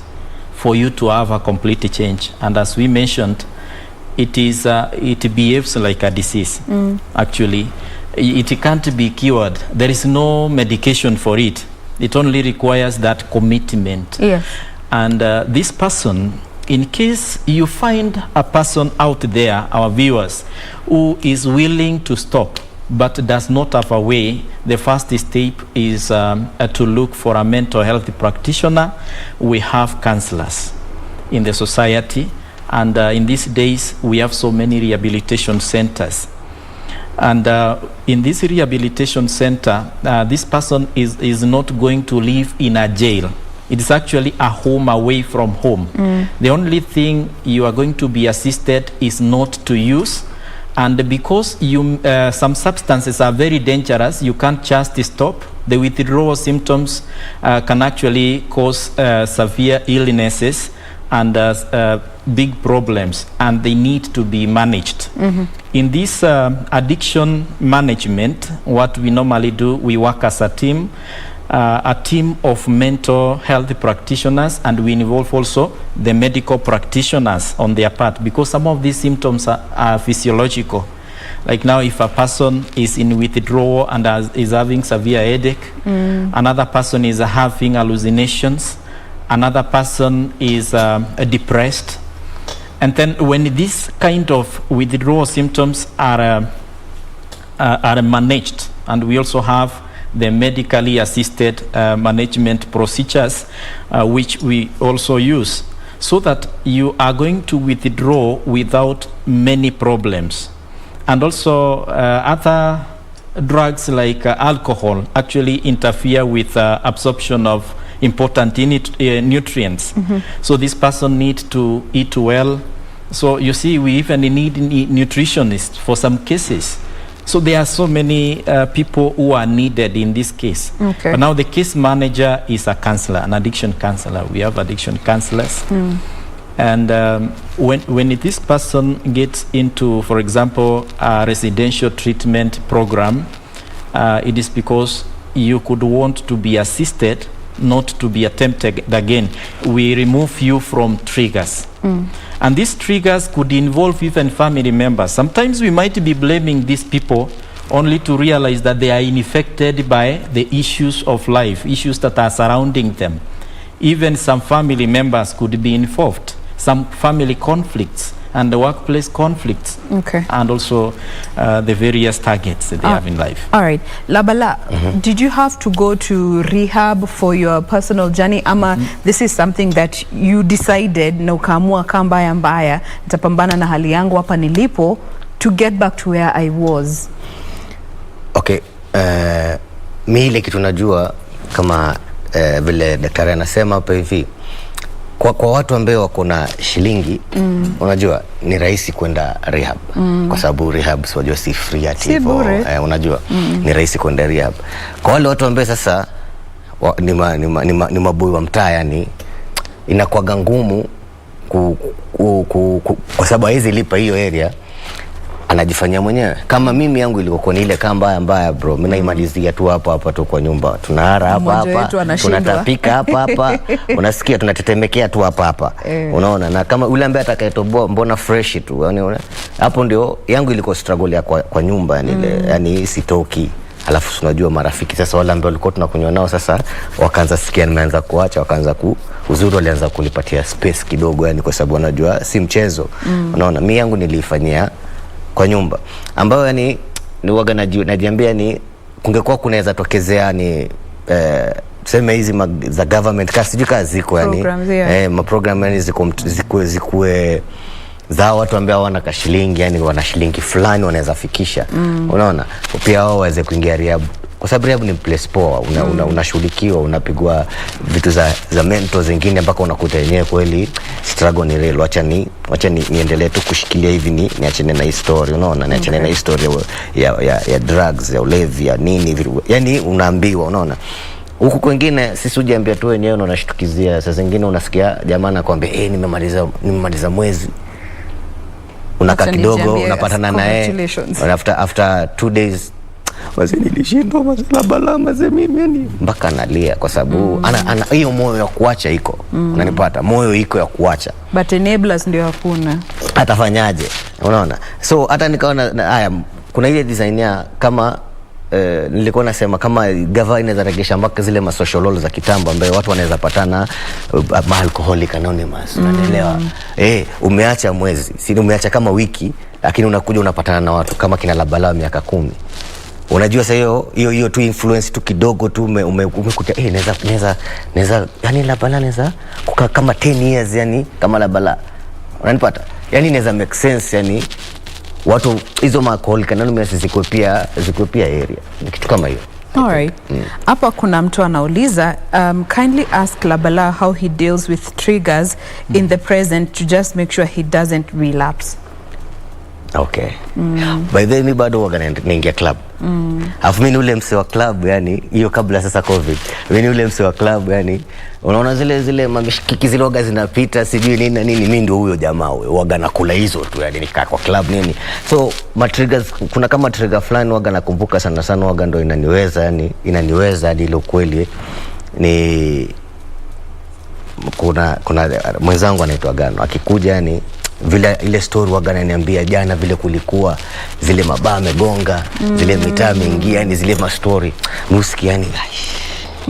for you to have a complete change. And as we mentioned, it behaves like a disease. Actually, it can't be cured. There is no medication for it. It only requires that commitment. Yes. And this person, in case you find a person out there, our viewers, who is willing to stop but does not have a way, the first step is to look for a mental health practitioner. We have counselors in the society, and in these days we have so many rehabilitation centers. And in this rehabilitation center, this person is not going to live in a jail. It is actually a home away from home. The only thing you are going to be assisted is not to use, and because you some substances are very dangerous, you can't just stop. The withdrawal symptoms can actually cause severe illnesses and big problems, and they need to be managed. In this addiction management, what we normally do, we work as a team of mental health practitioners, and we involve also the medical practitioners on their part, because some of these symptoms are physiological. Like now, if a person is in withdrawal and is having severe headache, another person is having hallucinations, another person is depressed. And then when these kind of withdrawal symptoms are managed, and we also have the medically assisted management procedures, which we also use, so that you are going to withdraw without many problems. And also other drugs like alcohol actually interfere with absorption of important nutrients. So this person needs to eat well. So you see, we even need nutritionists for some cases. So there are so many people who are needed in this case. Okay. But now the case manager is a counselor, an addiction counselor. We have addiction counselors. And when this person gets into, for example, a residential treatment program, it is because you could want to be assisted, not to be attempted again. We remove you from triggers. And these triggers could involve even family members. Sometimes we might be blaming these people only to realize that they are infected by the issues of life, issues that are surrounding them. Even some family members could be involved. Some family conflicts and the workplace conflicts, and also the various targets that they have in life. All right. Labala, did you have to go to rehab for your personal journey, ama this is something that you decided na ukaamua kambaya mbaya nitapambana na hali yangu hapa nilipo to get back to where I was? Okay, mi ile kitu najua kama vile daktari anasema hapa hivi, kwa watu ambao wako na shilingi, unajua ni rahisi kwenda rehab, kwa sababu rehab unajua si free ati hivyo, unajua ni rahisi kwenda rehab. Kwa wale watu ambao sasa ni maboi wa mtaa, yani inakuwa ngumu kwa sababu hizi lipa hiyo area, anajifanyia mwenyewe. Kama mimi yangu ilikuwa ni ile kamba mbaya bro, mimi naimalizia tu hapa tu kwa nyumba, tunahara hapa tunatapika hapa unasikia, tunatetemekea tu hapa unaona. Na kama ule ambaye atakayetoboa mbona fresh tu, yani hapo ndio yangu ilikuwa struggle ya kwa nyumba, yani ile yani sitoki. Alafu tunajua marafiki sasa wale ambao walikuwa tunakunywa nao sasa wakaanza sikia nimeanza kuacha, wakaanza uzuri walianza kunipatia space kidogo, yani kwa sababu wanajua si mchezo. Unaona, mimi yangu nilifanyia kwa nyumba ambayo yani ni waga najiambia ni kungekuwa kunaweza tokezea ni tuseme hizi za government kasi sijui kazi ziko yani maprogram yani zikuwe za watu ambao wana kashilingi, yani wana shilingi fulani wanaweza fikisha. Unaona, pia wao waweze kuingia rehab, kwa sababu rehab ni place poa, unashughulikiwa, unapigwa vitu za mental zingine mpaka unakuta yenyewe kweli struggle ni real. Wacha niendelee tu kushikilia hivi, niachane na history, unaona, niachane na history ya drugs, ya ulevi, ya nini, yani unaambiwa, unaona. Huku kwingine sisi hujiambia tu wenyewe, unashtukizia. Saa zingine unasikia jamaa anakuambia nimemaliza mwezi, unakaa kidogo unapatana naye after 2 days, wazee nilishindwa, wazee mimi yani mpaka analia, kwa sababu ana hiyo moyo ya kuacha iko, unanipata, moyo iko ya kuacha, but enablers ndio hakuna, atafanyaje? Unaona, so hata nikaona haya, kuna ile design ya kama nilikuwa nasema kama gava inaweza regesha mpaka zile masocial laws za kitambo ambayo watu wanaweza patana alcoholic anonymous, unaelewa? Umeacha mwezi, si umeacha kama wiki, lakini unakuja unapatana na watu kama kina Labala miaka 10. Unajua sasa hiyo tu influence tu kidogo tu umekuta naweza yani Labala naweza kukaa kama 10 years, yani kama Labala, unanipata? Yani inaweza make sense, yani watu hizo alcoholic anonymous ziko pia area, ni kitu kama hiyo. All right. Hapa kuna mtu anauliza, kindly ask Labala how he deals with triggers in the present to just make sure he doesn't relapse. Okay. By the way, mi bado huwa naingia club. Alafu mimi ule mse wa club, yani hiyo kabla sasa COVID. Mimi ule mse wa club, yani unaona zile mamishikiki zile waga zinapita sijui nini na nini, mimi ndio huyo jamaa huyo waga nakula hizo tu, yani nikaa kwa club nini. So triggers, kuna kama trigger fulani waga nakumbuka sana waga ndio inaniweza, yani inaniweza hadi ile kweli ni kuna mwenzangu anaitwa Gano akikuja, yani vile ile story waga ananiambia jana vile kulikuwa zile mabaa megonga zile mitaa mingia, yani zile ma story musiki, yani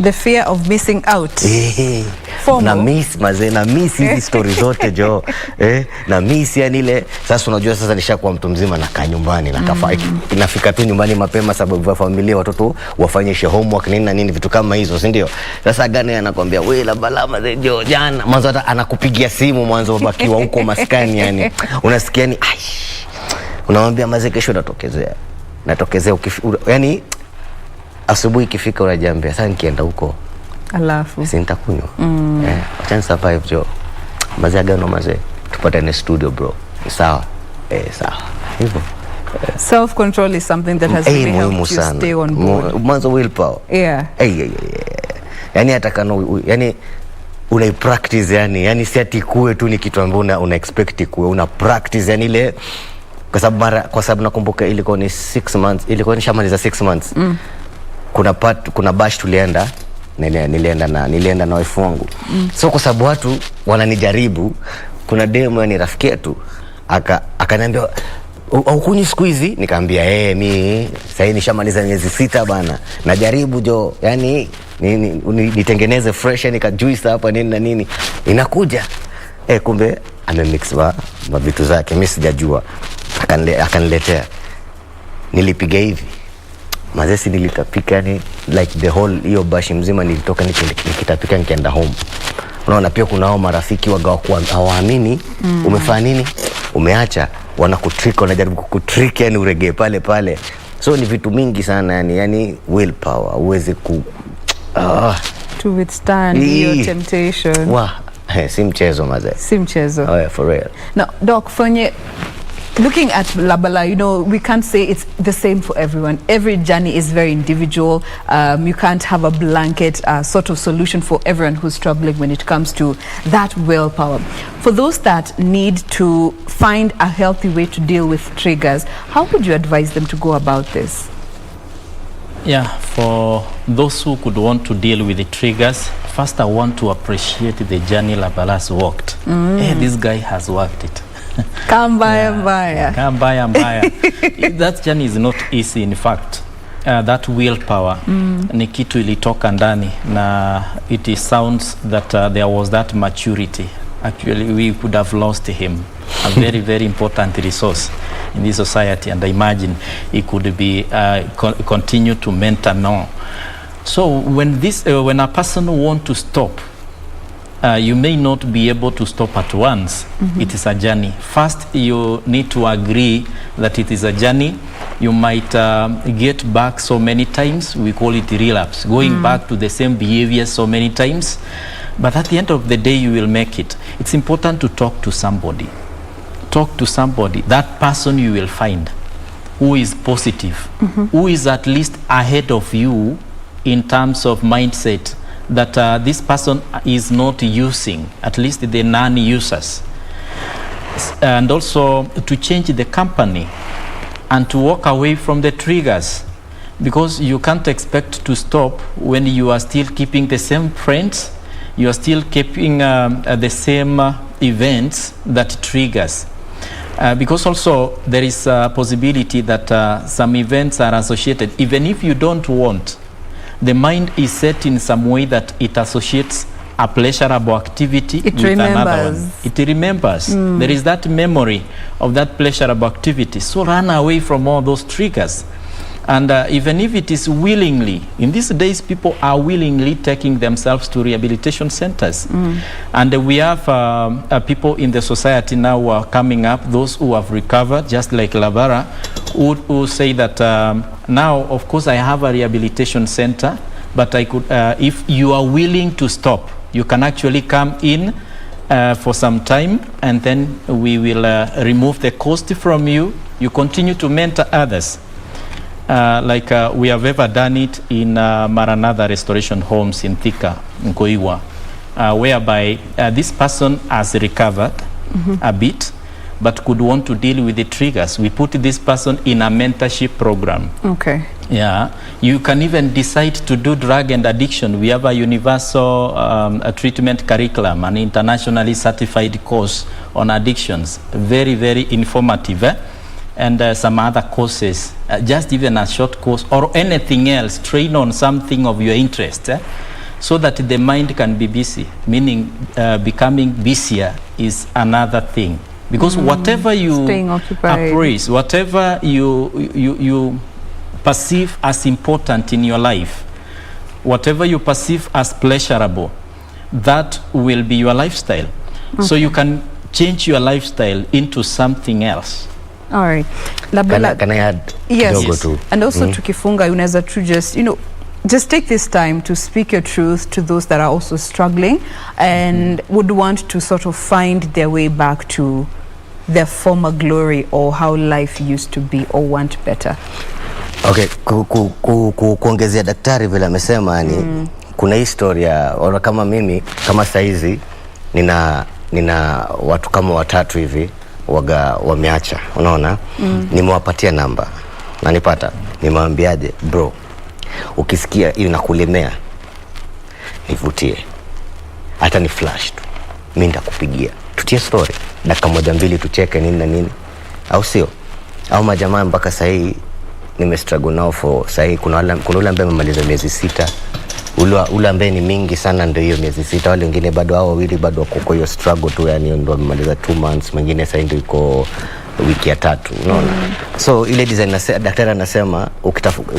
the fear of missing out. Na miss hizi story zote jo. Na miss yani ile sasa unajua sasa nishakuwa mtu mzima na kaa nyumbani na kafai. Inafika tu nyumbani mapema sababu ya familia, watoto wafanyishe homework nini na nini vitu kama hizo, si ndio? Sasa Gane anakuambia wewe Labalama jo jana mwanzo hata anakupigia simu mwanzo bakiwa huko maskani, yani unasikia ni unamwambia maze kesho natokezea yani asubuhi ikifika unajambia sasa nikienda huko alafu si nitakunywa. Acha survive jo. Maze Gano maze tupatane studio bro. Sawa. Sawa. Hivyo. Self control is something that has really helped you stay on board. Mwanzo willpower. Yeah. Yani atakano yani una practice, yani si ati kuwe tu ni kitu ambacho una expect kuwe, una practice yani ile, kwa sababu nakumbuka ilikuwa ni 6 months, ilikuwa nishamaliza 6 months. Kuna bash tulienda, nilienda na wife wangu. So kwa sababu watu wananijaribu, kuna demo ni rafiki yetu akaniambia ukunywi siku hizi, nikamwambia mimi sasa nishamaliza miezi 6 bana, najaribu jo, yani nitengeneze fresh, nika juice hapa nini na nini inakuja. Kumbe amemix vitu zake, mimi sijajua, akaniletea, nilipiga hivi mazesi, nilitapika ni like the whole hiyo bashi mzima, nilitoka nikitapika nikienda home. Unaona pia kuna hao marafiki wagawa kwa hawaamini umefanya nini, umeacha, wanakutrick, wanajaribu kukutrick, yani uregee pale. So ni vitu mingi sana, yani willpower uweze to withstand your temptation. Si mchezo maze. Si mchezo. Oh yeah, for real. Now Doc, looking at Labala, we can't say it's the same for everyone. Every journey is very individual. You can't have a blanket sort of solution for everyone who's struggling when it comes to that willpower. For those that need to find a healthy way to deal with triggers, how would you advise them to go about this? Yeah, for those who could want to deal with the triggers, first I want to appreciate the journey Labala's walked. This guy has worked it. Kambaya. That journey is not easy, in fact. That willpower ni kitu ilitoka ndani, na it sounds that there was that maturity. Actually, we could have lost him, a very, very important resource in this society, and I imagine he could be continue to mentor now. So when a person want to stop, you may not be able to stop at once. It is a journey. First, you need to agree that it is a journey. You might get back so many times. We call it relapse, going back to the same behavior so many times. But at the end of the day, you will make it. It's important to talk to somebody. Talk to somebody. That person you will find who is positive, who is at least ahead of you in terms of mindset, that this person is not using, at least the non-users. And also to change the company and to walk away from the triggers, because you can't expect to stop when you are still keeping the same friends, you are still keeping the same events that triggers. Because also there is a possibility that some events are associated, even if you don't want. The mind is set in some way that it associates a pleasurable activity with another one. It remembers. There is that memory of that pleasurable activity. So run away from all those triggers. And even if it is willingly, in these days people are willingly taking themselves to rehabilitation centers. And we have people in the society now who are coming up, those who have recovered, just like Labara, who say that Now, of course, I have a rehabilitation center, but I could, if you are willing to stop, you can actually come in for some time, and then we will remove the cost from you. You continue to mentor others. Like we have ever done it in Maranatha Restoration Homes in Thika, Ngoiwa, whereby this person has recovered a bit, but could want to deal with the triggers. We put this person in a mentorship program. Okay. Yeah, you can even decide to do drug and addiction. We have a universal treatment curriculum, an internationally certified course on addictions. Very, very informative. And some other courses, just even a short course or anything else, train on something of your interest, so that the mind can be busy, meaning becoming busier is another thing. Because whatever you appraise, whatever you perceive as important in your life, whatever you perceive as pleasurable, that will be your lifestyle. So you can change your lifestyle into something else. All right. Can I add? Yes. And also tukifunga, unaweza to just take this time to speak your truth to those that are also struggling and would want to sort of find their way back to their former glory or how life used to be or want better. Okay, kuongezea daktari vile amesema ni kuna historia ona kama mimi kama saizi nina watu kama watatu hivi wameacha, unaona? Nimewapatia namba. Nanipata? Nimewambiaje, bro, ukisikia hiyo nakulemea nivutie. Hata ni flash tu. Mimi nitakupigia. Tutie story. Dakika moja mbili tucheke nini na nini. Au sio? Au majamaa mpaka sasa hii nimestruggle nao for sasa hii kuna ule ambaye amemaliza miezi 6. Ule ambaye ni mingi sana ndio hiyo miezi 6. Wale wengine bado hao wawili bado wako kwa hiyo struggle tu, yani ndio amemaliza 2 months, mwingine sasa ndio iko wiki ya 3, unaona? So ile design daktari anasema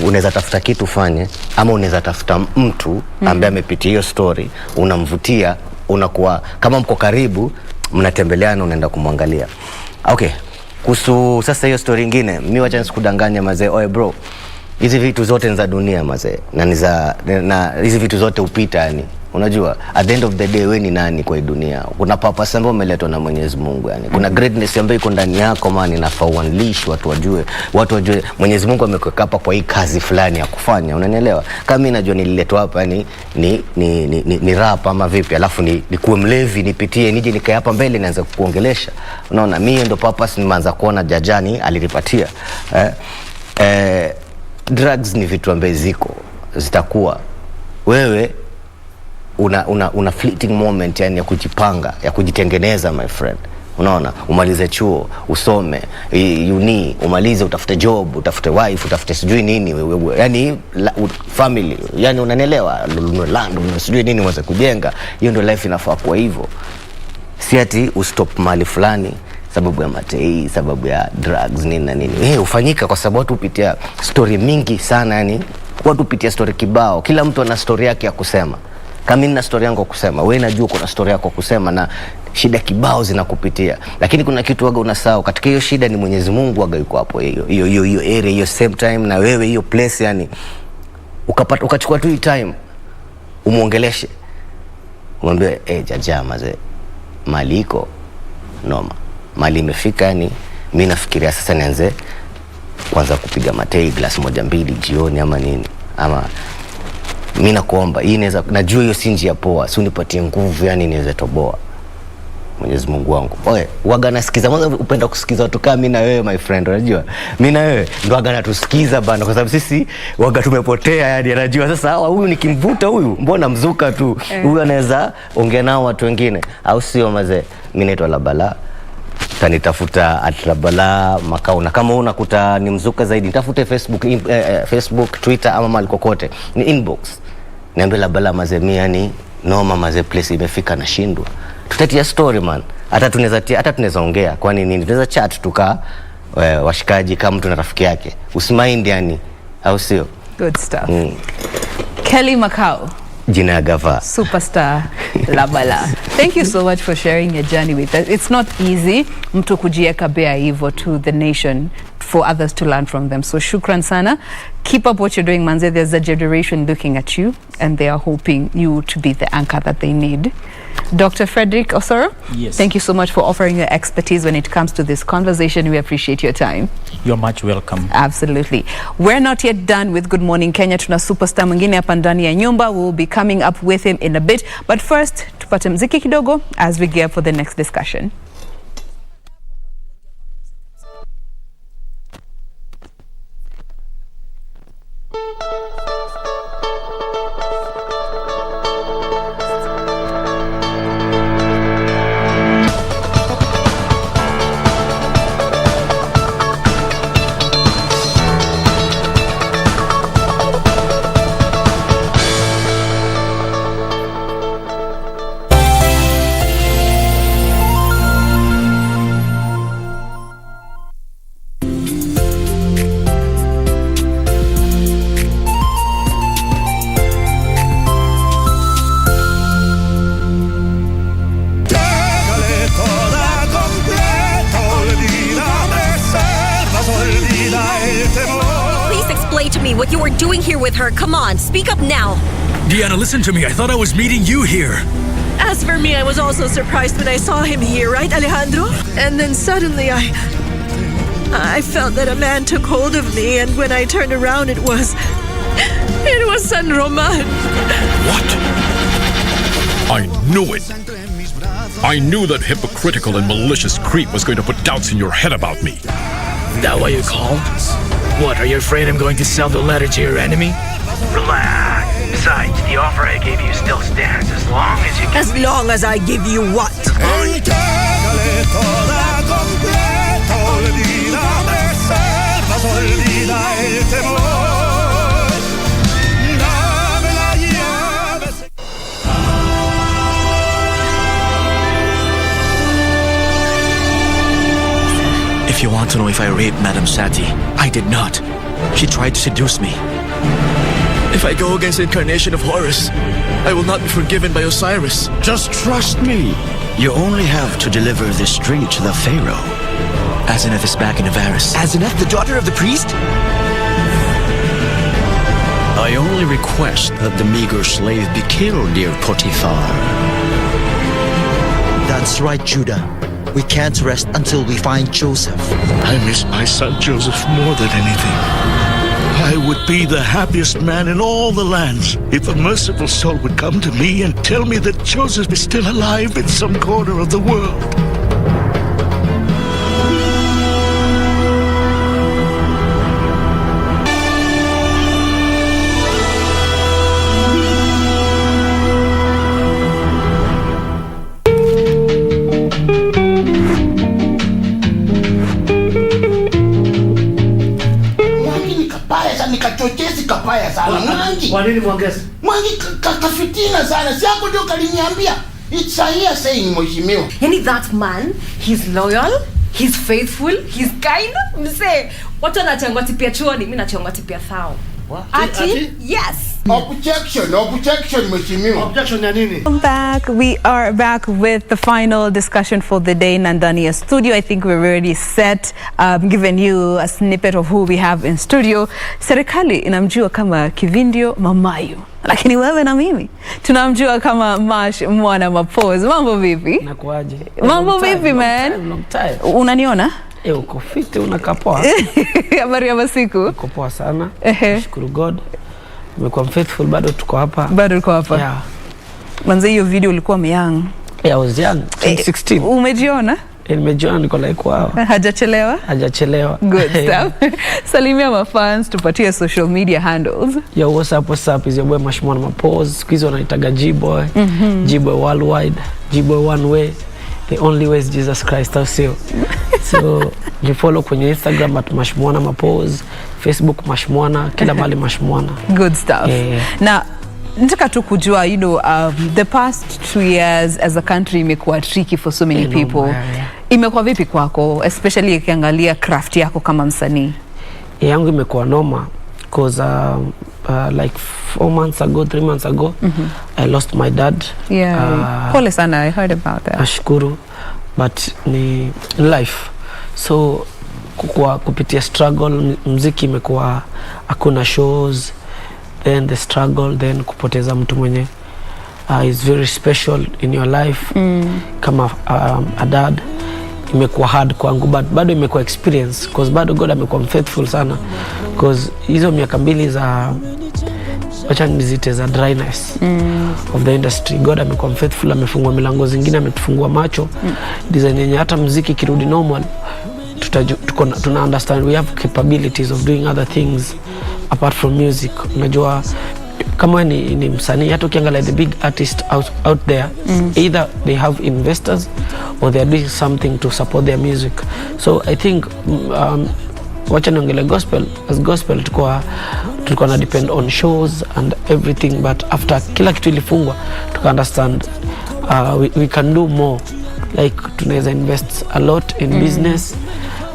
unaweza tafuta kitu fanye ama unaweza tafuta mtu ambaye amepitia hiyo story, unamvutia, unakuwa kama mko karibu, mnatembeleana, unaenda kumwangalia. Okay. Kuhusu sasa hiyo story nyingine, mimi wacha nisikudanganya mazee. Oe bro, hizi vitu zote za dunia mazee, na hizi vitu zote upita yani. Unajua, at the end of the day wewe ni nani kwa hii dunia? Kuna purpose ambayo umeletwa na Mwenyezi Mungu yani. Kuna greatness ambayo iko ndani yako man, inafaa unleash watu wajue Mwenyezi Mungu amekuweka hapa kwa hii kazi fulani ya kufanya. Unanielewa? Kama mimi najua nililetwa hapa yani ni rap ama vipi, alafu nikuwe mlevi nipitie nije nikae hapa mbele naanza kuongelesha. Unaona, mimi ndo purpose nimeanza kuona jajani alinipatia. Drugs ni vitu ambaye zitakuwa wewe una fleeting moment yani ya kujipanga, ya kujitengeneza my friend. Unaona, umalize chuo, usome, uni, umalize, utafute job, utafute wife, utafute sijui nini, yani family, yani unanielewa, land, sijui nini uanze kujenga. Hiyo ndio life inafaa kwa hivyo. Si ati ustop mali fulani sababu ya matei, sababu ya drugs nini na nini. Ufanyika kwa sababu watu upitia story mingi sana yani. Watu upitia story kibao. Kila mtu ana story yake ya kusema. Kama mimi na story yangu kusema, wewe najua kuna story yako kusema na shida kibao zinakupitia. Lakini kuna kitu waga unasahau, katika hiyo shida ni Mwenyezi Mungu waga yuko hapo hiyo area, hiyo same time na wewe hiyo place yani. Ukachukua tu hii time umuongeleshe. Umwambie jaja mazee, mali iko noma. Mali imefika yani, mimi nafikiria sasa nianze kwanza kupiga matei glass 1-2 jioni ama nini. Ama mimi nakuomba, hii inaweza, najua hiyo si njia poa, si unipatie nguvu yani niweze toboa. Mwenyezi Mungu wangu. Oe, waga nasikiza, mwanzo upenda kusikiza watu kama mimi na wewe my friend, unajua? Mimi na wewe ndio waga natusikiza bana, kwa sababu sisi waga tumepotea yani, unajua? Sasa huyu nikimvuta huyu, mbona mzuka tu. Huyu anaweza ongea nao watu wengine, au sio mazee? Mimi naitwa Labala. Tanitafuta @Labala makao, na kama unakuta ni mzuka zaidi nitafute Facebook, Twitter ama mahali kokote, ni inbox. Niambie Labala mazee, mimi yani noma mazee, place imefika na shindwa. Tutatia story man. Hata tunaweza ongea. Kwani nini? Tunaweza chat tuka washikaji kama mtu na rafiki yake. Usimind yani, au sio? Good stuff. Kelly Makau, jina ya gava, superstar Labala. Thank you so much for sharing your journey with us. It's not easy mtu kujieka bea hivyo to the nation for others to learn from them. So shukran sana. Keep up what you're doing, Manze. There's a generation looking at you and they are hoping you to be the anchor that they need. Dr. Frederick Osoro, yes, thank you so much for offering your expertise when it comes to this conversation. We appreciate your time. You're much welcome. Absolutely. We're not yet done with Good Morning Kenya. Tuna superstar mwingine hapa ndani ya nyumba. We'll be coming up with him in a bit. But first, tupate mziki kidogo as we gear for the next discussion. What you were doing here with her. Come on, speak up now. Deanna, listen to me. I thought I was meeting you here. As for me, I was also surprised when I saw him here, right, Alejandro? And then suddenly I felt that a man took hold of me, and when I turned around it was San Roman. What? I knew it. I knew that hypocritical and malicious creep was going to put doubts in your head about me. That what you call? What, are you afraid I'm going to sell the letter to your enemy? Relax. Besides, the offer I gave you still stands as long as you can... As long as I give you what? If you want to know if I raped Madam Sati, I did not. She tried to seduce me. If I go against the incarnation of Horus, I will not be forgiven by Osiris. Just trust me. You only have to deliver this drink to the Pharaoh. Asenath is back in Avaris. Asenath, the daughter of the priest? I only request that the meager slave be killed, dear Potiphar. That's right, Judah. We can't rest until we find Joseph. I miss my son Joseph more than anything. I would be the happiest man in all the lands if a merciful soul would come to me and tell me that Joseph is still alive in some corner of the world. Nikachochezi kapaya sana Mwangi. Kwa nini mwongeza? Mwangi kafitina sana. Si hapo ndio kaliniambia. It's a here saying mheshimiwa. Yani that man, he's loyal, he's faithful, he's kind. Mse, watu wanachangwa tipia chuoni, mimi nachangwa tipia thao. Ati? Yes. Objection, mheshimiwa. Objection ya nini? We are back with the final discussion for the day in Ndani studio. I think we're already set, given you a snippet of who we have in studio. Serikali inamjua kama Kivindio Mamayu, lakini wewe na mimi tunamjua kama Mash Mwana Mapozi. Mambo vipi? Nakuaje? Mambo vipi man? Unaniona? Uko fit, unakaa poa. Habari ya masiku? Uko poa sana. Shukuru God. Umekuwa faithful, bado tuko hapa. Bado tuko hapa. Yeah. Manze hiyo video ulikuwa myang. Yeah, I was young. 16. Umejiona? Nimejiona, niko like wow. Hajachelewa. Good stuff. Salimia mafans, tupatie social media handles. Yo, what's up? Is your boy Mash Mwana Mapozi. Siku hizo wanaitaga G-Boy. G-Boy worldwide. G-Boy one way. The only way is Jesus Christ, au sio? So, follow kwenye Instagram at Mash Mwana Mapozi, Facebook Mash Mwana, kila mahali Mash Mwana. Good stuff. Now, nataka tu kujua, you know, the past 2 years as a country imekuwa tricky for so many people. Imekuwa vipi kwako, especially ukiangalia craft yako kama msanii? Yangu imekuwa noma because like 3 months ago, I lost my dad. Yeah, pole sana, I heard about that. Ashkuru, but ni life. So kupitia struggle, muziki imekuwa hakuna shows, then the struggle, then kupoteza mtu mwenye is very special in your life kama a dad, imekuwa hard kwangu, but bado imekuwa experience because bado God amekuwa faithful sana, because hizo miaka 2 za wacha nizite za dryness of the industry, God amekuwa faithful, amefungua milango zingine, ametufungua macho design yenye hata muziki kirudi normal tuna understand we have capabilities of doing other things apart from music. Unajua kama ni msanii, hata ukiangalia the big artists out there, either they have investors or they are doing something to support their music. So I think wacha niongele gospel, as gospel tulikuwa na depend on shows and everything, but after kila kitu ilifungwa tuka understand we can do more, like tunaweza invest a lot in business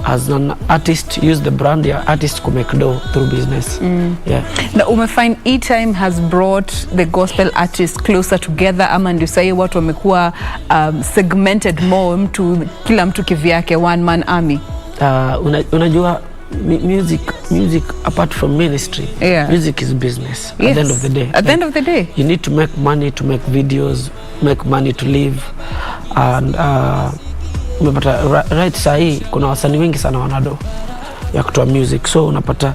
as an artist, use the brand ya artist to make dough through business. Yeah. Na umefind E-Time has brought the gospel artists closer together, ama ndio sasa watu wamekuwa segmented more, kila mtu kivyake, one man army? Unajua music apart from ministry, music is business. At the end of the day, at the end of the day you need to make money to make videos, make money to live, and umepata right sahi kuna wasanii wengi sana wanado ya kutoa music, so unapata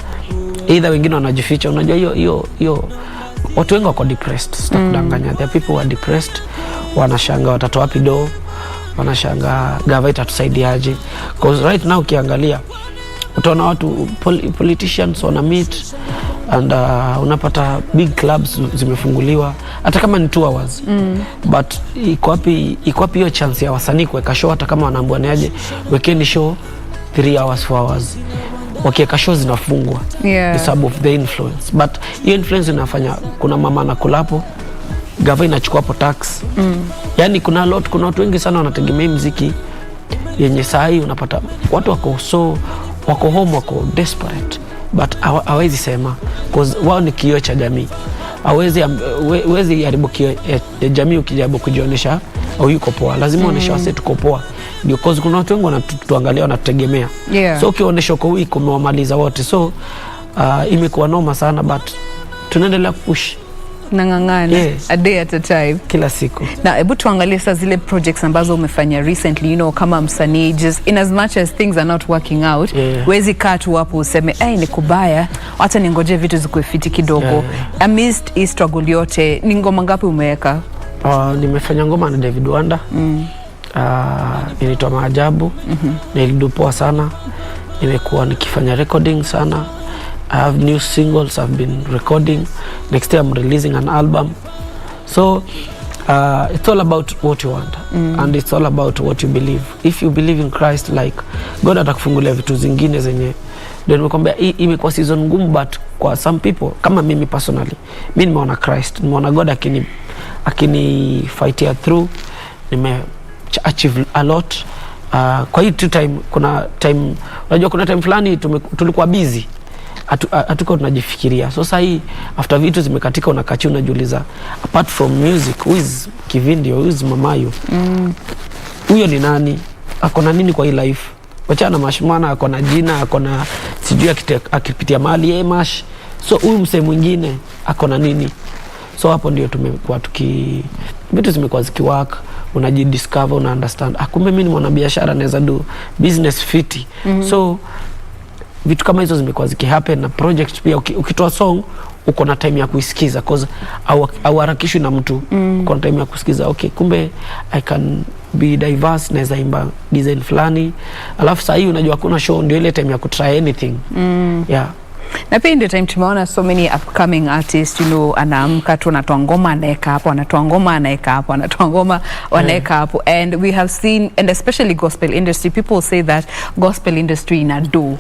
either wengine wanajificha. Unajua hiyo watu wengi wako depressed, sitakudanganya. There are people who are depressed, wanashanga watatoa wapi do, wanashanga gava itatusaidiaje, because right now ukiangalia utaona watu politicians wana meet and unapata big clubs zimefunguliwa hata kama ni 2 hours, but iko wapi hiyo chance ya wasanii kuweka show? Hata kama wanaambiwa ni aje wekeni show 3 hours 4 hours, wakiweka show zinafungwa the sub of the influence. But hiyo influence inafanya kuna mama na kulapo gava inachukua hapo tax. Yani kuna watu wengi sana wanategemea muziki yenye sahi unapata watu wako home, wako desperate, but hawezi sema because wao ni kioo cha jamii. Hawezi haribu kioo ya jamii ukijaribu kujionyesha au yuko poa. Lazima uoneshe wase tuko poa, ndio because kuna watu wengi wanatuangalia, wanatutegemea. So ukionyesha uko weak umewamaliza wote. So imekuwa noma sana, but tunaendelea push nangangana a day at a time, kila siku. Na hebu tuangalie sasa zile projects ambazo umefanya recently, kama msanii, just in as much as things are not working out, wezi kaa tu hapo useme ni kubaya, hata ningoje vitu zikuwe fiti kidogo. Amidst hii struggle yote, ni ngoma ngapi umeweka? Nimefanya ngoma na David Wanda, inaitwa Maajabu, na ilidupoa sana. Nimekuwa nikifanya recording sana. I have new singles I've been recording. Next year I'm releasing an album. So it's all about what you want, and it's all about what you believe. If you believe in Christ, like God atakufungulia vitu zingine zenye. Ndio nimekwambia imekuwa season ngumu, but kwa some people kama mimi personally, mimi nimeona Christ, nimeona God akini fight through, achieve a lot. Kwa hii time, kuna time, unajua kuna time fulani tulikuwa busy, hatuko tunajifikiria. So sasa hii after vitu zimekatika, unakachi unajiuliza, apart from music, who is Kivindi, who is Mamayo? Huyo ni nani? Akona nini kwa hii life? Wachana mashimana, akona jina, akona sijui akipitia mali mash. So huyu msee mwingine akona nini? So hapo ndio tumekuwa vitu zimekuwa zikiwork, unajidiscover, una understand, kumbe mimi ni mwanabiashara, naweza do business fiti. So vitu kama hizo zimekuwa zikihappen, na project pia ukitoa song uko na time ya kuisikiza, cause au harakishwi na mtu, uko na time ya kusikiza, okay, kumbe I can be diverse, naweza imba design fulani. Alafu sasa hii unajua kuna show, ndio ile time ya kutry anything. Na pia ndio time tumeona so many upcoming artists, anaamka tu anatoa ngoma anaeka hapo, anatoa ngoma anaeka hapo, anatoa ngoma anaeka hapo. And we have seen, and especially gospel industry, people say that gospel industry ina do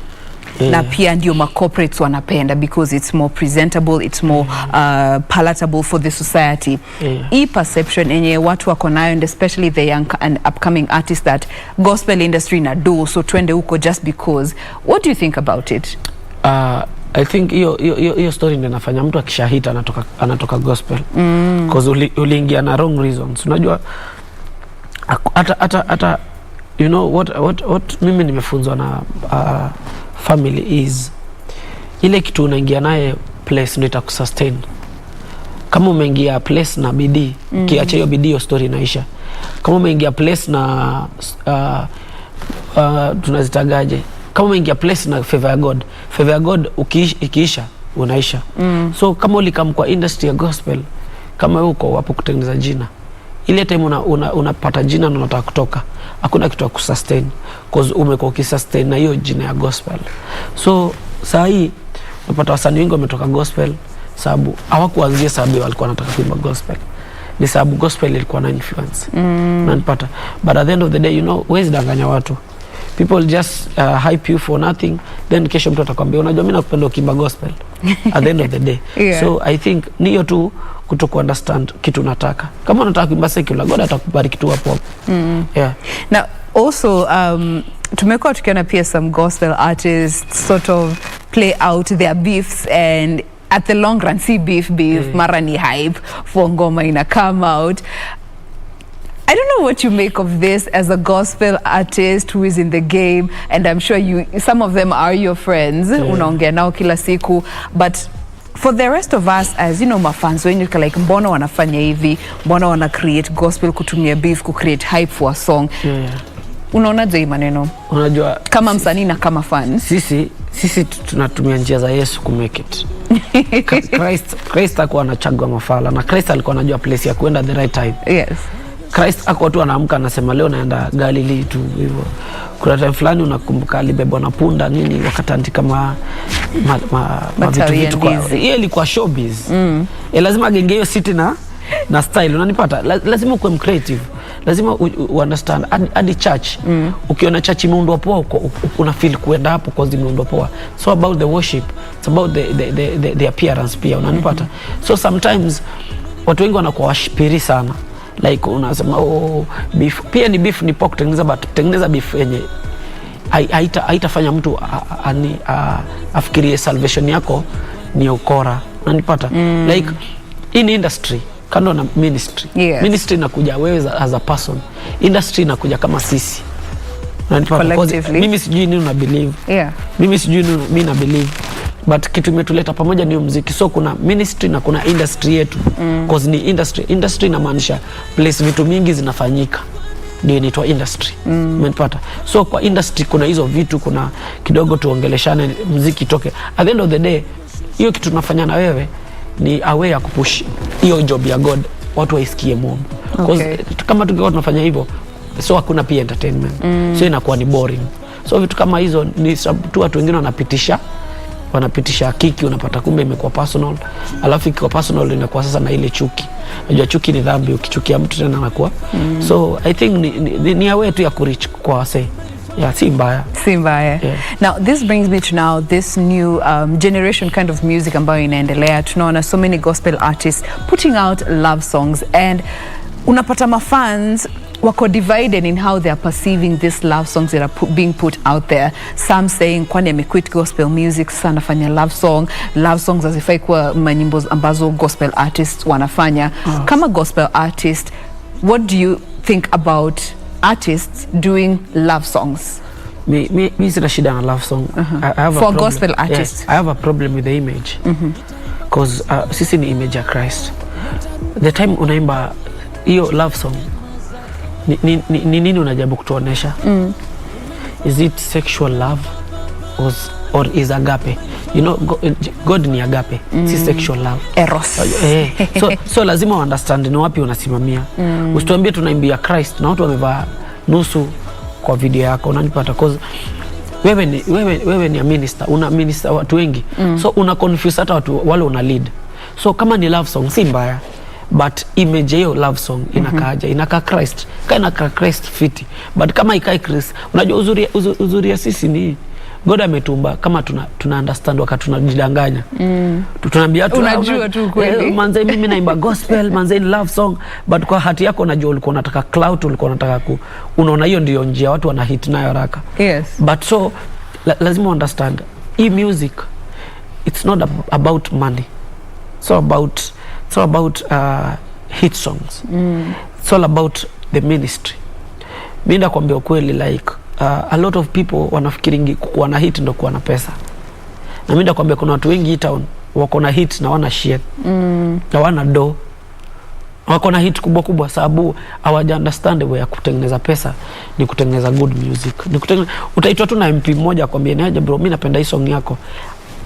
na pia ndio corporates wanapenda because it's more presentable, it's more palatable for the society. Perception yenye watu wako nayo, and especially the young and upcoming artists, that gospel industry na do, so twende huko just because. What do you think about it? I think hiyo story ndio inafanya mtu akishahita anatoka gospel, because uliingia na wrong reasons. Unajua hata you know what mimi nimefunzwa na family is ile kitu unaingia naye place ndio itakusustain. Kama umeingia place na bidii, kiacha hiyo bidii, hiyo story inaisha. Kama umeingia place na tunazitagaje, kama umeingia place na favor ya God ikiisha unaisha. So kama ulikam kwa industry ya gospel, kama uko wapo kutengeneza jina, ile time unapata jina na unataka kutoka, hakuna kitu ya kusustain cause umekuwa ukisustain na hiyo jina ya gospel. So saa hii unapata wasanii wengi wametoka gospel sababu hawakuanzia sababu walikuwa wanataka kuimba gospel, ni sababu gospel ilikuwa na influence. Unanipata? But at the end of the day, you know, huwezi danganya watu. People just hype you for nothing, then kesho mtu atakwambia unajua mimi nakupenda ukiimba gospel at the end of the day. Yeah. So I think niyo tu kutoku understand kitu unataka. Kama unataka kuimba secular, God atakubariki tu hapo. Yeah. Now also tumekuwa tukiona pia some gospel artists sort of play out their beefs, and at the long run see beef mara ni hype for ngoma ina come out. I don't know what you make of this as a gospel artist who is in the game, and I'm sure some of them are your friends, unaongea nao kila siku, but for the rest of us as you know, mafans when you like mbona wanafanya hivi, mbona wana create gospel kutumia beef ku create hype for a song. Unaonaje hii maneno? Unajua kama msanii na kama fan, sisi tunatumia njia za Yesu ku make it. Christ alikuwa anachagua mafala, na Christ alikuwa anajua place ya kwenda the right time. Yes. Christ ako tu anaamka anasema leo naenda Galilee tu hivyo. Kuna time fulani unakumbuka alibebwa na punda nini wakati kama vitu kwa yeye ilikuwa showbiz. Lazima agenge hiyo city na style, unanipata? Lazima uwe creative. Lazima understand hadi church. Ukiona church imeundwa poa, una feel kuenda hapo kwa sababu imeundwa poa. So about the worship, it's about the appearance pia, unanipata? So sometimes watu wengi wanakuwa washipiri sana. Like unasema beef pia ni beef ni pork, tengeneza beef yenye haitafanya mtu afikirie salvation yako ni ukora, unanipata? Like in industry kando na ministry. Ministry inakuja wewe as a person, industry inakuja kama sisi, unanipata? Mimi sijui nini una believe, mimi sijui nini mimi na believe, but kitu imetuleta pamoja ni muziki. So kuna ministry na kuna industry yetu. Cause ni industry inamaanisha place vitu mingi zinafanyika, ndio inaitwa industry. Umenipata? So kwa industry kuna hizo vitu, kuna kidogo tuongeleshane muziki toke. At the end of the day, hiyo kitu tunafanya na wewe ni aware ya kupush hiyo job ya God, watu waisikie Mungu. Cause kama tungekuwa tunafanya hivyo, so hakuna pia entertainment. So inakuwa ni boring. So vitu kama hizo ni tu watu wengine wanapitisha kiki, unapata kumbe imekuwa personal. Alafu ikiwa personal inakuwa sasa na ile chuki. Unajua chuki ni dhambi, ukichukia mtu tena anakuwa. So I think ni aware tu ya kureach kwa wase. Yeah, si mbaya. Now this brings me to now this new generation kind of music ambayo inaendelea. Tunaona so many gospel artists putting out love songs, and unapata mafans wako divided in how they are perceiving these love songs that are being put out there. Some saying kwani amequit gospel music, sasa anafanya love songs hazifai kuwa manyimbo ambazo gospel artists wanafanya. Kama gospel artist, what do you think about artists doing love songs? Me sina shida na love song. I have for gospel artists. I have a problem with the image. Because sisi ni image ya Christ. The time unaimba hiyo love song, ni nini unajaribu kutuonesha? Is it sexual love or is agape? You know, God ni agape, si sexual love. Eros. So lazima understand ni wapi unasimamia. Usituambie tunaimbia Christ na watu wamevaa nusu kwa video yako, unanipata? Cause wewe ni a minister, una minister watu wengi. So una confuse hata watu wale una lead. So kama ni love song si mbaya, but image hiyo love song inakaaja, inakaa Christ, inakaa Christ fiti. But kama ikai Christ, unajua uzuri ya sisi ni God ametumba kama tuna understand wakati tunajidanganya. Tunaambia tu unajua tu kweli. Manze mimi naimba gospel, manze ni love song, but kwa hati yako unajua ulikuwa unataka clout, ulikuwa unataka unaona hiyo ndio njia watu wana hit nayo haraka. But so lazima understand hii music, it's not about money. It's all about hit songs. It's all about the ministry. Mimi nakwambia ukweli, like a lot of people wanafikiringi kuwa na hit ndo kuwa na pesa. Na mimi nakwambia kuna watu wengi town wako na hit na wana shit. Na wana do. Wako na hit kubwa sababu hawaja understand way ya kutengeneza pesa ni kutengeneza good music. Utaitwa tu na MP mmoja akwambia niaje bro, mimi napenda hii song yako.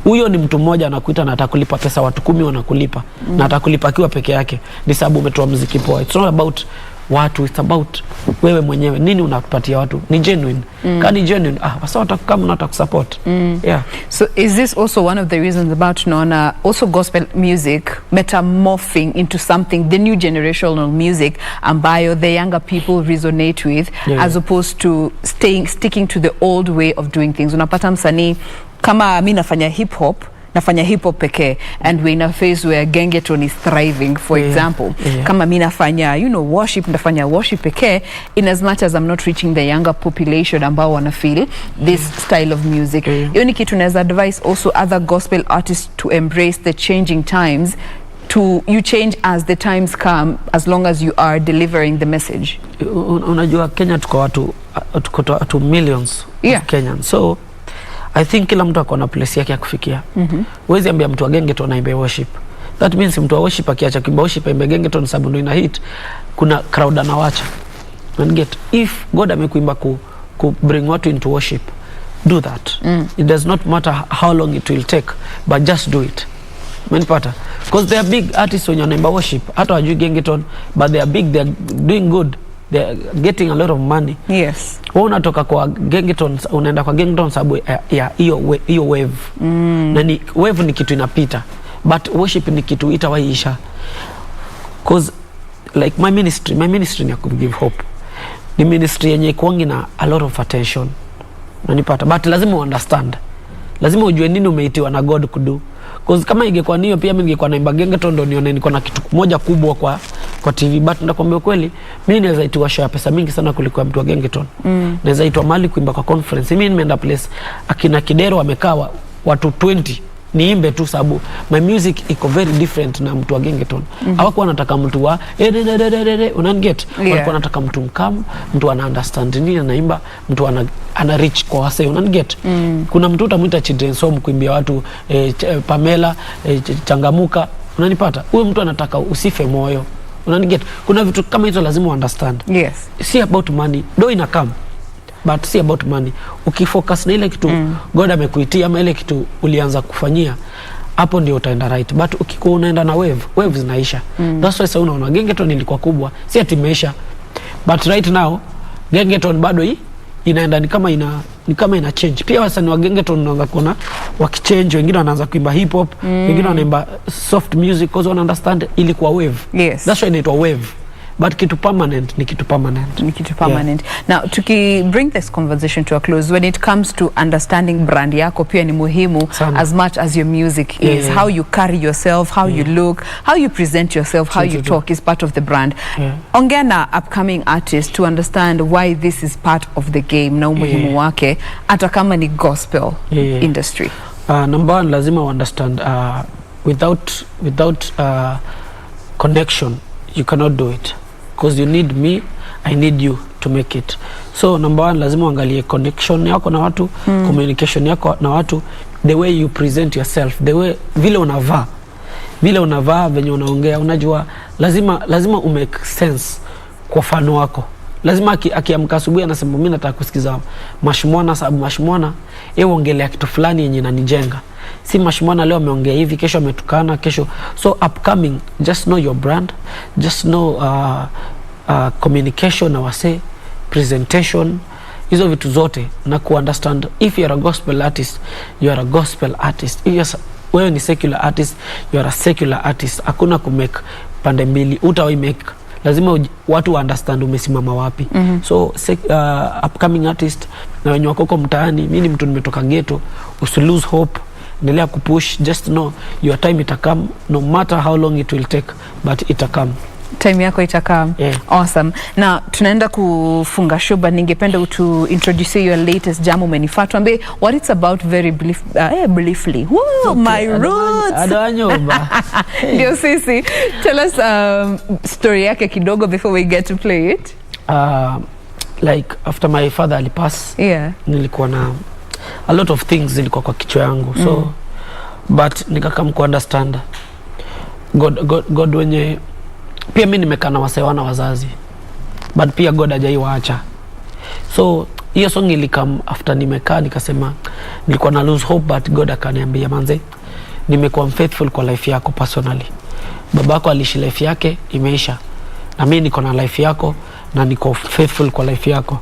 Huyo ni mtu mmoja anakuita na atakulipa pesa, watu 10 wanakulipa na atakulipa akiwa peke yake. Ni sababu umetoa muziki poa. It's not about watu, it's about wewe mwenyewe. Nini unakupatia watu? Ni genuine. Kani genuine, wasa watakukamu na watakusupport. Yeah. So is this also one of the reasons about Nona, also gospel music metamorphing into something, the new generational music ambayo the younger people resonate with, as opposed to sticking to the old way of doing things? Unapata msanii kama mimi nafanya hip hop peke, and we're in a phase where gengeton is thriving, for example. Kama mimi nafanya worship, nafanya worship peke, in as much as I'm not reaching the younger population ambao wana feel this style of music. Hiyo ni kitu naweza advise also other gospel artists to embrace the changing times, to you change as the times come, as long as you are delivering the message. Unajua Kenya tuko watu millions of Kenyans. So I think kila mtu akona place yake ya kufikia. Huwezi ambia mtu wa gengeton aimbe worship. That means mtu wa worship akiacha kuimba worship aimbe gengeton sababu ndio ina hit, kuna crowd anawacha. And get, if God amekuimba ku bring watu into worship, do that. It does not matter how long it will take, but just do it. Menipata? Because they are big artists when you worship. Hata wajui gengeton, but they are big, they are doing good. They are getting a lot of money. Yes. Wewe unatoka kwa gengeton, unaenda kwa gengeton sababu ya hiyo wave. Na ni wave ni kitu inapita, but worship ni kitu itawaisha. Cause like my ministry ni ku give hope. Ni ministry yenye kuangi na a lot of attention. Unanipata? But lazima understand. Lazima ujue nini umeitiwa na God kudu. Cause kama ingekuwa niyo pia mimi ningekuwa naimba gengeton ndo nione niko na kitu moja kubwa kwa TV, but ndakwambia kweli mimi naweza itiwa show ya pesa mingi sana kuliko mtu wa gengeton. Naweza itwa mali kuimba kwa conference. Mimi nimeenda place akina Kidero wamekaa watu 20 niimbe tu sababu my music iko very different na mtu wa gengeton. Hawakuwa wanataka mtu wa unaniget. Walikuwa wanataka mtu mkamu, mtu ana understand nini anaimba, mtu ana reach kwa wase, unaniget. Kuna mtu utamuita children's home kuimbia watu Pamela, changamuka, unanipata? Huyo mtu anataka usife moyo. Unaniget? Kuna vitu kama hizo lazima understand. Yes. Si about money. Do ina come, but si about money. Ukifocus na ile kitu God amekuitia ama ile kitu ulianza kufanyia, hapo ndio utaenda right. But ukikuwa unaenda na wave zinaisha. That's why sasa unaona gengeton ilikuwa kubwa, si ati imeisha. But right now gengeton bado inaenda ni kama ina change. Pia wasanii wa gengeton wanaanza kuona wakichange, wengine wanaanza kuimba hip hop, wengine wanaimba soft music because wana understand ilikuwa wave. Yes. That's why inaitwa wave. But kitu permanent ni kitu permanent. Now to bring this conversation to a close, when it comes to understanding brand yako pia ni muhimu as much as your music is. How you carry yourself, how you look, how you present yourself, how you talk is part of the brand. Ongea na upcoming artists to understand why this is part of the game na umuhimu wake hata kama ni gospel industry. Number one, lazima understand without connection you cannot do it. Because you need me, I need you to make it. So number one, lazima uangalie connection yako na watu, communication yako na watu, the way you present yourself, the way vile unavaa, venye unaongea. Unajua lazima umake sense kwa fano wako. Lazima akiamka asubuhi anasema mimi nataka kusikiza Mashimwana sababu Mashimwana ongelea kitu fulani yenye inanijenga. Si Mashimwana leo ameongea hivi, kesho ametukana, kesho. So upcoming, just know your brand, just know communication na wase, presentation, hizo vitu zote na understand. If you are a gospel artist, you are a gospel artist. If wewe ni secular artist, you are a secular artist. Hakuna kumake pande mbili, utawahi make. Lazima watu understand umesimama wapi. So upcoming artist na wenye wako mtaani, mimi ni mtu nimetoka ghetto, lose hope, endelea kupush. Just know your time itakam, no matter how long it will take, but itakam. Time yako itakam. Awesome. Na tunaenda kufunga show, but ningependa to introduce your latest jam umenifaa, tuambie what it's about very briefly. Woo, okay. My roots. Adanyoba. Ndio sisi. Tell us story yake kidogo before we get to play it. like after my father alipass, nilikuwa na a lot of things zilikuwa kwa kichwa yangu. So but nikakam ku understand God wenye pia mimi nimekaa na wasewana wazazi, but pia God hajaiwaacha. So hiyo song ilikam after nimekaa nikasema nilikuwa na lose hope, but God akaniambia manze, nimekuwa faithful kwa life yako personally. Babako aliishi life yake imeisha, na mimi niko na life yako na niko faithful kwa life yako.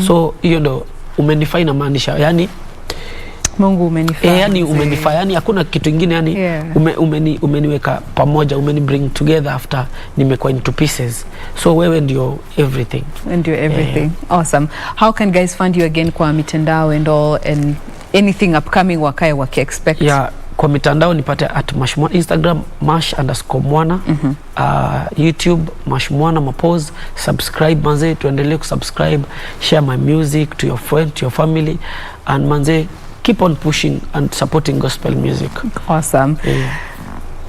So hiyo ndo umenifai na maanisha, yani Mungu umenifai. Yani umenifai, yani hakuna kitu kingine, yani umeniweka pamoja, bring together after nimekuwa into pieces. So wewe ndio everything. And you're everything. Awesome. How can guys find you again kwa mitandao and all, and anything upcoming wakae waki expect? Yeah, kwa mitandao nipate at @mashmwana, Instagram @mash_mwana, YouTube mashmwana mapose. Subscribe manze, tuendelee kusubscribe, share my music to your friend, to your family, and manze keep on pushing and supporting gospel music. Awesome.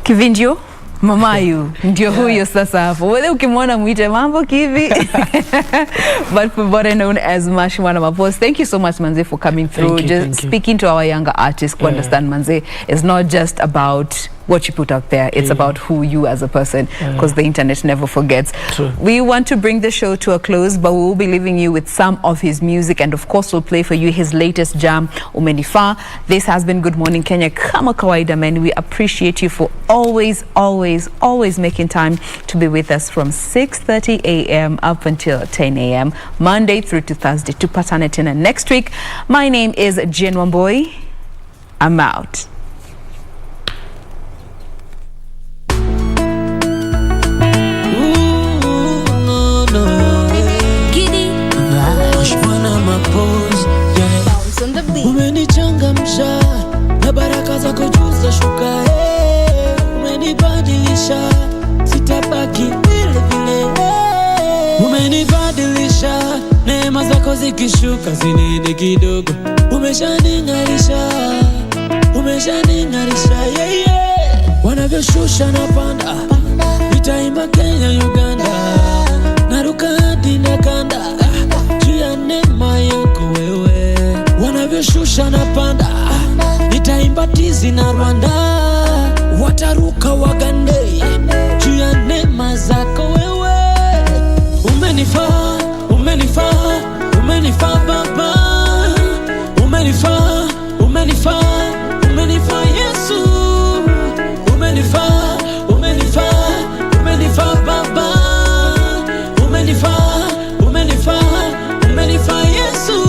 Kivinjo Mamayu ndio huyo sasa hapo. Wewe ukimwona muite mambo kivi. But for better known as Mashmwana Mapose. Thank you so much manze for coming through. Just speaking to our younger artists to understand manze, it's not just about what you put out there, it's about who you as a person, because the internet never forgets. True. We want to bring the show to a close, but we will be leaving you with some of his music, and of course we'll play for you his latest jam, Umenifa. This has been Good Morning Kenya. Kama kawaida man, we appreciate you for always making time to be with us from 6:30 a.m. up until 10 a.m. Monday through to Thursday. Tupatane tena next week. My name is Jen Wamboi. I'm out. Umenichangamsha na baraka zako juu za shuka, umenibadilisha sitabaki vile vile, umenibadilisha neema zako zikishuka zinene kidogo, umeshaning'arisha wanavyoshusha na panda, nitaimba Kenya Uganda, naruka hadi na kanda juu ya neema yako wewe, wanavyoshusha na panda, nitaimba Tizi na Rwanda, wataruka wagande juu ya neema zako wewe, umenifaa Baba, umenifaa Yesu, umenifaa Baba, umenifaa Yesu.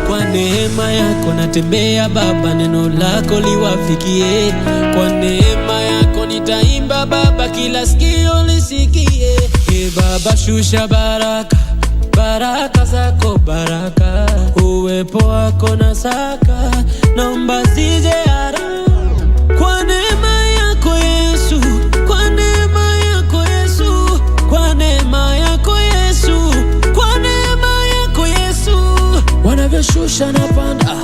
Kwa neema yako natembea Baba, neno lako liwafikie, kwa neema yako nitaimba Baba, kila sikio lisikie. Baba shusha baraka zako, baraka uwepo wako na saka, naomba zije haraka, kwa neema yako Yesu, kwa neema yako Yesu, kwa neema yako Yesu, kwa neema yako Yesu, wanavyoshusha na panda,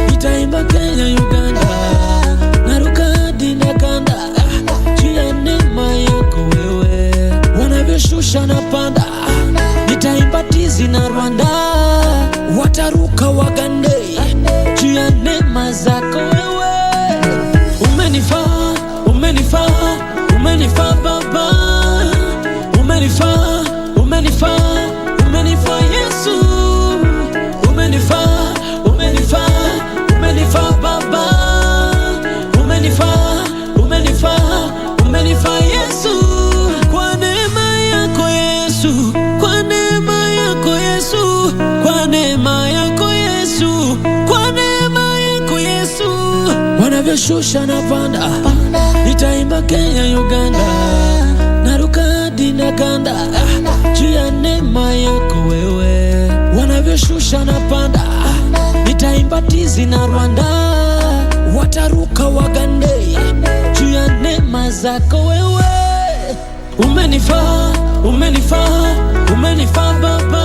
nitaimba Kenya Uganda, naruka hadi na kanda juu ya neema yako wewe, wanavyoshusha na panda, nitaimba Tizi na Rwanda, wataruka wagande juu ya neema zako wewe, umenifaa Baba, umenifaa Yesu, umenifaa Baba, umenifaa Yesu, kwa neema yako Yesu, kwa neema yako Yesu, kwa neema yako Yesu, kwa neema yako Yesu, wanavyoshusha na panda, nitaimba Kenya Uganda, naruka hadi na kanda juu ya neema yako wewe, wanavyoshusha na panda, nitaimba Tizi na Rwanda, wataruka wagande juu ya neema zako wewe, umenifaa Baba,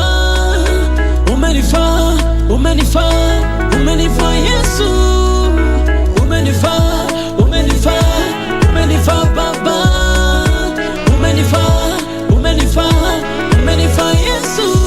umenifaa Yesu, umenifaa Baba, umenifaa Yesu.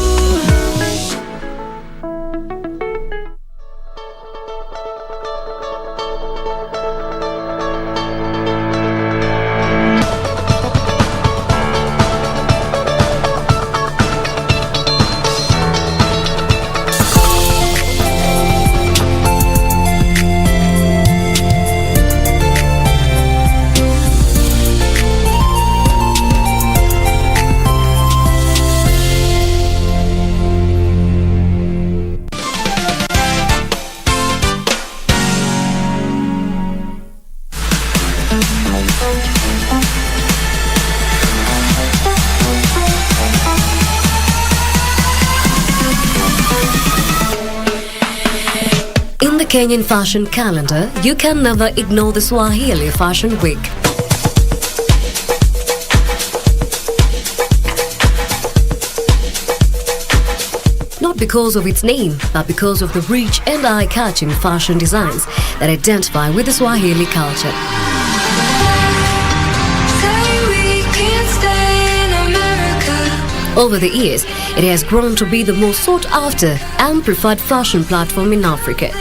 the Kenyan fashion calendar, you can never ignore the Swahili Fashion Week. Not because of its name, but because of the rich and eye-catching fashion designs that identify with the Swahili culture. Over the years, it has grown to be the most sought-after and preferred fashion platform in Africa.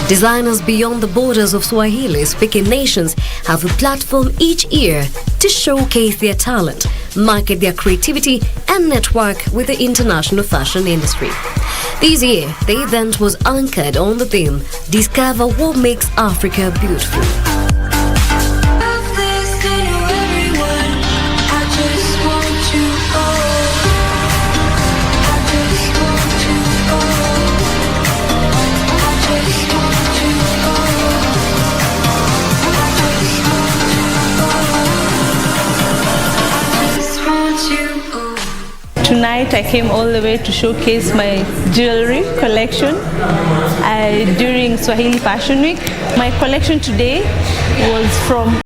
Designers beyond the borders of Swahili-speaking nations have a platform each year to showcase their talent, market their creativity, and network with the international fashion industry. This year, the event was anchored on the theme, Discover What Makes Africa Beautiful. Tonight I came all the way to showcase my jewelry collection during Swahili Fashion Week. My collection today was from